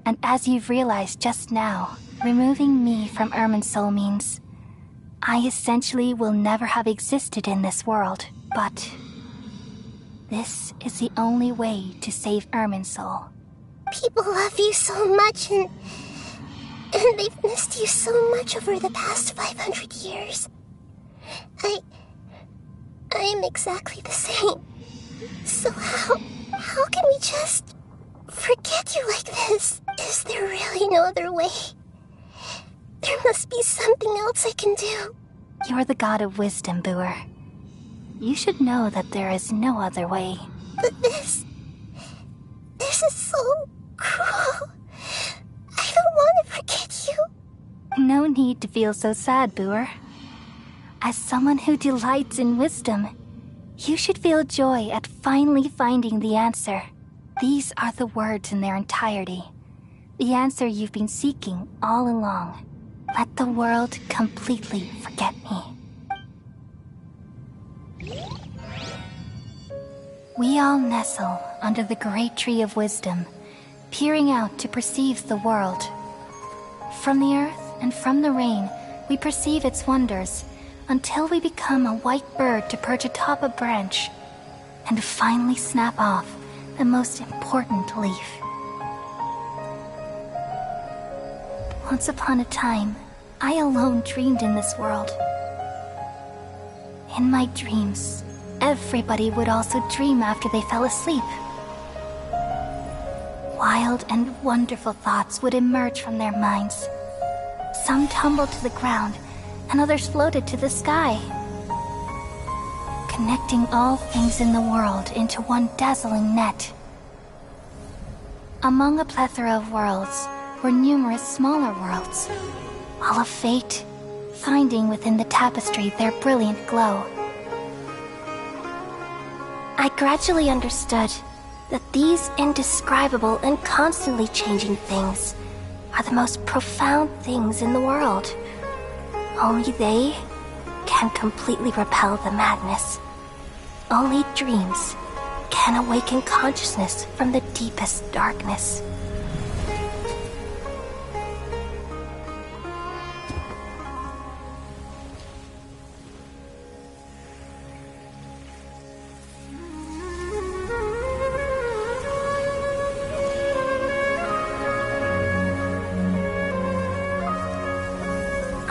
And as you've realized just now, removing me from Irminsul means I essentially will never have existed in this world. But this is the only way to save Irminsul. People love you so much, and they've missed you so much over the past 500 years. I am exactly the same. So how can we just forget you like this? Is there really no other way? There must be something else I can do. You're the god of wisdom, Boer. You should know that there is no other way. But this is so cruel. I don't want to forget you. No need to feel so sad, Boer. As someone who delights in wisdom, you should feel joy at finally finding the answer. These are the words in their entirety. The answer you've been seeking all along. Let the world completely forget me. We all nestle under the great tree of wisdom, peering out to perceive the world. From the earth and from the rain, we perceive its wonders, until we become a white bird to perch atop a branch, and finally snap off the most important leaf. Once upon a time, I alone dreamed in this world. In my dreams, everybody would also dream after they fell asleep. Wild and wonderful thoughts would emerge from their minds. Some tumbled to the ground, and others floated to the sky, connecting all things in the world into one dazzling net. Among a plethora of worlds were numerous smaller worlds, all of fate, finding within the tapestry their brilliant glow. I gradually understood that these indescribable and constantly changing things are the most profound things in the world. Only they can completely repel the madness. Only dreams can awaken consciousness from the deepest darkness.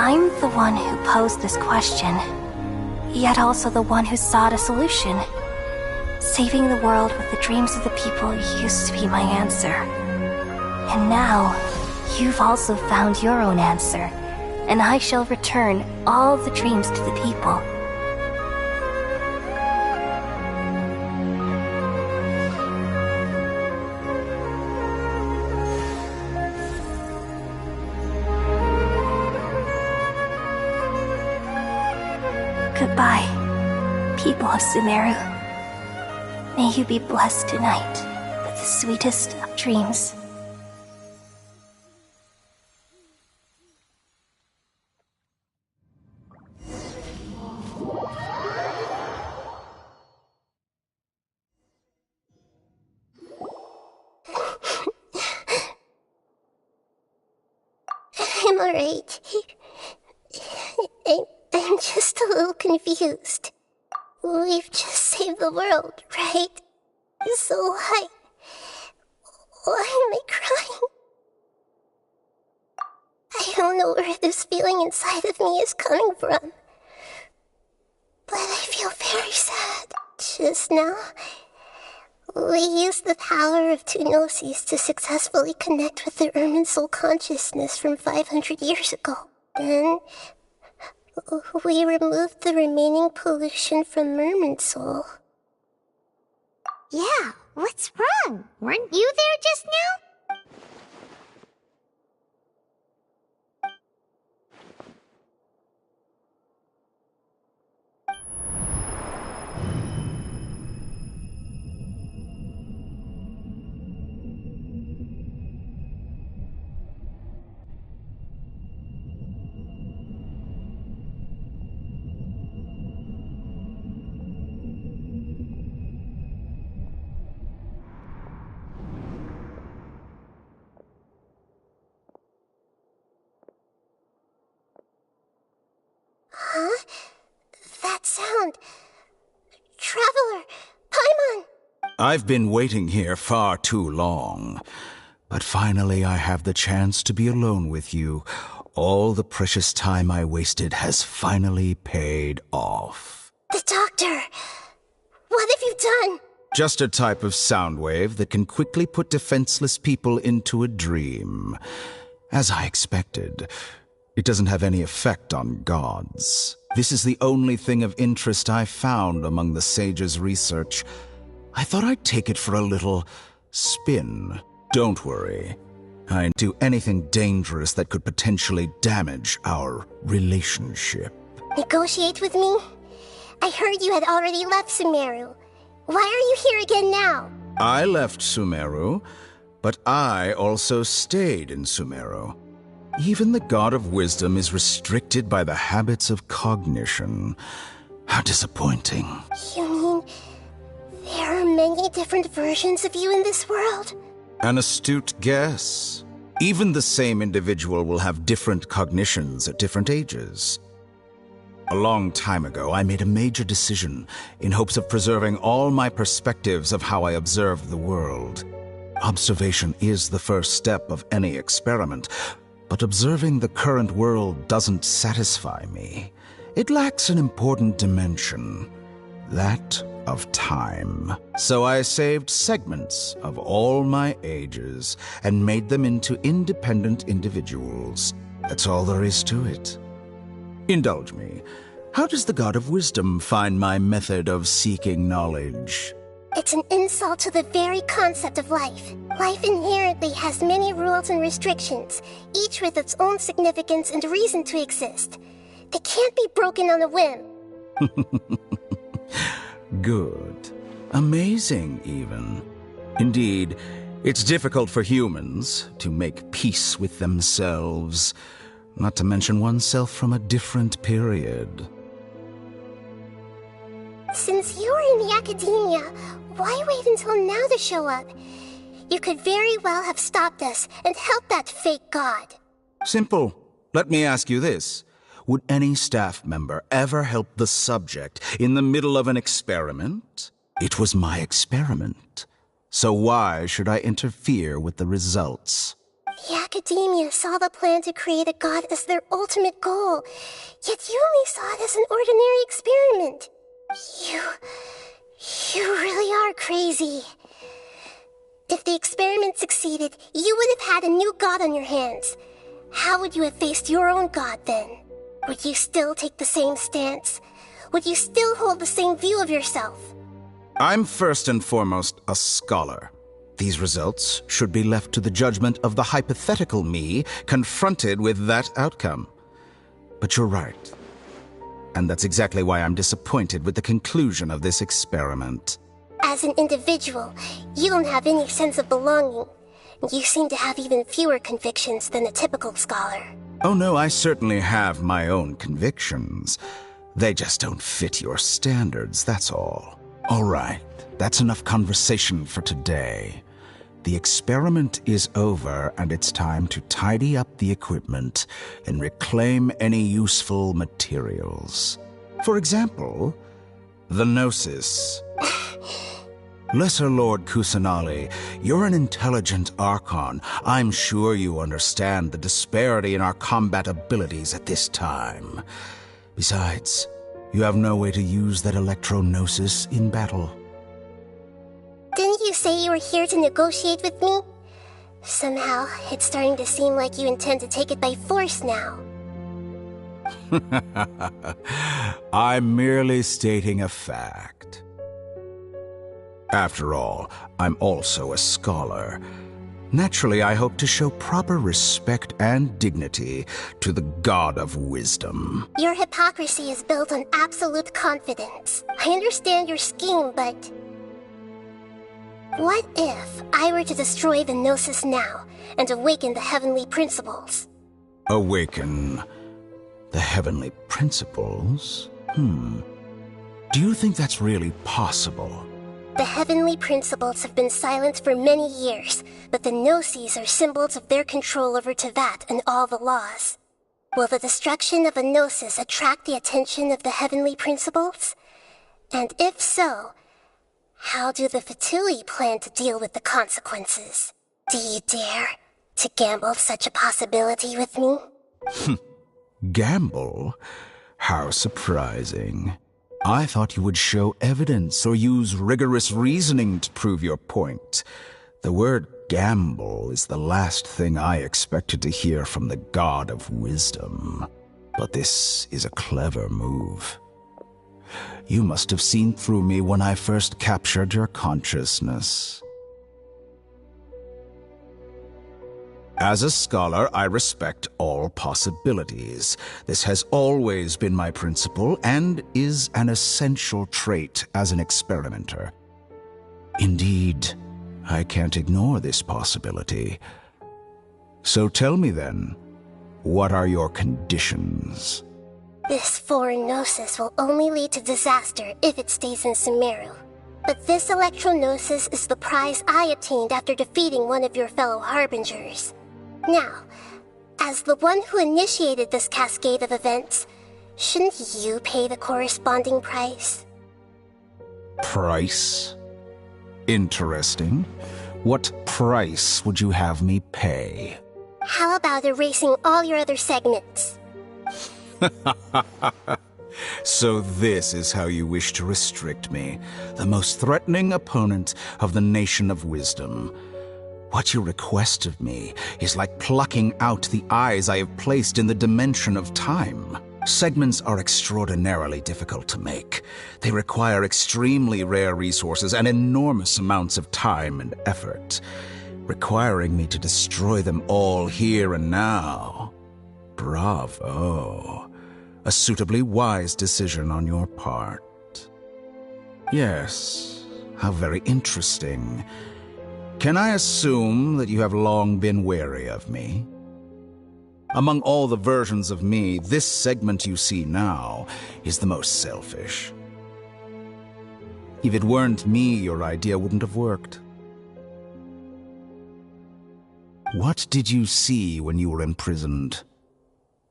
I'm the one who posed this question, yet also the one who sought a solution. Saving the world with the dreams of the people used to be my answer. And now, you've also found your own answer, and I shall return all the dreams to the people. Goodbye, people of Sumeru. May you be blessed tonight with the sweetest of dreams. I'm alright. I'm just a little confused. We've just saved the world, right? So why am I crying? I don't know where this feeling inside of me is coming from, but I feel very sad. Just now, we used the power of two gnosis to successfully connect with the Irminsul consciousness from 500 years ago. Then we removed the remaining pollution from Irminsul. Yeah, what's wrong? Weren't you there just now? Huh? That sound. Traveler! Paimon! I've been waiting here far too long. But finally I have the chance to be alone with you. All the precious time I wasted has finally paid off. The doctor! What have you done? Just a type of sound wave that can quickly put defenseless people into a dream. As I expected. It doesn't have any effect on gods. This is the only thing of interest I found among the sage's research. I thought I'd take it for a little spin. Don't worry. I didn't do anything dangerous that could potentially damage our relationship. Negotiate with me? I heard you had already left Sumeru. Why are you here again now? I left Sumeru, but I also stayed in Sumeru. Even the God of Wisdom is restricted by the habits of cognition. How disappointing. You mean there are many different versions of you in this world? An astute guess. Even the same individual will have different cognitions at different ages. A long time ago, I made a major decision in hopes of preserving all my perspectives of how I observed the world. Observation is the first step of any experiment, but observing the current world doesn't satisfy me. It lacks an important dimension, that of time. So I saved segments of all my ages and made them into independent individuals. That's all there is to it. Indulge me. How does the God of Wisdom find my method of seeking knowledge? It's an insult to the very concept of life. Life inherently has many rules and restrictions, each with its own significance and reason to exist. They can't be broken on a whim. Good. Amazing, even. Indeed, it's difficult for humans to make peace with themselves, not to mention oneself from a different period. Since you were in the academia, why wait until now to show up? You could very well have stopped us and helped that fake god. Simple. Let me ask you this. Would any staff member ever help the subject in the middle of an experiment? It was my experiment. So why should I interfere with the results? The academia saw the plan to create a god as their ultimate goal, yet you only saw it as an ordinary experiment. You really are crazy. If the experiment succeeded, you would have had a new god on your hands. How would you have faced your own god then? Would you still take the same stance? Would you still hold the same view of yourself? I'm first and foremost a scholar. These results should be left to the judgment of the hypothetical me confronted with that outcome. But you're right. And that's exactly why I'm disappointed with the conclusion of this experiment. As an individual, you don't have any sense of belonging. You seem to have even fewer convictions than a typical scholar. Oh no, I certainly have my own convictions. They just don't fit your standards, that's all. All right, that's enough conversation for today. The experiment is over, and it's time to tidy up the equipment and reclaim any useful materials. For example, the Gnosis. Lesser Lord Kusanali, you're an intelligent Archon. I'm sure you understand the disparity in our combat abilities at this time. Besides, you have no way to use that Electro-Gnosis in battle. Didn't you say you were here to negotiate with me? Somehow, it's starting to seem like you intend to take it by force now. I'm merely stating a fact. After all, I'm also a scholar. Naturally, I hope to show proper respect and dignity to the God of Wisdom. Your hypocrisy is built on absolute confidence. I understand your scheme, but... what if I were to destroy the Gnosis now and awaken the heavenly principles? Awaken the heavenly principles? Do you think that's really possible? The heavenly principles have been silent for many years, but the Gnosis are symbols of their control over Teyvat and all the laws. Will the destruction of a Gnosis attract the attention of the heavenly principles? And if so, how do the Fatui plan to deal with the consequences? Do you dare to gamble such a possibility with me? Gamble? How surprising. I thought you would show evidence or use rigorous reasoning to prove your point. The word gamble is the last thing I expected to hear from the God of Wisdom. But this is a clever move. You must have seen through me when I first captured your consciousness. As a scholar, I respect all possibilities. This has always been my principle and is an essential trait as an experimenter. Indeed, I can't ignore this possibility. So tell me then, what are your conditions? This foreign gnosis will only lead to disaster if it stays in Sumeru. But this electro-gnosis is the prize I attained after defeating one of your fellow Harbingers. Now, as the one who initiated this cascade of events, shouldn't you pay the corresponding price? Price? Interesting. What price would you have me pay? How about erasing all your other segments? So this is how you wish to restrict me, the most threatening opponent of the Nation of Wisdom. What you request of me is like plucking out the eyes I have placed in the dimension of time. Segments are extraordinarily difficult to make. They require extremely rare resources and enormous amounts of time and effort. Requiring me to destroy them all here and now. Bravo. A suitably wise decision on your part. Yes, how very interesting. Can I assume that you have long been wary of me? Among all the versions of me, this segment you see now is the most selfish. If it weren't me, your idea wouldn't have worked. What did you see when you were imprisoned?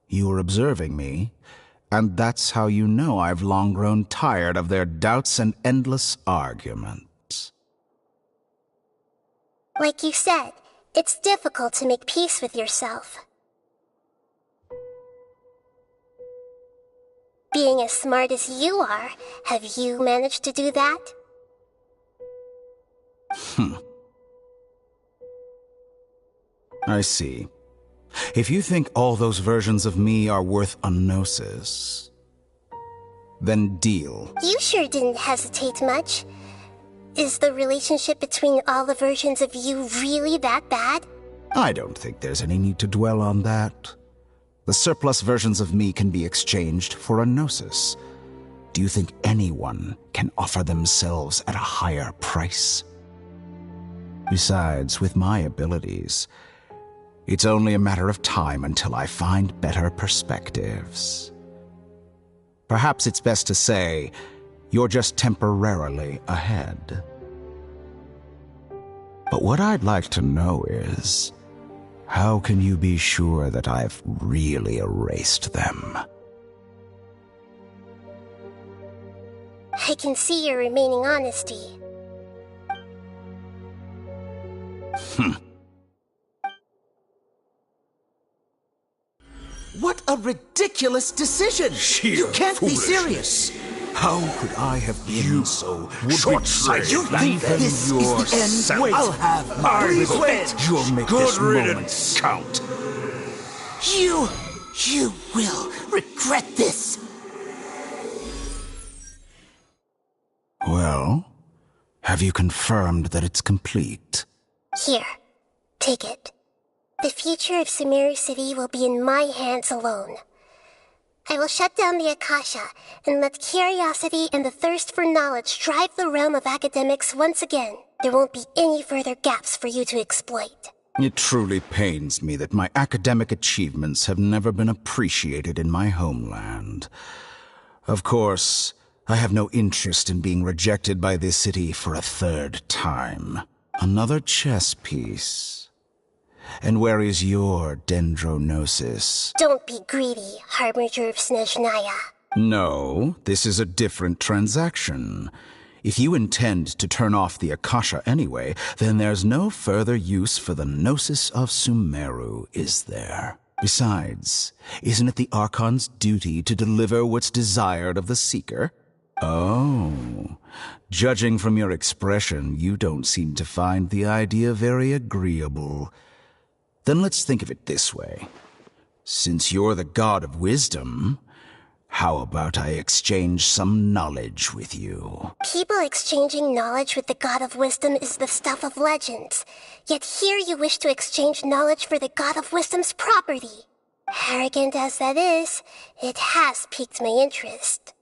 You were observing me, and that's how you know I've long grown tired of their doubts and endless arguments. Like you said, it's difficult to make peace with yourself. Being as smart as you are, have you managed to do that? I see. If you think all those versions of me are worth a gnosis, then deal. You sure didn't hesitate much. Is the relationship between all the versions of you really that bad? I don't think there's any need to dwell on that. The surplus versions of me can be exchanged for a gnosis. Do you think anyone can offer themselves at a higher price? Besides, with my abilities, it's only a matter of time until I find better perspectives. Perhaps it's best to say, you're just temporarily ahead. But what I'd like to know is, how can you be sure that I've really erased them? I can see your remaining honesty. What a ridiculous decision! You can't be serious! How could I have been so short-sighted? You think this is the end? Wait, I'll have my revenge! You'll make this moment count. You will regret this! Well, have you confirmed that it's complete? Here, take it. The future of Sumeru City will be in my hands alone. I will shut down the Akasha and let curiosity and the thirst for knowledge drive the realm of academics once again. There won't be any further gaps for you to exploit. It truly pains me that my academic achievements have never been appreciated in my homeland. Of course, I have no interest in being rejected by this city for a third time. Another chess piece. And where is your dendronosis? Don't be greedy, Harbinger of Snezhnaya. No, this is a different transaction. If you intend to turn off the Akasha anyway, then there's no further use for the Gnosis of Sumeru, is there? Besides, isn't it the Archon's duty to deliver what's desired of the Seeker? Oh. Judging from your expression, you don't seem to find the idea very agreeable. Then let's think of it this way. Since you're the god of wisdom, how about I exchange some knowledge with you? People exchanging knowledge with the god of wisdom is the stuff of legends. Yet here you wish to exchange knowledge for the god of wisdom's property. Arrogant as that is, it has piqued my interest.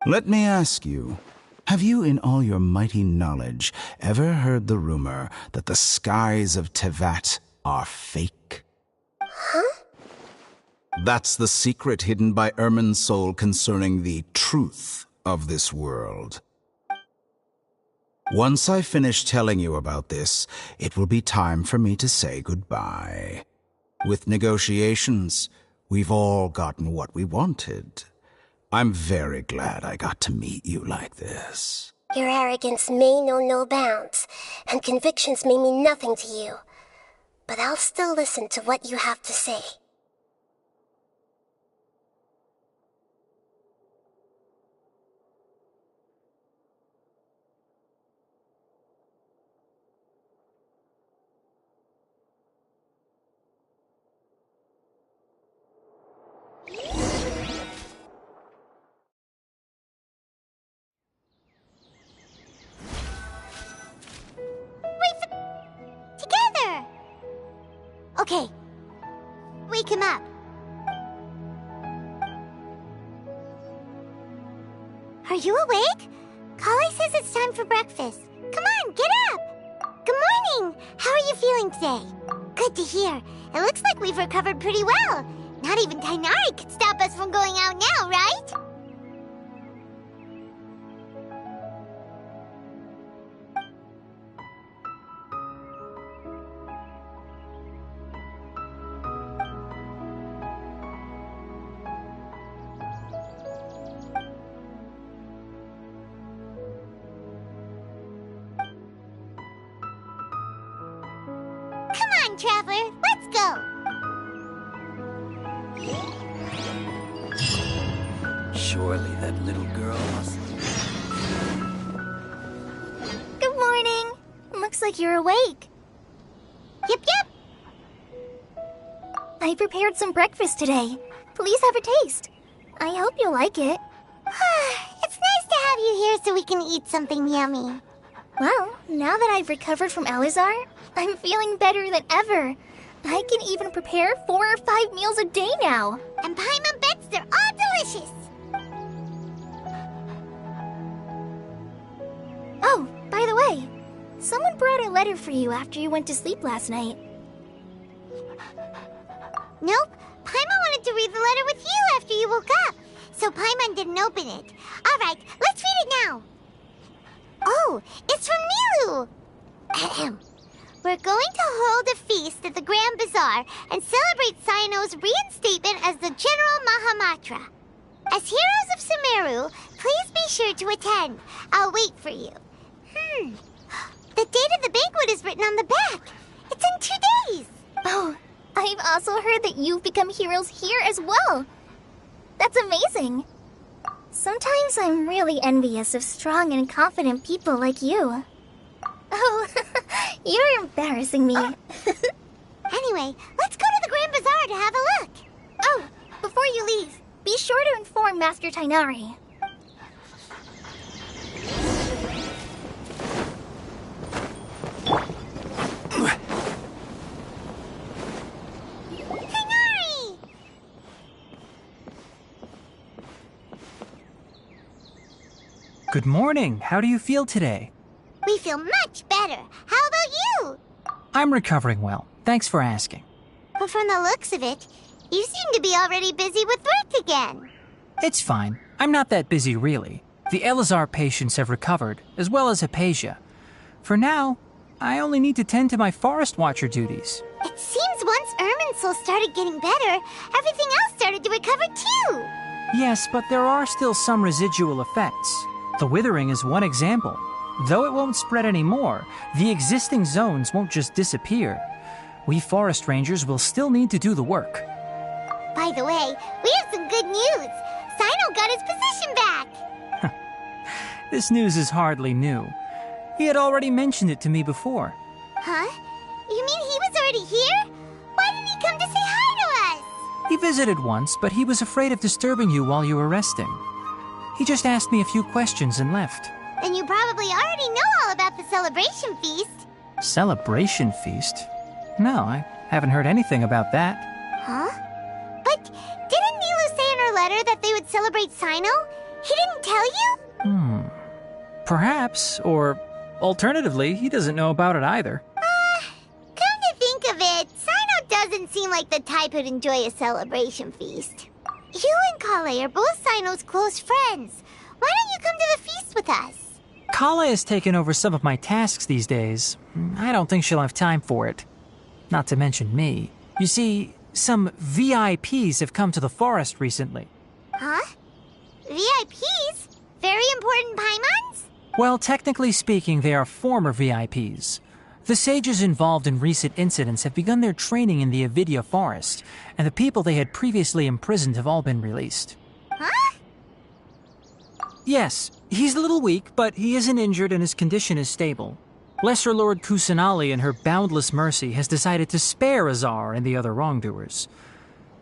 Let me ask you, have you in all your mighty knowledge ever heard the rumor that the skies of Tevat are fake? Huh? That's the secret hidden by Irminsul concerning the truth of this world. Once I finish telling you about this, it will be time for me to say goodbye. With negotiations, we've all gotten what we wanted. I'm very glad I got to meet you like this. Your arrogance may know no bounds, and convictions may mean nothing to you. But I'll still listen to what you have to say. Together! Okay. Wake him up. Are you awake? Kali says it's time for breakfast. Come on, get up! Good morning! How are you feeling today? Good to hear. It looks like we've recovered pretty well. Not even Tainari could stop us from going out now, right? Come on, Traveler, let's go! Surely that little girl must... Good morning. Looks like you're awake. Yep, yep. I prepared some breakfast today. Please have a taste. I hope you'll like it. It's nice to have you here so we can eat something yummy. Well, now that I've recovered from Alizar, I'm feeling better than ever. I can even prepare 4 or 5 meals a day now. And Paimon bets they're all delicious. Oh, by the way, someone brought a letter for you after you went to sleep last night. Nope. Paimon wanted to read the letter with you after you woke up, so Paimon didn't open it. All right, let's read it now. Oh, it's from Nilu. Ahem. We're going to hold a feast at the Grand Bazaar and celebrate Cyano's reinstatement as the General Mahamatra. As heroes of Sumeru, please be sure to attend. I'll wait for you. The date of the banquet is written on the back. It's in 2 days. Oh, I've also heard that you've become heroes here as well. That's amazing. Sometimes I'm really envious of strong and confident people like you. Oh, you're embarrassing me. Anyway, let's go to the Grand Bazaar to have a look. Oh, before you leave, be sure to inform Master Tainari. Tainari! Good morning. How do you feel today? We feel much better. How about you? I'm recovering well. Thanks for asking. But from the looks of it, you seem to be already busy with work again. It's fine. I'm not that busy, really. The Elazar patients have recovered, as well as Hypatia. For now, I only need to tend to my Forest Watcher duties. It seems once Irminsul started getting better, everything else started to recover too. Yes, but there are still some residual effects. The withering is one example. Though it won't spread anymore, the existing zones won't just disappear. We forest rangers will still need to do the work. By the way, we have some good news. Cyno got his position back. This news is hardly new. He had already mentioned it to me before. Huh? You mean he was already here? Why didn't he come to say hi to us? He visited once, but he was afraid of disturbing you while you were resting. He just asked me a few questions and left. Then you probably already know all about the celebration feast. Celebration feast? No, I haven't heard anything about that. Huh? But didn't Nilou say in her letter that they would celebrate Sino? He didn't tell you? Perhaps, or alternatively, he doesn't know about it either. Come to think of it, Sino doesn't seem like the type who'd enjoy a celebration feast. You and Kale are both Sino's close friends. Why don't you come to the feast with us? Kala has taken over some of my tasks these days. I don't think she'll have time for it. Not to mention me. You see, some VIPs have come to the forest recently. Huh? VIPs? Very important Paimons? Well, technically speaking, they are former VIPs. The sages involved in recent incidents have begun their training in the Avidya forest, and the people they had previously imprisoned have all been released. Huh? Yes, he's a little weak, but he isn't injured and his condition is stable. Lesser Lord Kusanali, in her boundless mercy, has decided to spare Azar and the other wrongdoers.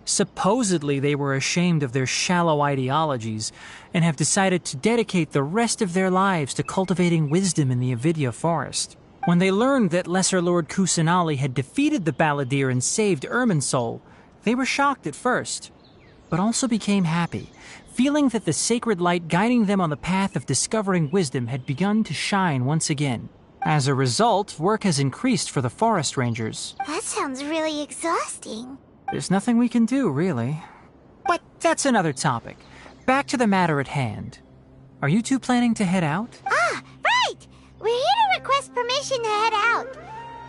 Supposedly, they were ashamed of their shallow ideologies and have decided to dedicate the rest of their lives to cultivating wisdom in the Avidya forest. When they learned that Lesser Lord Kusanali had defeated the Balladeer and saved Irminsul, they were shocked at first, but also became happy, feeling that the sacred light guiding them on the path of discovering wisdom had begun to shine once again. As a result, work has increased for the forest rangers. That sounds really exhausting. There's nothing we can do, really. But that's another topic. Back to the matter at hand. Are you two planning to head out? Ah, right! We're here to request permission to head out.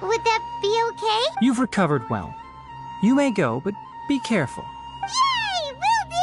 Would that be okay? You've recovered well. You may go, but be careful. Yay! Will do!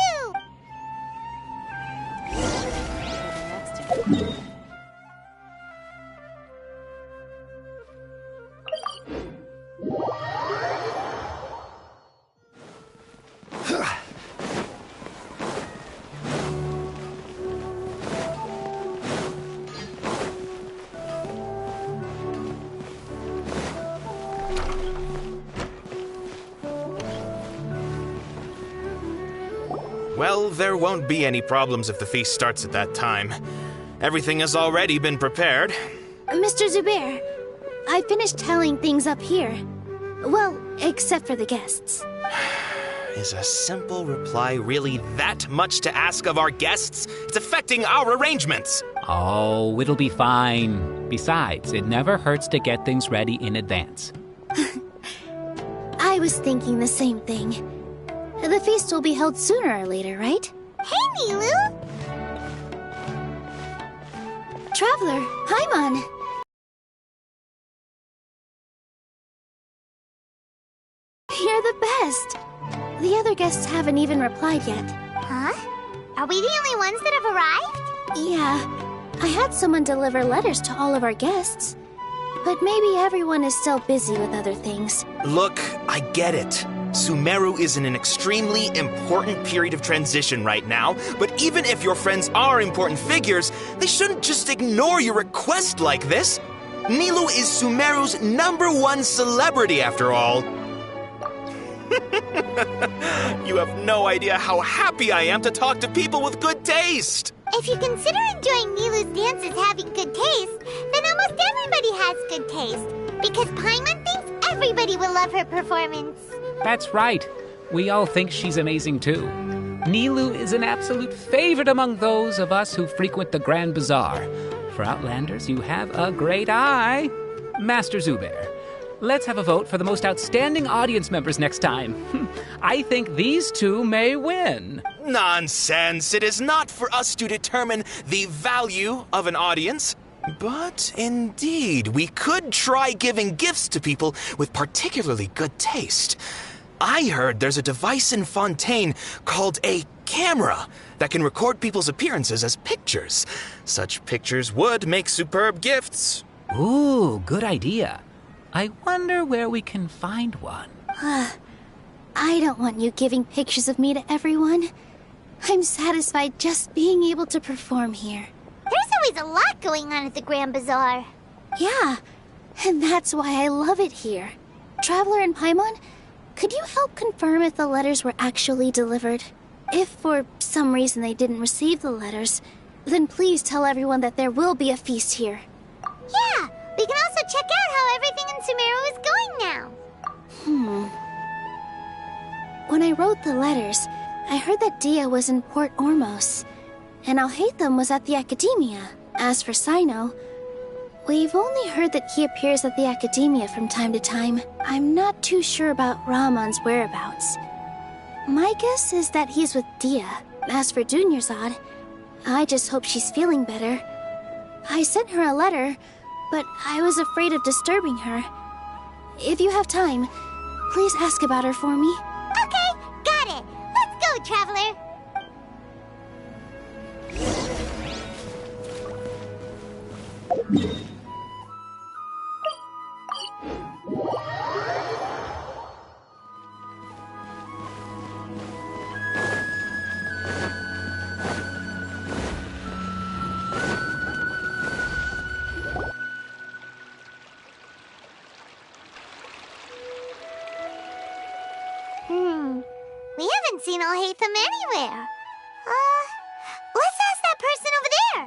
Well, there won't be any problems if the feast starts at that time. Everything has already been prepared. Mr. Zubair, I finished tallying things up here. Well, except for the guests. Is a simple reply really that much to ask of our guests? It's affecting our arrangements. Oh, it'll be fine. Besides, it never hurts to get things ready in advance. I was thinking the same thing. The feast will be held sooner or later, right? Hey, Nilou! Traveler, Paimon! You're the best! The other guests haven't even replied yet. Huh? Are we the only ones that have arrived? Yeah. I had someone deliver letters to all of our guests. But maybe everyone is still busy with other things. Look, I get it. Sumeru is in an extremely important period of transition right now, but even if your friends are important figures, they shouldn't just ignore your request like this. Nilou is Sumeru's #1 celebrity, after all. You have no idea how happy I am to talk to people with good taste. If you consider enjoying Nilou's dances having good taste, then almost everybody has good taste. Because Paimon thinks everybody will love her performance. That's right. We all think she's amazing too. Nilou is an absolute favorite among those of us who frequent the Grand Bazaar. For Outlanders, you have a great eye. Master Zubair, let's have a vote for the most outstanding audience members next time. I think these two may win. Nonsense. It is not for us to determine the value of an audience. But indeed, we could try giving gifts to people with particularly good taste. I heard there's a device in Fontaine called a camera that can record people's appearances as pictures. Such pictures would make superb gifts. Ooh, good idea. I wonder where we can find one. I don't want you giving pictures of me to everyone. I'm satisfied just being able to perform here. There's a always a lot going on at the Grand Bazaar. Yeah, and that's why I love it here. Traveler and Paimon, could you help confirm if the letters were actually delivered? If for some reason they didn't receive the letters, then please tell everyone that there will be a feast here. Yeah, we can also check out how everything in Sumeru is going now. When I wrote the letters, I heard that Dia was in Port Ormos, and Alhaitham was at the Academia. As for Sino, we've only heard that he appears at the Academia from time to time. I'm not too sure about Rahman's whereabouts. My guess is that he's with Dia. As for Dunyarzad, I just hope she's feeling better. I sent her a letter, but I was afraid of disturbing her. If you have time, please ask about her for me. Okay, got it. Let's go, Traveler. We haven't seen Alhaitham anywhere. Let's ask that person over there.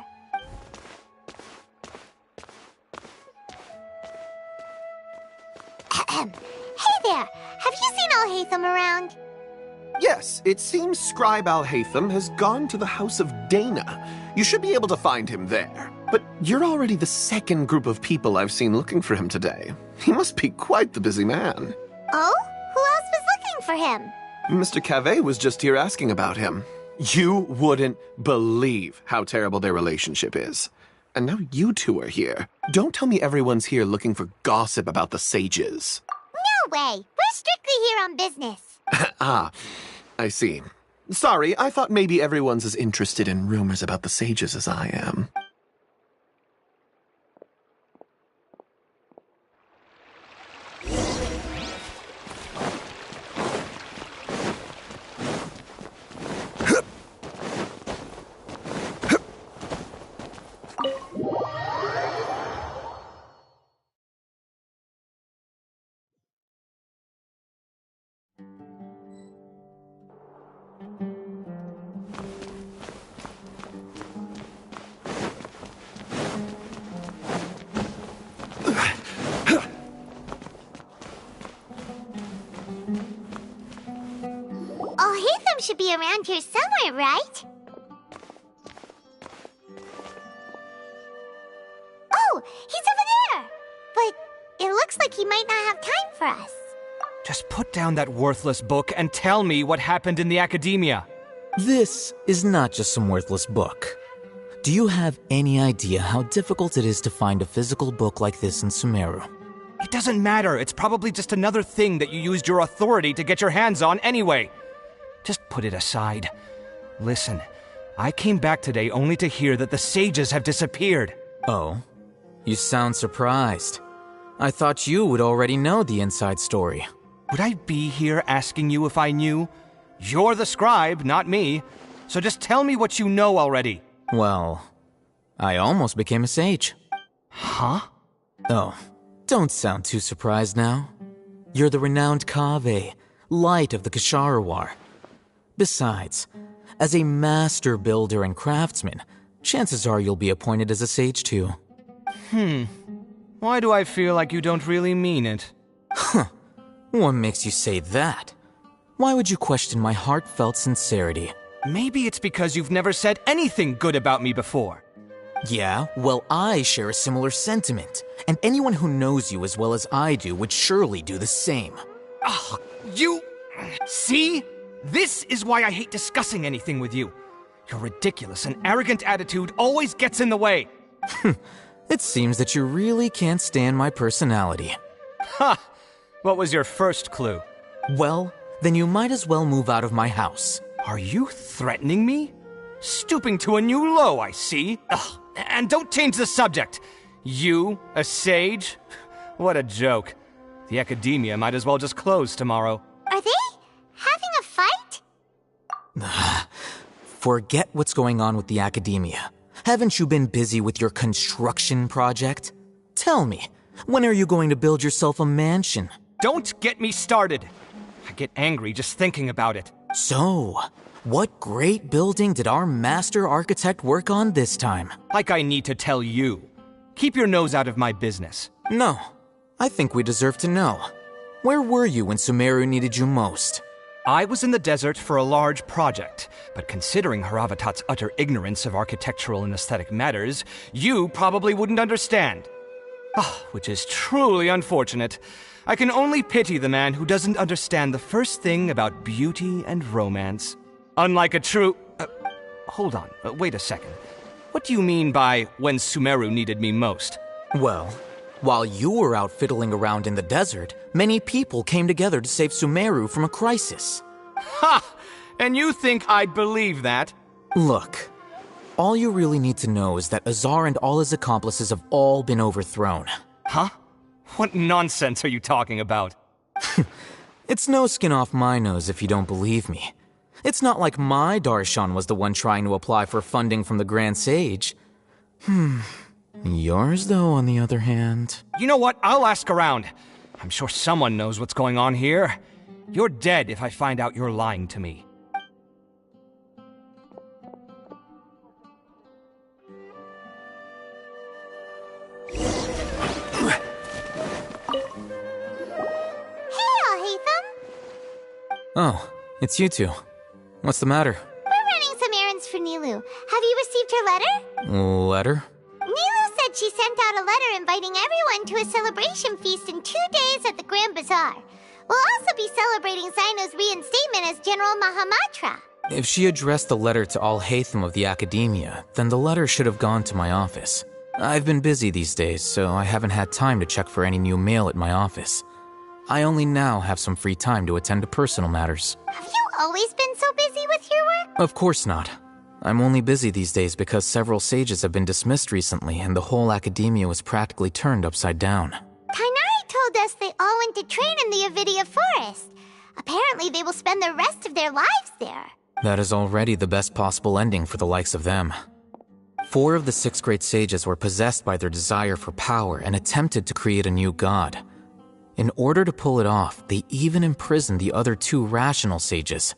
Hey there, have you seen Alhaitham around? Yes, it seems Scribe Alhaitham has gone to the House of Dana. You should be able to find him there. But you're already the second group of people I've seen looking for him today. He must be quite the busy man. Oh? Who else was looking for him? Mr. Cave was just here asking about him. You wouldn't believe how terrible their relationship is. And now you two are here. Don't tell me everyone's here looking for gossip about the sages. No way! We're strictly here on business. Ah, I see. Sorry, I thought maybe everyone's as interested in rumors about the sages as I am. Alhaitham should be around here somewhere, right? Oh, he's over there! But it looks like he might not have time for us. Just put down that worthless book and tell me what happened in the Academia. This is not just some worthless book. Do you have any idea how difficult it is to find a physical book like this in Sumeru? It doesn't matter. It's probably just another thing that you used your authority to get your hands on anyway. Just put it aside. Listen, I came back today only to hear that the sages have disappeared. Oh? You sound surprised. I thought you would already know the inside story. Would I be here asking you if I knew? You're the scribe, not me. So just tell me what you know already. Well, I almost became a sage. Huh? Oh, don't sound too surprised now. You're the renowned Kaveh, light of the Ksharawar. Besides, as a master builder and craftsman, chances are you'll be appointed as a sage too. Why do I feel like you don't really mean it? Huh. What makes you say that? Why would you question my heartfelt sincerity? Maybe it's because you've never said anything good about me before. Yeah, well, I share a similar sentiment, and anyone who knows you as well as I do would surely do the same. Ugh, you... See? This is why I hate discussing anything with you. Your ridiculous and arrogant attitude always gets in the way. It seems that you really can't stand my personality. Ha! What was your first clue? Well, then you might as well move out of my house. Are you threatening me? Stooping to a new low, I see. Ugh, and don't change the subject. You, a sage? What a joke. The Academia might as well just close tomorrow. Are they having a fight? Forget what's going on with the Academia. Haven't you been busy with your construction project? Tell me, when are you going to build yourself a mansion? Don't get me started. I get angry just thinking about it. So, what great building did our master architect work on this time? Like I need to tell you. Keep your nose out of my business. No, I think we deserve to know. Where were you when Sumeru needed you most? I was in the desert for a large project, but considering Haravatat's utter ignorance of architectural and aesthetic matters, you probably wouldn't understand. Which is truly unfortunate. I can only pity the man who doesn't understand the first thing about beauty and romance. Unlike a true... hold on, wait a second. What do you mean by when Sumeru needed me most? Well, while you were out fiddling around in the desert, many people came together to save Sumeru from a crisis. Ha! And you think I'd believe that? Look, all you really need to know is that Azar and all his accomplices have all been overthrown. Huh? What nonsense are you talking about? It's no skin off my nose if you don't believe me. It's not like my Darshan was the one trying to apply for funding from the Grand Sage. Yours, though, on the other hand... You know what? I'll ask around. I'm sure someone knows what's going on here. You're dead if I find out you're lying to me. Oh, it's you two. What's the matter? We're running some errands for Nilou. Have you received her letter? Letter? Nilou said she sent out a letter inviting everyone to a celebration feast in 2 days at the Grand Bazaar. We'll also be celebrating Zaino's reinstatement as General Mahamatra. If she addressed the letter to all Hatham of the Academia, then the letter should have gone to my office. I've been busy these days, so I haven't had time to check for any new mail at my office. I only now have some free time to attend to personal matters. Have you always been so busy with your work? Of course not. I'm only busy these days because several sages have been dismissed recently and the whole academia was practically turned upside down. Tainari told us they all went to train in the Avidia Forest. Apparently they will spend the rest of their lives there. That is already the best possible ending for the likes of them. 4 of the 6 great sages were possessed by their desire for power and attempted to create a new god. In order to pull it off, they even imprisoned the other 2 rational sages.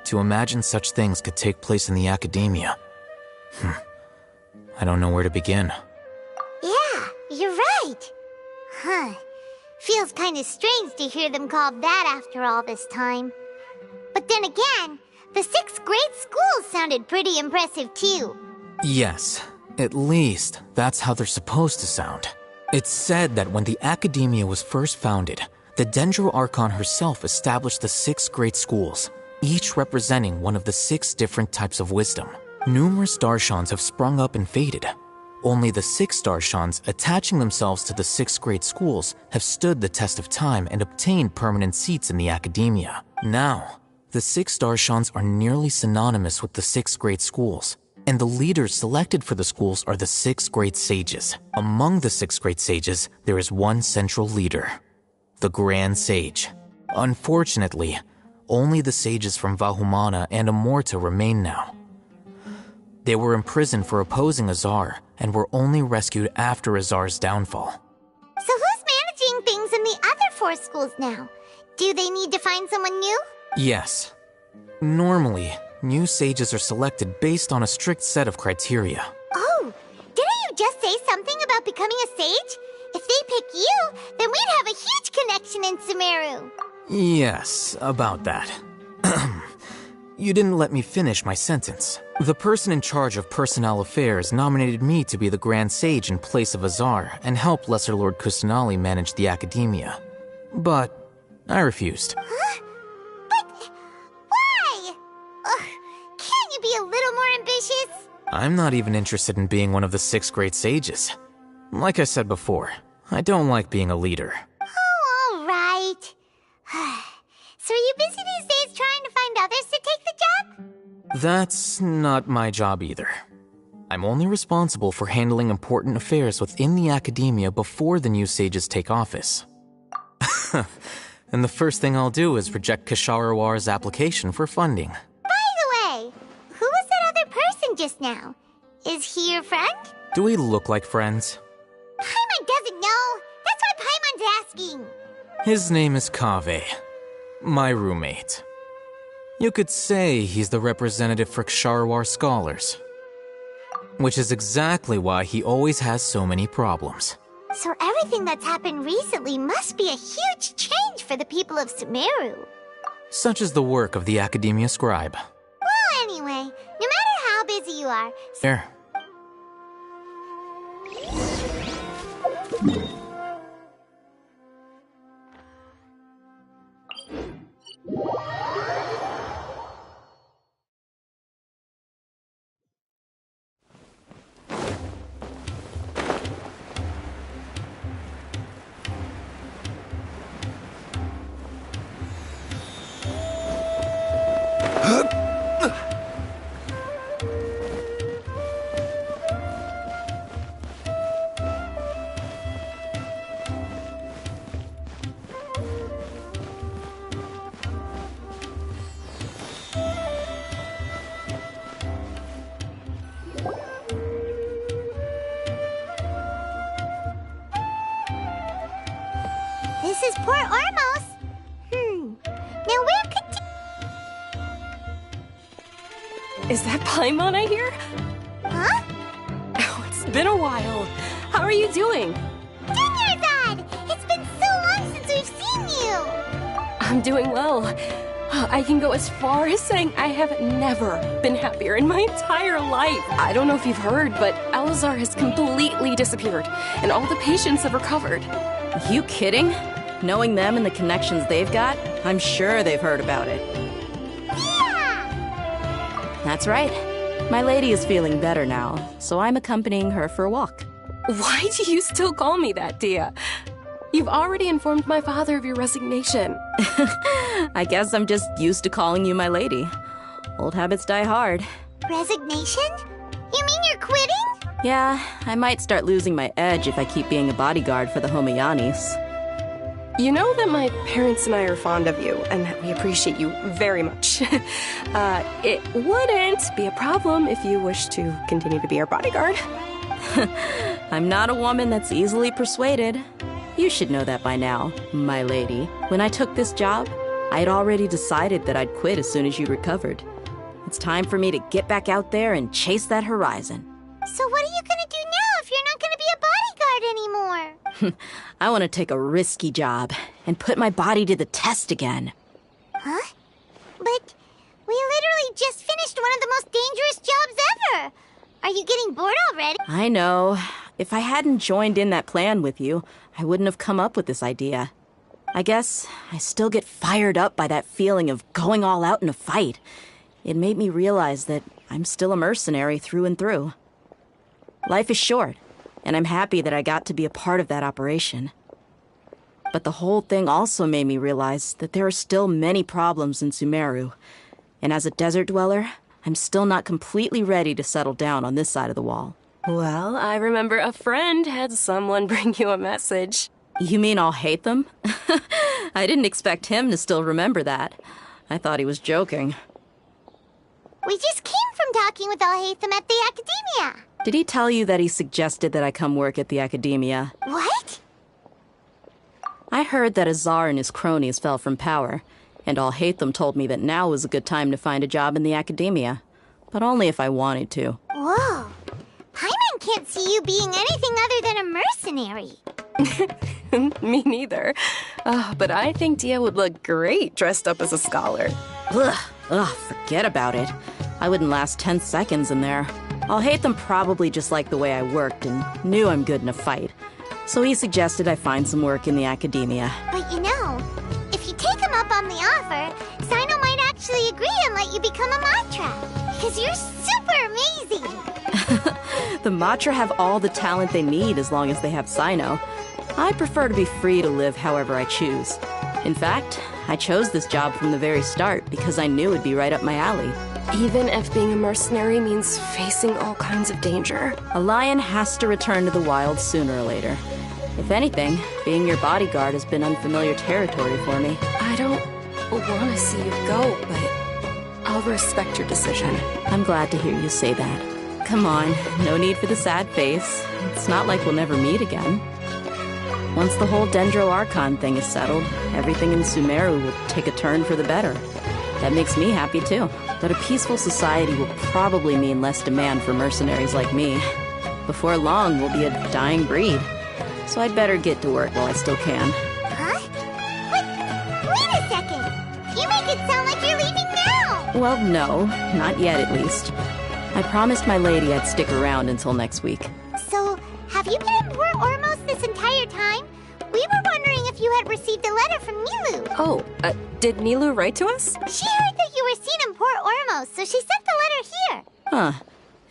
To imagine such things could take place in the academia. I don't know where to begin. Yeah, you're right. Feels kind of strange to hear them called that after all this time. But then again, the 6 great schools sounded pretty impressive too. Yes, at least that's how they're supposed to sound. It's said that when the Academia was first founded, the Dendro Archon herself established the 6 great schools, each representing one of the 6 different types of wisdom. Numerous Darshans have sprung up and faded. Only the 6 Darshans attaching themselves to the 6 great schools have stood the test of time and obtained permanent seats in the Academia. Now, the 6 Darshans are nearly synonymous with the 6 great schools, and the leaders selected for the schools are the 6 great sages. Among the 6 great sages, there is one central leader, the Grand Sage. Unfortunately, only the sages from Vahumana and Amorta remain now. They were imprisoned for opposing Azar and were only rescued after Azar's downfall. So who's managing things in the other 4 schools now? Do they need to find someone new? Yes. Normally, new sages are selected based on a strict set of criteria. Oh, didn't you just say something about becoming a sage? If they pick you, then we'd have a huge connection in Sumeru. Yes, about that. You didn't let me finish my sentence. The person in charge of personnel affairs nominated me to be the Grand Sage in place of Azar and help Lesser Lord Kusanali manage the Academia. But I refused. Huh? But why? Can't you be a little more ambitious? I'm not even interested in being one of the 6 great sages. Like I said before, I don't like being a leader. Oh, all right. So are you busy these days trying to find others to take the job? That's not my job either. I'm only responsible for handling important affairs within the Academia before the new sages take office. And the first thing I'll do is reject Kasharawar's application for funding. By the way, who was that other person just now? Is he your friend? Do we look like friends? Paimon doesn't know. That's why Paimon's asking. His name is Kaveh, my roommate. You could say he's the representative for Ksharawar scholars. Which is exactly why he always has so many problems. So everything that's happened recently must be a huge change for the people of Sumeru. Such is the work of the Academia Scribe. Well, anyway, no matter how busy you are... There. This is Port Ormos. Now where could... Is that Paimon I hear? Huh? Oh, it's been a while. How are you doing? Dunyarzad! It's been so long since we've seen you! I'm doing well. I can go as far as saying I have never been happier in my entire life. I don't know if you've heard, but Elazar has completely disappeared, and all the patients have recovered. You kidding? Knowing them and the connections they've got, I'm sure they've heard about it. Yeah! That's right. My lady is feeling better now, so I'm accompanying her for a walk. Why do you still call me that, Dia? You've already informed my father of your resignation. I guess I'm just used to calling you my lady. Old habits die hard. Resignation? You mean you're quitting? Yeah, I might start losing my edge if I keep being a bodyguard for the Homayanis. You know that my parents and I are fond of you, and that we appreciate you very much. It wouldn't be a problem if you wish to continue to be our bodyguard. I'm not a woman that's easily persuaded. You should know that by now, my lady. When I took this job, I had already decided that I'd quit as soon as you recovered. It's time for me to get back out there and chase that horizon. So what are you gonna do now if you're not gonna be a bodyguard anymore? I want to take a risky job and put my body to the test again. Huh? But we literally just finished one of the most dangerous jobs ever! Are you getting bored already? I know. If I hadn't joined in that plan with you, I wouldn't have come up with this idea. I guess I still get fired up by that feeling of going all out in a fight. It made me realize that I'm still a mercenary through and through. Life is short, and I'm happy that I got to be a part of that operation. But the whole thing also made me realize that there are still many problems in Sumeru, and as a desert dweller, I'm still not completely ready to settle down on this side of the wall. Well, I remember a friend had someone bring you a message. You mean I'll hate them? I didn't expect him to still remember that. I thought he was joking. We just came from talking with Alhaitham at the Academia. Did he tell you that he suggested that I come work at the Academia? What? I heard that Azar and his cronies fell from power, and Alhaitham told me that now was a good time to find a job in the Academia. But only if I wanted to. Whoa. Paimon can't see you being anything other than a mercenary. Me neither. But I think Dia would look great dressed up as a scholar. Ugh, forget about it. I wouldn't last 10 seconds in there. Alhaitham probably just liked the way I worked and knew I'm good in a fight. So he suggested I find some work in the Academia. But you know, if you take him up on the offer, Sino might actually agree and let you become a Matra. Because you're super amazing. The Matra have all the talent they need as long as they have Sino. I prefer to be free to live however I choose. In fact, I chose this job from the very start because I knew it'd be right up my alley. Even if being a mercenary means facing all kinds of danger. A lion has to return to the wild sooner or later. If anything, being your bodyguard has been unfamiliar territory for me. I don't want to see you go, but I'll respect your decision. I'm glad to hear you say that. Come on, no need for the sad face. It's not like we'll never meet again. Once the whole Dendro Archon thing is settled, everything in Sumeru will take a turn for the better. That makes me happy too. But a peaceful society will probably mean less demand for mercenaries like me. Before long, we'll be a dying breed. So I'd better get to work while I still can. Huh? Wait a second! You make it sound like you're leaving now! Well, no, not yet at least. I promised my lady I'd stick around until next week. So, have you been in Port Ormos this entire time? We were wondering if you had received a letter from Nilou. Oh, did Nilou write to us? She heard that you were seen in Port Ormos, so she sent the letter here. Huh.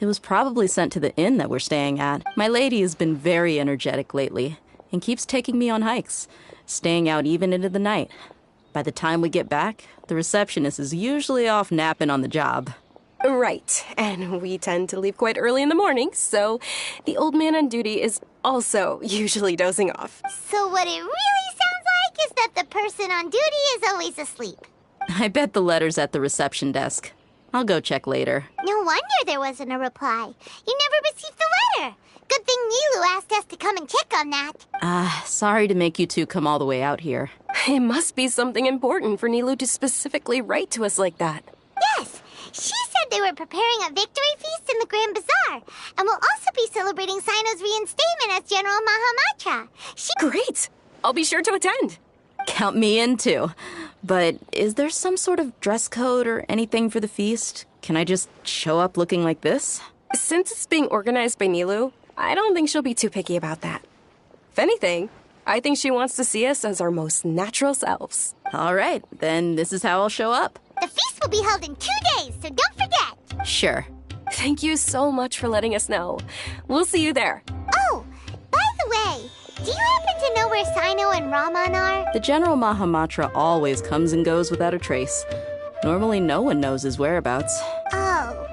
It was probably sent to the inn that we're staying at. My lady has been very energetic lately and keeps taking me on hikes, staying out even into the night. By the time we get back, the receptionist is usually off napping on the job. Right, and we tend to leave quite early in the morning, so the old man on duty is also usually dozing off. So what it really sounds like is that the person on duty is always asleep. I bet the letter's at the reception desk. I'll go check later. No wonder there wasn't a reply. You never received the letter. Good thing Nilou asked us to come and check on that. Sorry to make you two come all the way out here. It must be something important for Nilou to specifically write to us like that. Yes, she said they were preparing a victory feast in the Grand Bazaar, and will also be celebrating Sino's reinstatement as General Mahamatra. Great! I'll be sure to attend. Count me in, too. But is there some sort of dress code or anything for the feast? Can I just show up looking like this? Since it's being organized by Nilou, I don't think she'll be too picky about that. If anything, I think she wants to see us as our most natural selves. All right, then this is how I'll show up. The feast will be held in 2 days, so don't forget. Sure. Thank you so much for letting us know. We'll see you there. Oh, by the way, do you happen to know where Sino and Raman are? The General Mahamatra always comes and goes without a trace. Normally no one knows his whereabouts. Oh.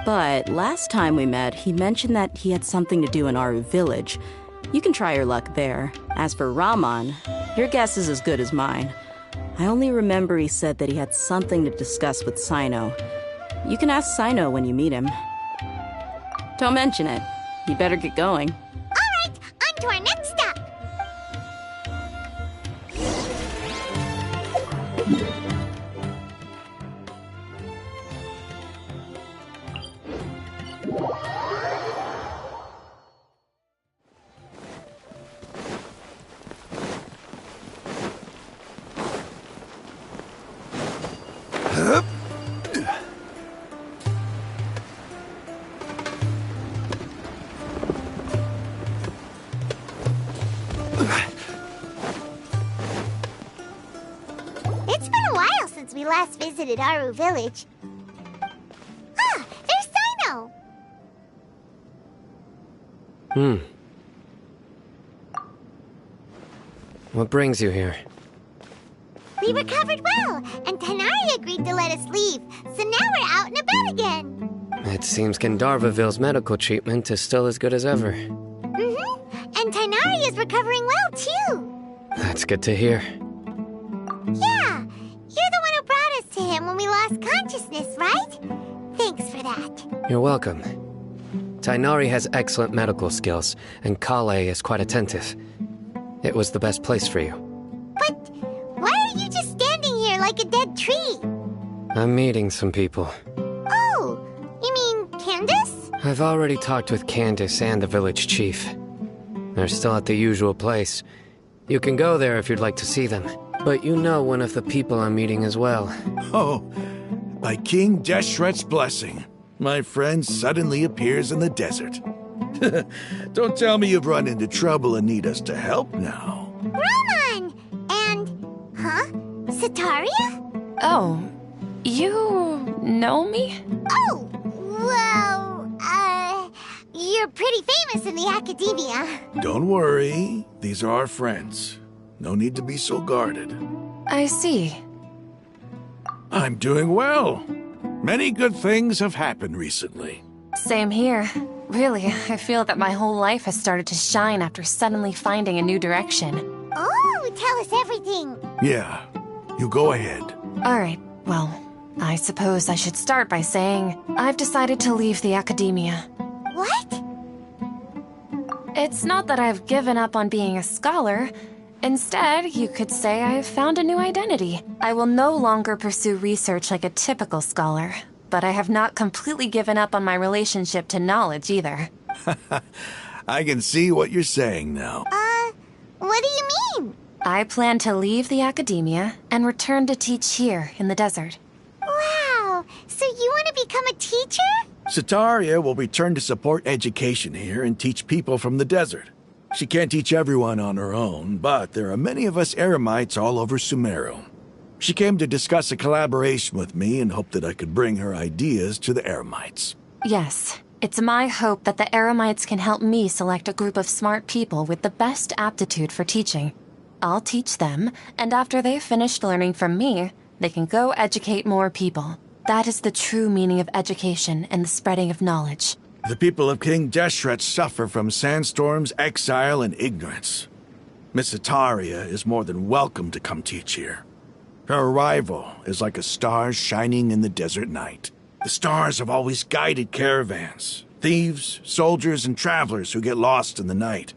But last time we met, he mentioned that he had something to do in Aru Village. You can try your luck there. As for Raman, your guess is as good as mine. I only remember he said that he had something to discuss with Sino. You can ask Sino when you meet him. Don't mention it. You better get going. All right, on to our next stop. It's been a while since we last visited Aru Village. Ah, there's Sino! What brings you here? We recovered well, and Tanari agreed to let us leave, so now we're out and about again. It seems Gandharvaville's medical treatment is still as good as ever. And Tanari is recovering well, too. That's good to hear. Yeah, you're the one who brought us to him when we lost consciousness, right? Thanks for that. You're welcome. Tainari has excellent medical skills, and Kale is quite attentive. It was the best place for you. But why are you just standing here like a dead tree? I'm meeting some people. Oh, you mean Candace? I've already talked with Candace and the village chief. They're still at the usual place. You can go there if you'd like to see them. But you know one of the people I'm meeting as well. Oh, by King Deshret's blessing, my friend suddenly appears in the desert. Don't tell me you've run into trouble and need us to help now. Raman! And... huh? Sataria? Oh, you know me? Oh, well, you're pretty famous in the academia. Don't worry, these are our friends. No need to be so guarded. I see. I'm doing well. Many good things have happened recently. Same here. Really, I feel that my whole life has started to shine after suddenly finding a new direction. Oh, tell us everything. Yeah, you go ahead. Alright, well, I suppose I should start by saying I've decided to leave the academia. What? It's not that I've given up on being a scholar. Instead, you could say I've found a new identity. I will no longer pursue research like a typical scholar, but I have not completely given up on my relationship to knowledge either. I can see what you're saying now. What do you mean? I plan to leave the academia and return to teach here in the desert. Wow, so you want to become a teacher? Sataria will return to support education here and teach people from the desert. She can't teach everyone on her own, but there are many of us Eremites all over Sumeru. She came to discuss a collaboration with me and hoped that I could bring her ideas to the Eremites. Yes, it's my hope that the Eremites can help me select a group of smart people with the best aptitude for teaching. I'll teach them, and after they've finished learning from me, they can go educate more people. That is the true meaning of education and the spreading of knowledge. The people of King Deshret suffer from sandstorms, exile, and ignorance. Miss Sataria is more than welcome to come teach here. Her arrival is like a star shining in the desert night. The stars have always guided caravans, thieves, soldiers, and travelers who get lost in the night.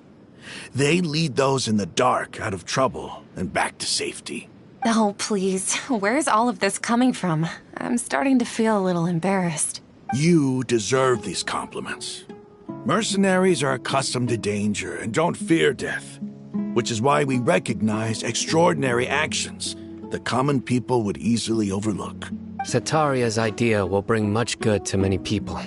They lead those in the dark out of trouble and back to safety. Oh, please. Where's all of this coming from? I'm starting to feel a little embarrassed. You deserve these compliments. Mercenaries are accustomed to danger and don't fear death, which is why we recognize extraordinary actions that common people would easily overlook. Sataria's idea will bring much good to many people.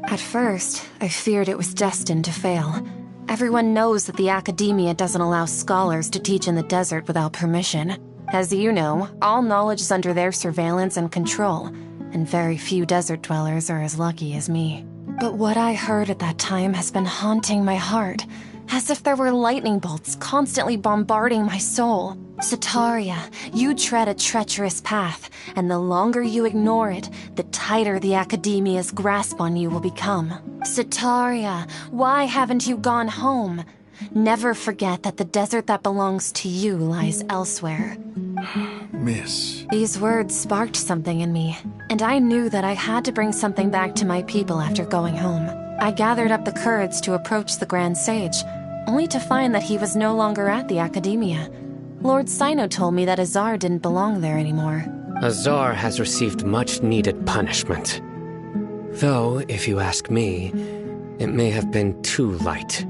At first, I feared it was destined to fail. Everyone knows that the academia doesn't allow scholars to teach in the desert without permission. As you know, all knowledge is under their surveillance and control, and very few desert dwellers are as lucky as me. But what I heard at that time has been haunting my heart, as if there were lightning bolts constantly bombarding my soul. Sataria, you tread a treacherous path, and the longer you ignore it, the tighter the academia's grasp on you will become. Sataria, why haven't you gone home? Never forget that the desert that belongs to you lies elsewhere. Miss. These words sparked something in me, and I knew that I had to bring something back to my people after going home. I gathered up the courage to approach the Grand Sage, only to find that he was no longer at the academia. Lord Sino told me that Azar didn't belong there anymore. Azar has received much-needed punishment. Though, if you ask me, it may have been too light.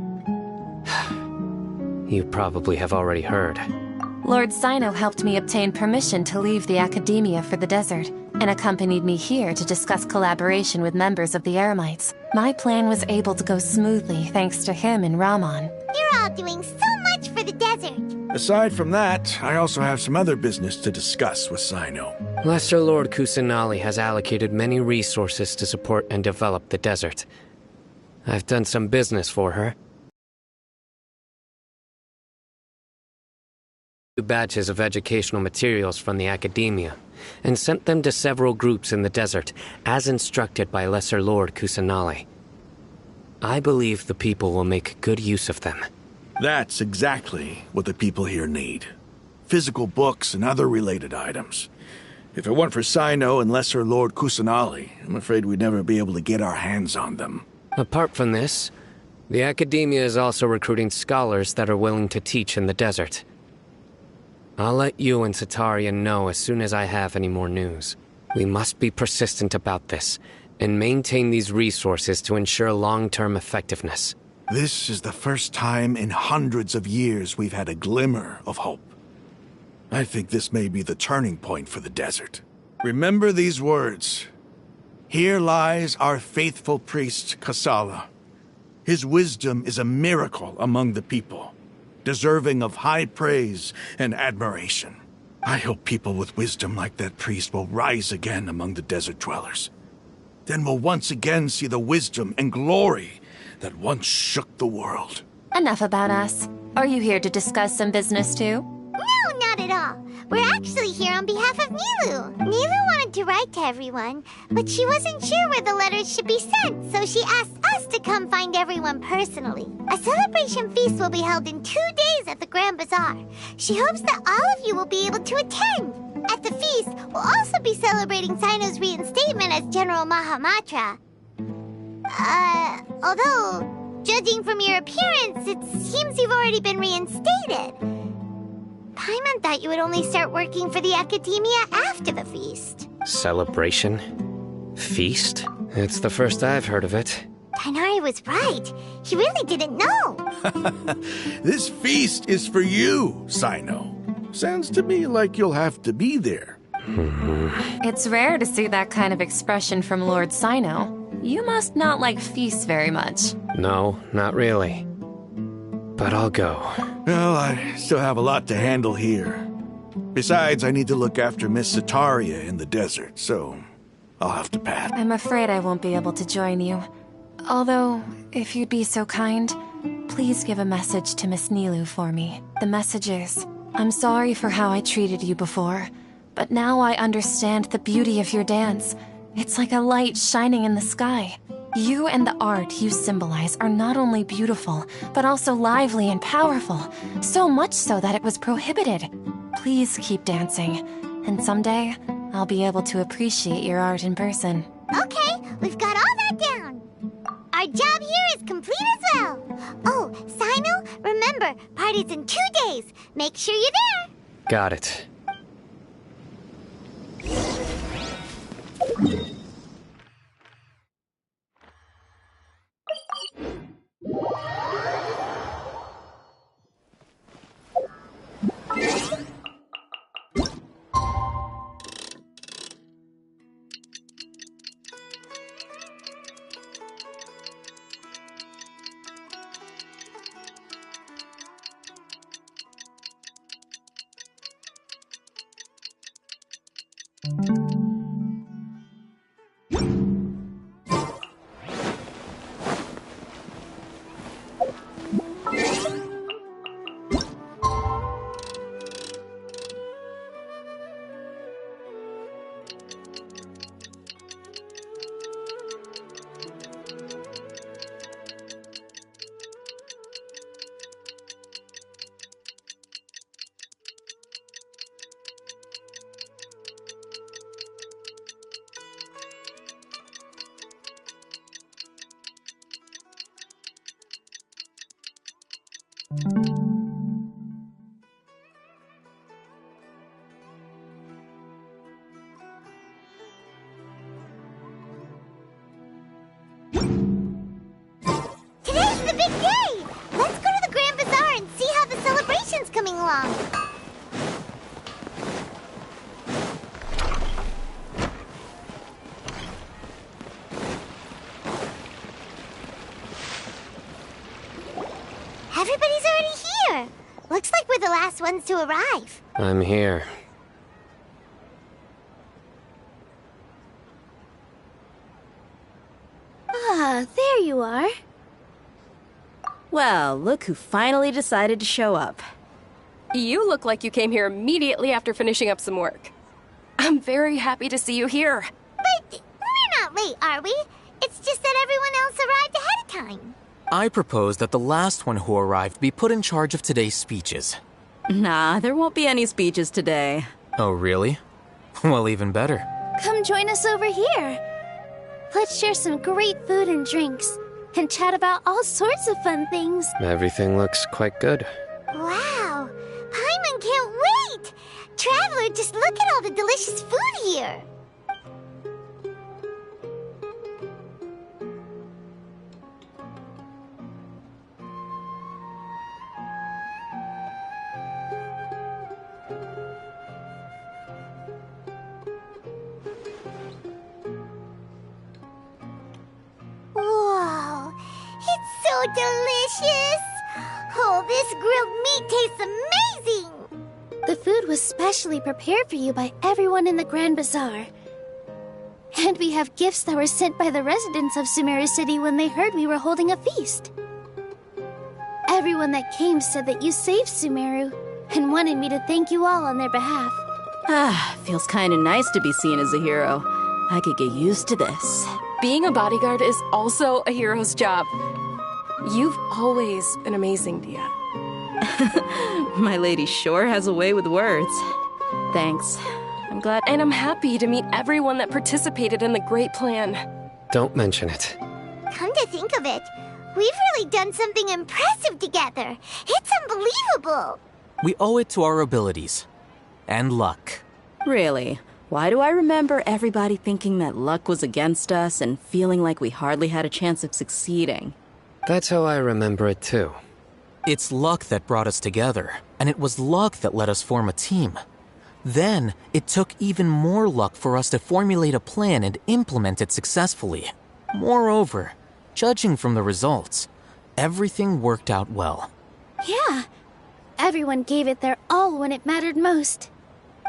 You probably have already heard. Lord Sino helped me obtain permission to leave the academia for the desert, and accompanied me here to discuss collaboration with members of the Eremites. My plan was able to go smoothly thanks to him and Rahman. You're all doing so much for the desert. Aside from that, I also have some other business to discuss with Sino. Lesser Lord Kusanali has allocated many resources to support and develop the desert. I've done some business for her. Batches of educational materials from the academia, and sent them to several groups in the desert, as instructed by Lesser Lord Kusanali. I believe the people will make good use of them. That's exactly what the people here need. Physical books and other related items. If it weren't for Sino and Lesser Lord Kusanali, I'm afraid we'd never be able to get our hands on them. Apart from this, the academia is also recruiting scholars that are willing to teach in the desert. I'll let you and Sataria know as soon as I have any more news. We must be persistent about this, and maintain these resources to ensure long-term effectiveness. This is the first time in hundreds of years we've had a glimmer of hope. I think this may be the turning point for the desert. Remember these words. Here lies our faithful priest, Kasala. His wisdom is a miracle among the people, deserving of high praise and admiration. I hope people with wisdom like that priest will rise again among the desert dwellers. Then we'll once again see the wisdom and glory that once shook the world. Enough about us. Are you here to discuss some business too? No, not at all. We're actually here on behalf of Nilu. Nilu wanted to write to everyone, but she wasn't sure where the letters should be sent, so she asked us to come find everyone personally. A celebration feast will be held in 2 days at the Grand Bazaar. She hopes that all of you will be able to attend. At the feast, we'll also be celebrating Sino's reinstatement as General Mahamatra. Although, judging from your appearance, it seems you've already been reinstated. Paimon thought you would only start working for the Academia after the feast. Celebration? Feast? It's the first I've heard of it. Tighnari was right. He really didn't know. This feast is for you, Sino. Sounds to me like you'll have to be there. It's rare to see that kind of expression from Lord Sino. You must not like feasts very much. No, not really. But I'll go. Well, I still have a lot to handle here. Besides, I need to look after Miss Sataria in the desert, so I'll have to pass. I'm afraid I won't be able to join you. Although, if you'd be so kind, please give a message to Miss Nilou for me. The message is, I'm sorry for how I treated you before, but now I understand the beauty of your dance. It's like a light shining in the sky. You and the art you symbolize are not only beautiful, but also lively and powerful, so much so that it was prohibited. Please keep dancing, and someday, I'll be able to appreciate your art in person. Okay, we've got all that down. Our job here is complete as well. Oh, Sino, remember, party's in 2 days. Make sure you're there. Got it. Today's the big day! Let's go to the Grand Bazaar and see how the celebration's coming along. Everybody's already here. Looks like we're the last ones to arrive. I'm here. Ah, there you are. Well, look who finally decided to show up. You look like you came here immediately after finishing up some work. I'm very happy to see you here. But we're not late, are we? It's just that everyone else arrived ahead of time. I propose that the last one who arrived be put in charge of today's speeches. Nah, there won't be any speeches today. Oh, really? Well, even better. Come join us over here. Let's share some great food and drinks, and chat about all sorts of fun things. Everything looks quite good. Wow! Paimon can't wait! Traveler, just look at all the delicious food here! Whoa! It's so delicious! Oh, this grilled meat tastes amazing! The food was specially prepared for you by everyone in the Grand Bazaar. And we have gifts that were sent by the residents of Sumeru City when they heard we were holding a feast. Everyone that came said that you saved Sumeru, and wanted me to thank you all on their behalf. Ah, feels kinda nice to be seen as a hero. I could get used to this. Being a bodyguard is also a hero's job. You've always been amazing, Dia. My lady sure has a way with words. Thanks. I'm glad. And I'm happy to meet everyone that participated in the great plan. Don't mention it. Come to think of it, we've really done something impressive together. It's unbelievable. We owe it to our abilities. And luck. Really? Why do I remember everybody thinking that luck was against us and feeling like we hardly had a chance of succeeding? That's how I remember it too. It's luck that brought us together, and it was luck that let us form a team. Then, it took even more luck for us to formulate a plan and implement it successfully. Moreover, judging from the results, everything worked out well. Yeah. Everyone gave it their all when it mattered most.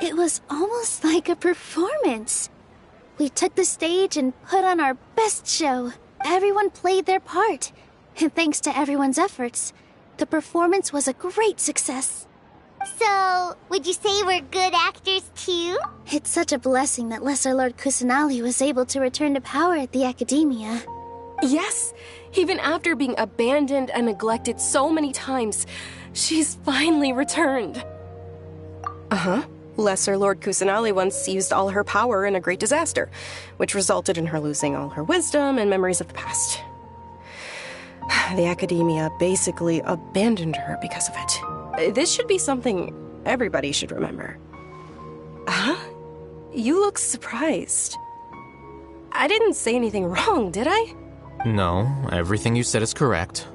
It was almost like a performance. We took the stage and put on our best show. Everyone played their part. And thanks to everyone's efforts, the performance was a great success. So, would you say we're good actors too? It's such a blessing that Lesser Lord Kusanali was able to return to power at the Academia. Yes, even after being abandoned and neglected so many times, she's finally returned. Uh-huh. Lesser Lord Kusanali once used all her power in a great disaster, which resulted in her losing all her wisdom and memories of the past. The Academia basically abandoned her because of it. This should be something everybody should remember. Huh? You look surprised. I didn't say anything wrong, did I? No, everything you said is correct.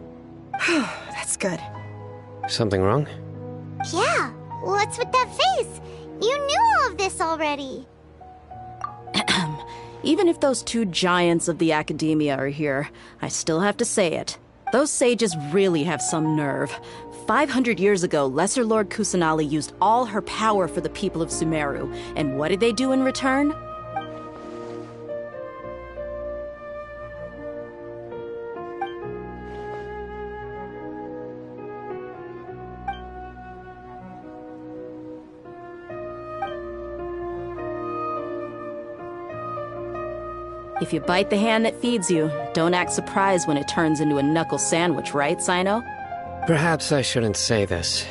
That's good. Something wrong? Yeah, what's with that face? You knew all of this already. Even if those two giants of the Academia are here, I still have to say it. Those sages really have some nerve. 500 years ago, Lesser Lord Kusanali used all her power for the people of Sumeru. And what did they do in return? If you bite the hand that feeds you, don't act surprised when it turns into a knuckle sandwich, right, Sino? Perhaps I shouldn't say this,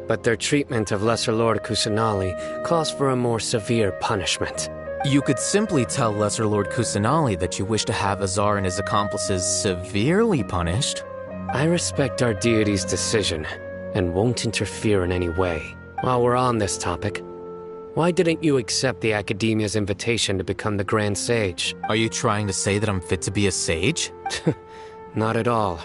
but their treatment of Lesser Lord Kusanali calls for a more severe punishment. You could simply tell Lesser Lord Kusanali that you wish to have Azar and his accomplices severely punished. I respect our deity's decision, and won't interfere in any way. While we're on this topic, why didn't you accept the Academia's invitation to become the Grand Sage? Are you trying to say that I'm fit to be a sage? Not at all.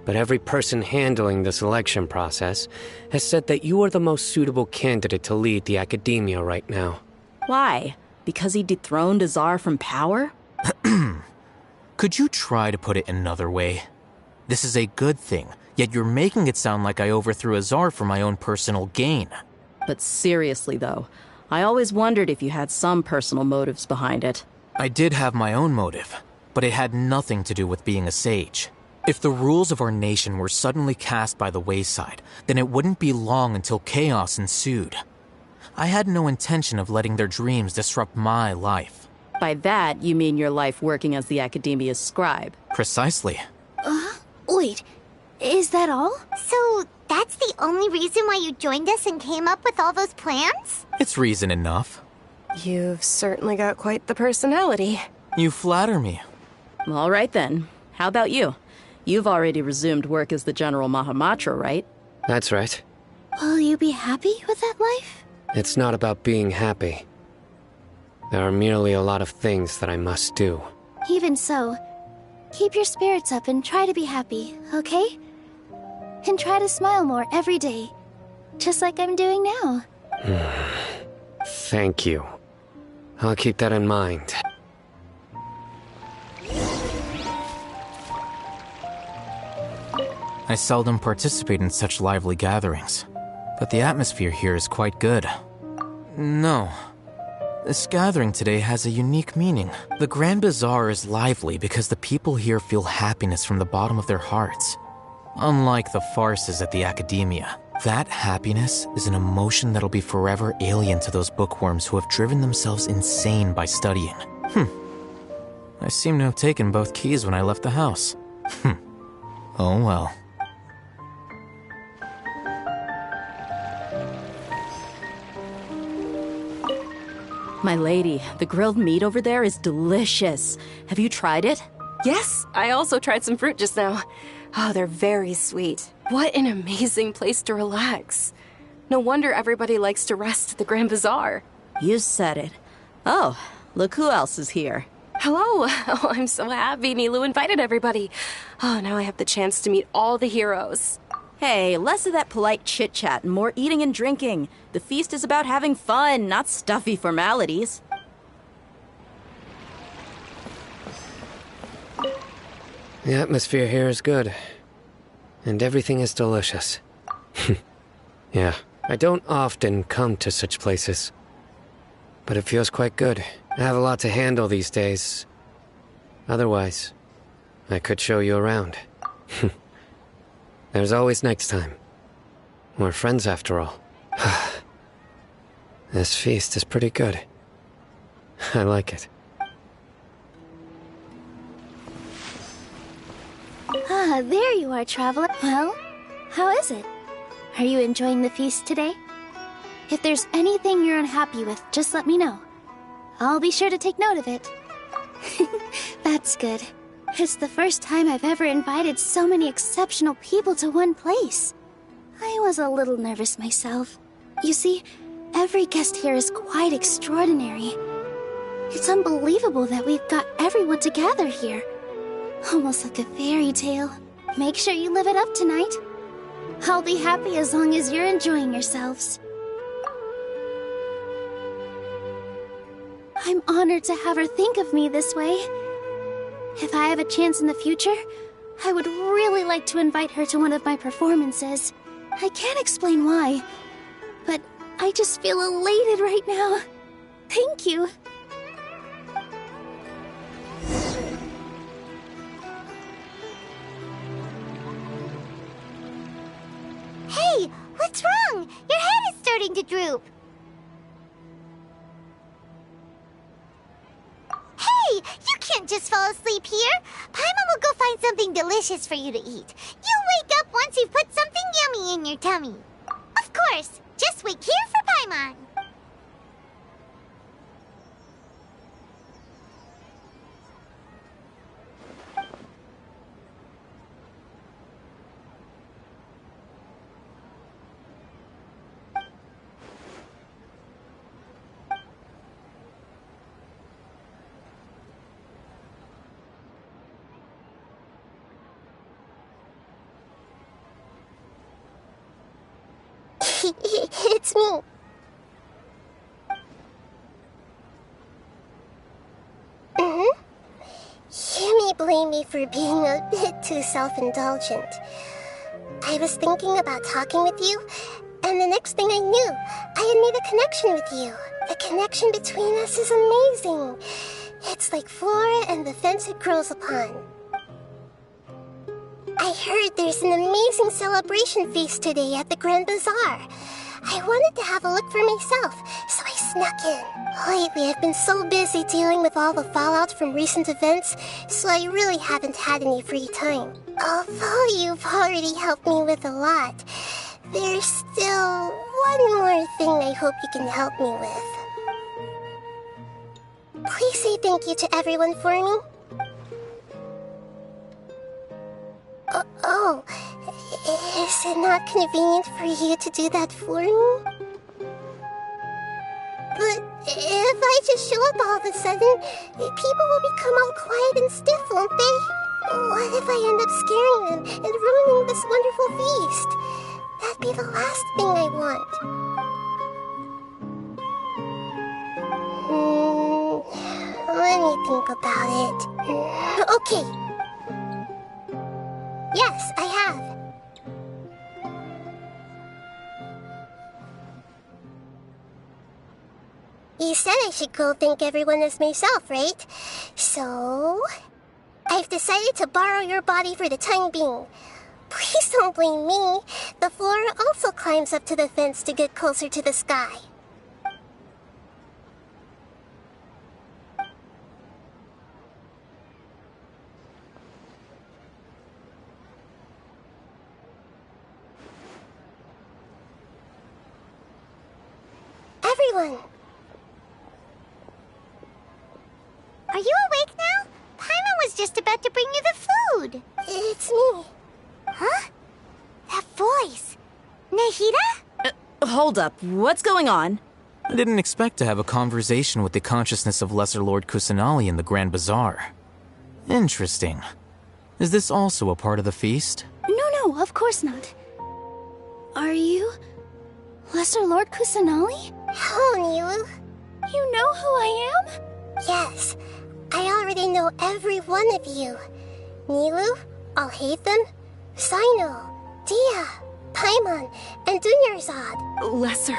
But every person handling the selection process has said that you are the most suitable candidate to lead the Academia right now. Why? Because he dethroned Azar from power? Could you try to put it another way? This is a good thing, yet you're making it sound like I overthrew Azar for my own personal gain. But seriously, though, I always wondered if you had some personal motives behind it. I did have my own motive, but it had nothing to do with being a sage. If the rules of our nation were suddenly cast by the wayside, then it wouldn't be long until chaos ensued. I had no intention of letting their dreams disrupt my life. By that, you mean your life working as the Academia's scribe? Precisely. Wait, is that all? So, that's the only reason why you joined us and came up with all those plans? It's reason enough. You've certainly got quite the personality. You flatter me. All right then. How about you? You've already resumed work as the General Mahamatra, right? That's right. Will you be happy with that life? It's not about being happy. There are merely a lot of things that I must do. Even so, keep your spirits up and try to be happy, okay? And try to smile more every day, just like I'm doing now. Thank you. I'll keep that in mind. I seldom participate in such lively gatherings, but the atmosphere here is quite good. No. This gathering today has a unique meaning. The Grand Bazaar is lively because the people here feel happiness from the bottom of their hearts. Unlike the farces at the Academia, that happiness is an emotion that'll be forever alien to those bookworms who have driven themselves insane by studying. I seem to have taken both keys when I left the house. Oh well. My lady, the grilled meat over there is delicious. Have you tried it? Yes, I also tried some fruit just now. Oh, they're very sweet. What an amazing place to relax. No wonder everybody likes to rest at the Grand Bazaar. You said it. Oh, look who else is here. Hello. Oh, I'm so happy Nilou invited everybody. Oh, now I have the chance to meet all the heroes. Hey, less of that polite chit-chat and more eating and drinking. The feast is about having fun, not stuffy formalities. The atmosphere here is good. And everything is delicious. Yeah, I don't often come to such places. But it feels quite good. I have a lot to handle these days. Otherwise, I could show you around. There's always next time. We're friends after all. This feast is pretty good. I like it. Ah, there you are, traveler. Well, how is it? Are you enjoying the feast today? If there's anything you're unhappy with, just let me know. I'll be sure to take note of it. That's good. It's the first time I've ever invited so many exceptional people to one place. I was a little nervous myself. You see, every guest here is quite extraordinary. It's unbelievable that we've got everyone together here. Almost like a fairy tale. Make sure you live it up tonight. I'll be happy as long as you're enjoying yourselves. I'm honored to have her think of me this way. If I have a chance in the future, I would really like to invite her to one of my performances. I can't explain why, but I just feel elated right now. Thank you. Hey, what's wrong? Your head is starting to droop. Hey, you can't just fall asleep here. Paimon will go find something delicious for you to eat. You'll wake up once you've put something yummy in your tummy. Of course, just wait here for Paimon. It's me. You may blame me for being a bit too self-indulgent. I was thinking about talking with you, and the next thing I knew, I had made a connection with you. The connection between us is amazing. It's like flora and the fence it grows upon. I heard there's an amazing celebration feast today at the Grand Bazaar. I wanted to have a look for myself, so I snuck in. Lately, I've been so busy dealing with all the fallout from recent events, so I really haven't had any free time. Although you've already helped me with a lot, there's still one more thing I hope you can help me with. Please say thank you to everyone for me. Oh, is it not convenient for you to do that for me? But if I just show up all of a sudden, people will become all quiet and stiff, won't they? What if I end up scaring them and ruining this wonderful feast? That'd be the last thing I want. Let me think about it. Okay. Yes, I have. You said I should go thank everyone as myself, right? So, I've decided to borrow your body for the time being. Please don't blame me. The flora also climbs up to the fence to get closer to the sky. Everyone! Are you awake now? Paimon was just about to bring you the food. It's me. Huh? That voice. Nahida? Hold up, what's going on? I didn't expect to have a conversation with the consciousness of Lesser Lord Kusanali in the Grand Bazaar. Interesting. Is this also a part of the feast? No, of course not. Are you Lesser Lord Kusanali? Hello, Nilu. You know who I am? Yes, I already know every one of you. Nilu, Alhaitham, Sino, Dia, Paimon, and Dunyarzad. Lesser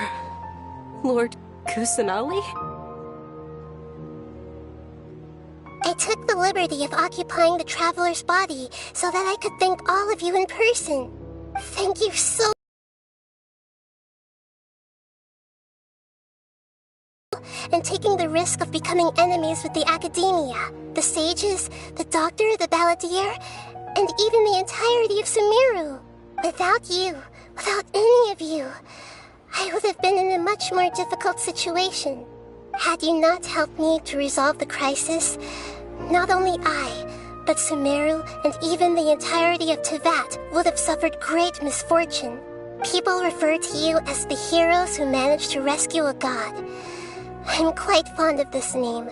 Lord Kusanali? I took the liberty of occupying the Traveler's body so that I could thank all of you in person. Thank you so and taking the risk of becoming enemies with the Academia, the sages, the doctor, the balladeer, and even the entirety of Sumeru. Without you, without any of you, I would have been in a much more difficult situation. Had you not helped me to resolve the crisis, not only I, but Sumeru and even the entirety of Tevat would have suffered great misfortune. People refer to you as the heroes who managed to rescue a god. I'm quite fond of this name.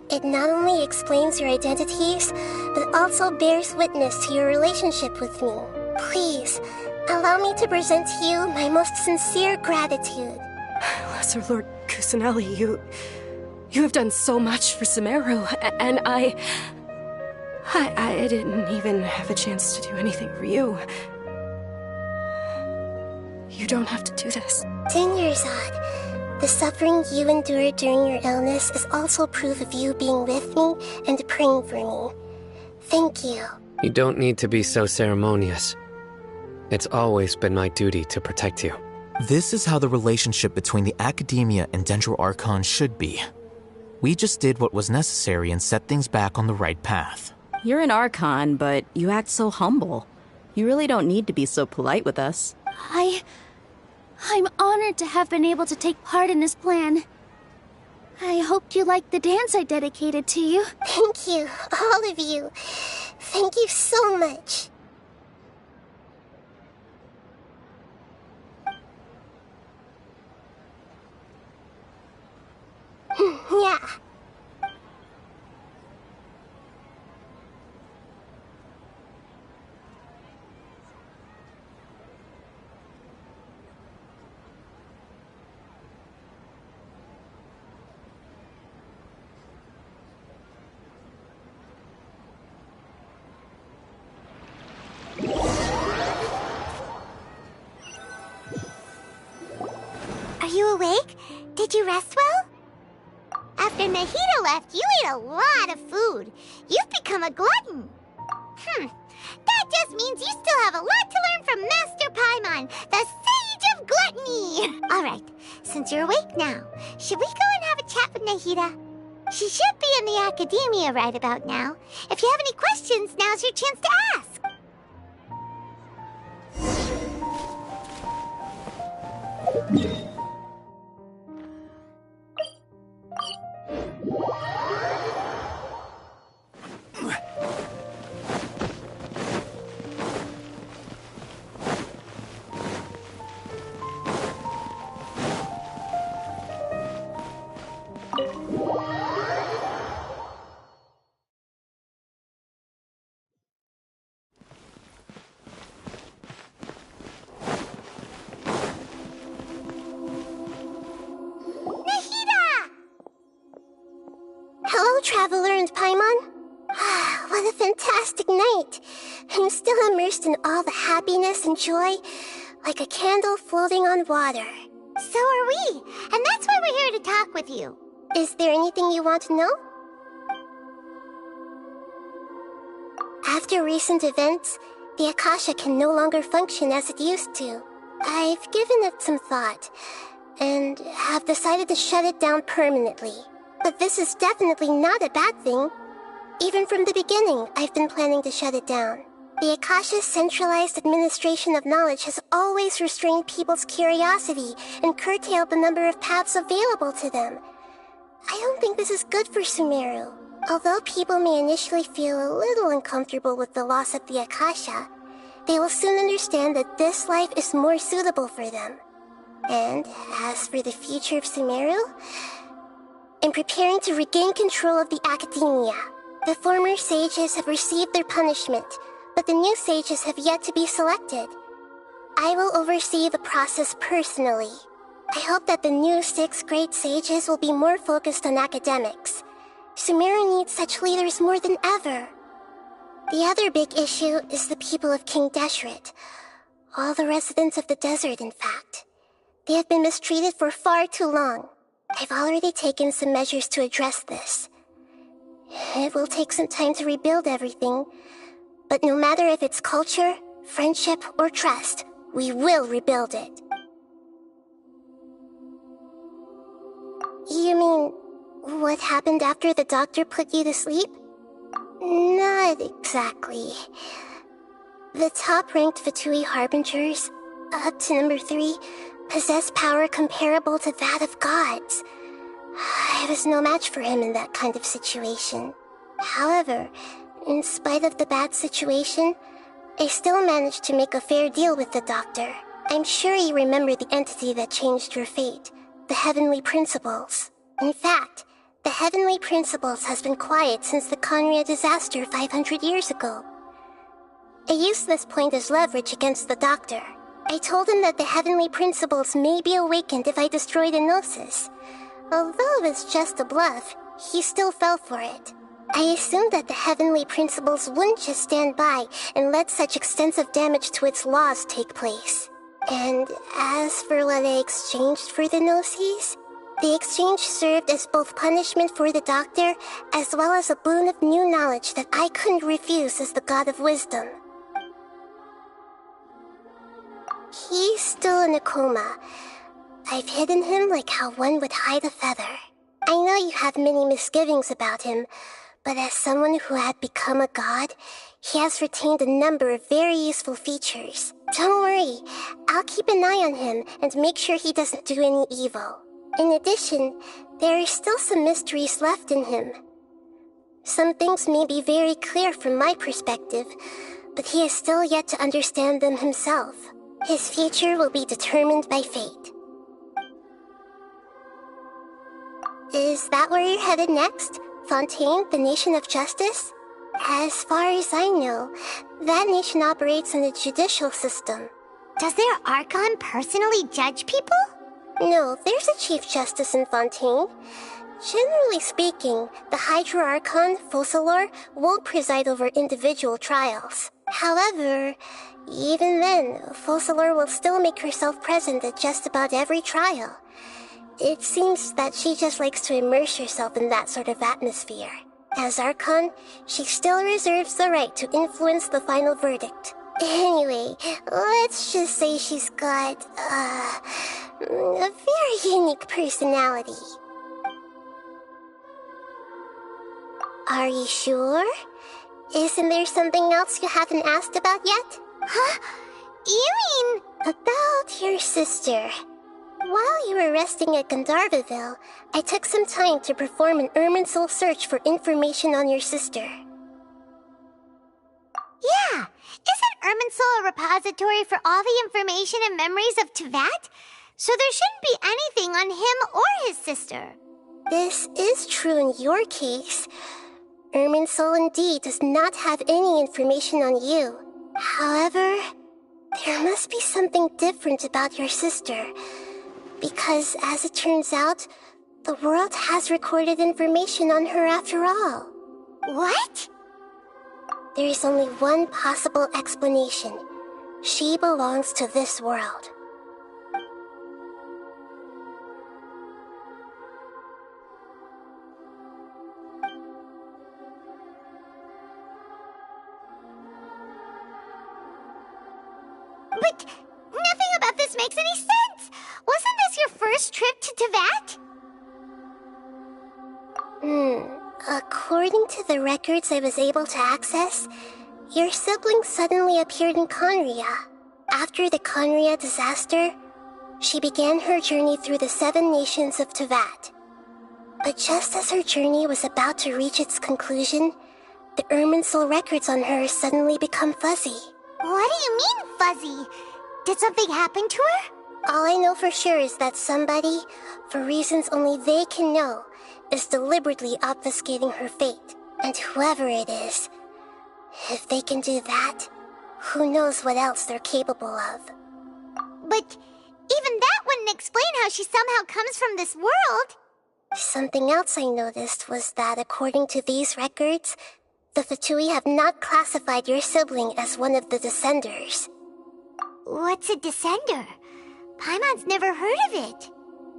It not only explains your identities, but also bears witness to your relationship with me. Please, allow me to present to you my most sincere gratitude. Lesser Lord Kusanali, you have done so much for Sumeru, and I didn't even have a chance to do anything for you. You don't have to do this. Dunyarzad, the suffering you endured during your illness is also proof of you being with me and praying for me. Thank you. You don't need to be so ceremonious. It's always been my duty to protect you. This is how the relationship between the Academia and Dendro Archon should be. We just did what was necessary and set things back on the right path. You're an Archon, but you act so humble. You really don't need to be so polite with us. I'm honored to have been able to take part in this plan. I hoped you liked the dance I dedicated to you. Thank you, all of you. Thank you so much. Yeah. Are you awake? Did you rest well? After Nahida left, you ate a lot of food. You've become a glutton. That just means you still have a lot to learn from Master Paimon, the Sage of Gluttony. All right, since you're awake now, should we go and have a chat with Nahida? She should be in the Academia right about now. If you have any questions, now's your chance to ask. Hello, Traveler and Paimon. What a fantastic night. I'm still immersed in all the happiness and joy, like a candle floating on water. So are we, and that's why we're here to talk with you. Is there anything you want to know? After recent events, the Akasha can no longer function as it used to. I've given it some thought, and have decided to shut it down permanently. But this is definitely not a bad thing. Even from the beginning, I've been planning to shut it down. The Akasha's centralized administration of knowledge has always restrained people's curiosity and curtailed the number of paths available to them. I don't think this is good for Sumeru. Although people may initially feel a little uncomfortable with the loss of the Akasha, they will soon understand that this life is more suitable for them. And as for the future of Sumeru, in preparing to regain control of the Academia, the former sages have received their punishment, but the new sages have yet to be selected. I will oversee the process personally. I hope that the new 6th grade sages will be more focused on academics. Sumeru needs such leaders more than ever. The other big issue is the people of King Deshret. All the residents of the desert, in fact. They have been mistreated for far too long. I've already taken some measures to address this. It will take some time to rebuild everything, but no matter if it's culture, friendship, or trust, we will rebuild it. You mean, what happened after the doctor put you to sleep? Not exactly. The top-ranked Fatui Harbingers, up to number 3, possess power comparable to that of gods. I was no match for him in that kind of situation. However, in spite of the bad situation, I still managed to make a fair deal with the doctor. I'm sure you remember the entity that changed your fate, the Heavenly Principles. In fact, the Heavenly Principles has been quiet since the Conria disaster 500 years ago. I used this point as leverage against the doctor. I told him that the Heavenly Principles may be awakened if I destroy the Gnosis. Although it was just a bluff, he still fell for it. I assumed that the Heavenly Principles wouldn't just stand by and let such extensive damage to its laws take place. And as for what I exchanged for the Gnosis, the exchange served as both punishment for the doctor as well as a boon of new knowledge that I couldn't refuse as the God of Wisdom. He's still in a coma. I've hidden him like how one would hide a feather. I know you have many misgivings about him, but as someone who had become a god, he has retained a number of very useful features. Don't worry, I'll keep an eye on him and make sure he doesn't do any evil. In addition, there are still some mysteries left in him. Some things may be very clear from my perspective, but he is still yet to understand them himself. His future will be determined by fate. Is that where you're headed next? Fontaine, the Nation of Justice? As far as I know, that nation operates in a judicial system. Does their Archon personally judge people? No, there's a Chief Justice in Fontaine. Generally speaking, the Hydra Archon, Focalor, won't preside over individual trials. However, even then, Focalor will still make herself present at just about every trial. It seems that she just likes to immerse herself in that sort of atmosphere. As Archon, she still reserves the right to influence the final verdict. Anyway, let's just say she's got, a very unique personality. Are you sure? Isn't there something else you haven't asked about yet? Huh? You mean... About your sister. While you were resting at Gandharvaville, I took some time to perform an Irminsul search for information on your sister. Yeah! Isn't Irminsul a repository for all the information and memories of Teyvat? So there shouldn't be anything on him or his sister. This is true in your case. Irminsul indeed does not have any information on you. However, there must be something different about your sister. Because, as it turns out, the world has recorded information on her after all. What? There is only one possible explanation. She belongs to this world. But nothing about this makes any sense! Wasn't this your first trip to Teyvat? According to the records I was able to access, your sibling suddenly appeared in Conria. After the Conria disaster, she began her journey through the 7 nations of Teyvat. But just as her journey was about to reach its conclusion, the Irminsul records on her suddenly become fuzzy. What do you mean, fuzzy? Did something happen to her? All I know for sure is that somebody, for reasons only they can know, is deliberately obfuscating her fate. And whoever it is, if they can do that, who knows what else they're capable of. But even that wouldn't explain how she somehow comes from this world. Something else I noticed was that according to these records, the Fatui have not classified your sibling as one of the Descenders. What's a Descender? Paimon's never heard of it.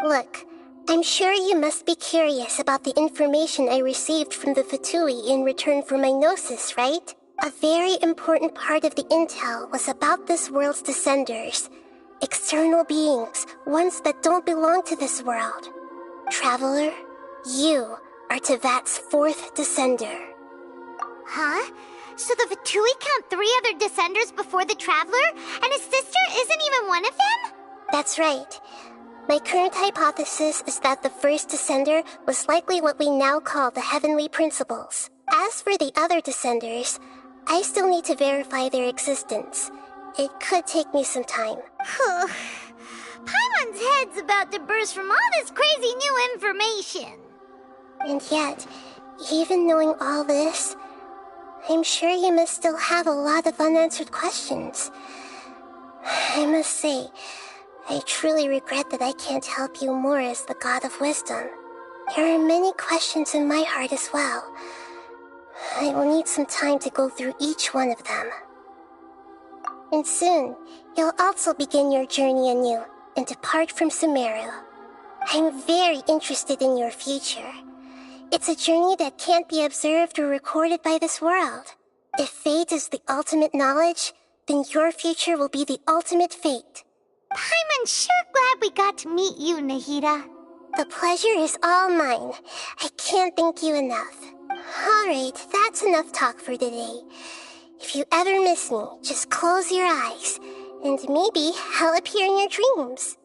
Look, I'm sure you must be curious about the information I received from the Fatui in return for my gnosis, right? A very important part of the intel was about this world's Descenders. External beings, ones that don't belong to this world. Traveler, you are Tevat's 4th Descender. Huh? So the Fatui count 3 other Descenders before the Traveler, and his sister isn't even one of them? That's right. My current hypothesis is that the first Descender was likely what we now call the Heavenly Principles. As for the other Descenders, I still need to verify their existence. It could take me some time. Paimon's head's about to burst from all this crazy new information. And yet, even knowing all this, I'm sure you must still have a lot of unanswered questions. I must say, I truly regret that I can't help you more as the God of Wisdom. There are many questions in my heart as well. I will need some time to go through each one of them. And soon, you'll also begin your journey anew and depart from Sumeru. I'm very interested in your future. It's a journey that can't be observed or recorded by this world. If fate is the ultimate knowledge, then your future will be the ultimate fate. Paimon's sure glad we got to meet you, Nahida. The pleasure is all mine. I can't thank you enough. Alright, that's enough talk for today. If you ever miss me, just close your eyes, and maybe I'll appear in your dreams.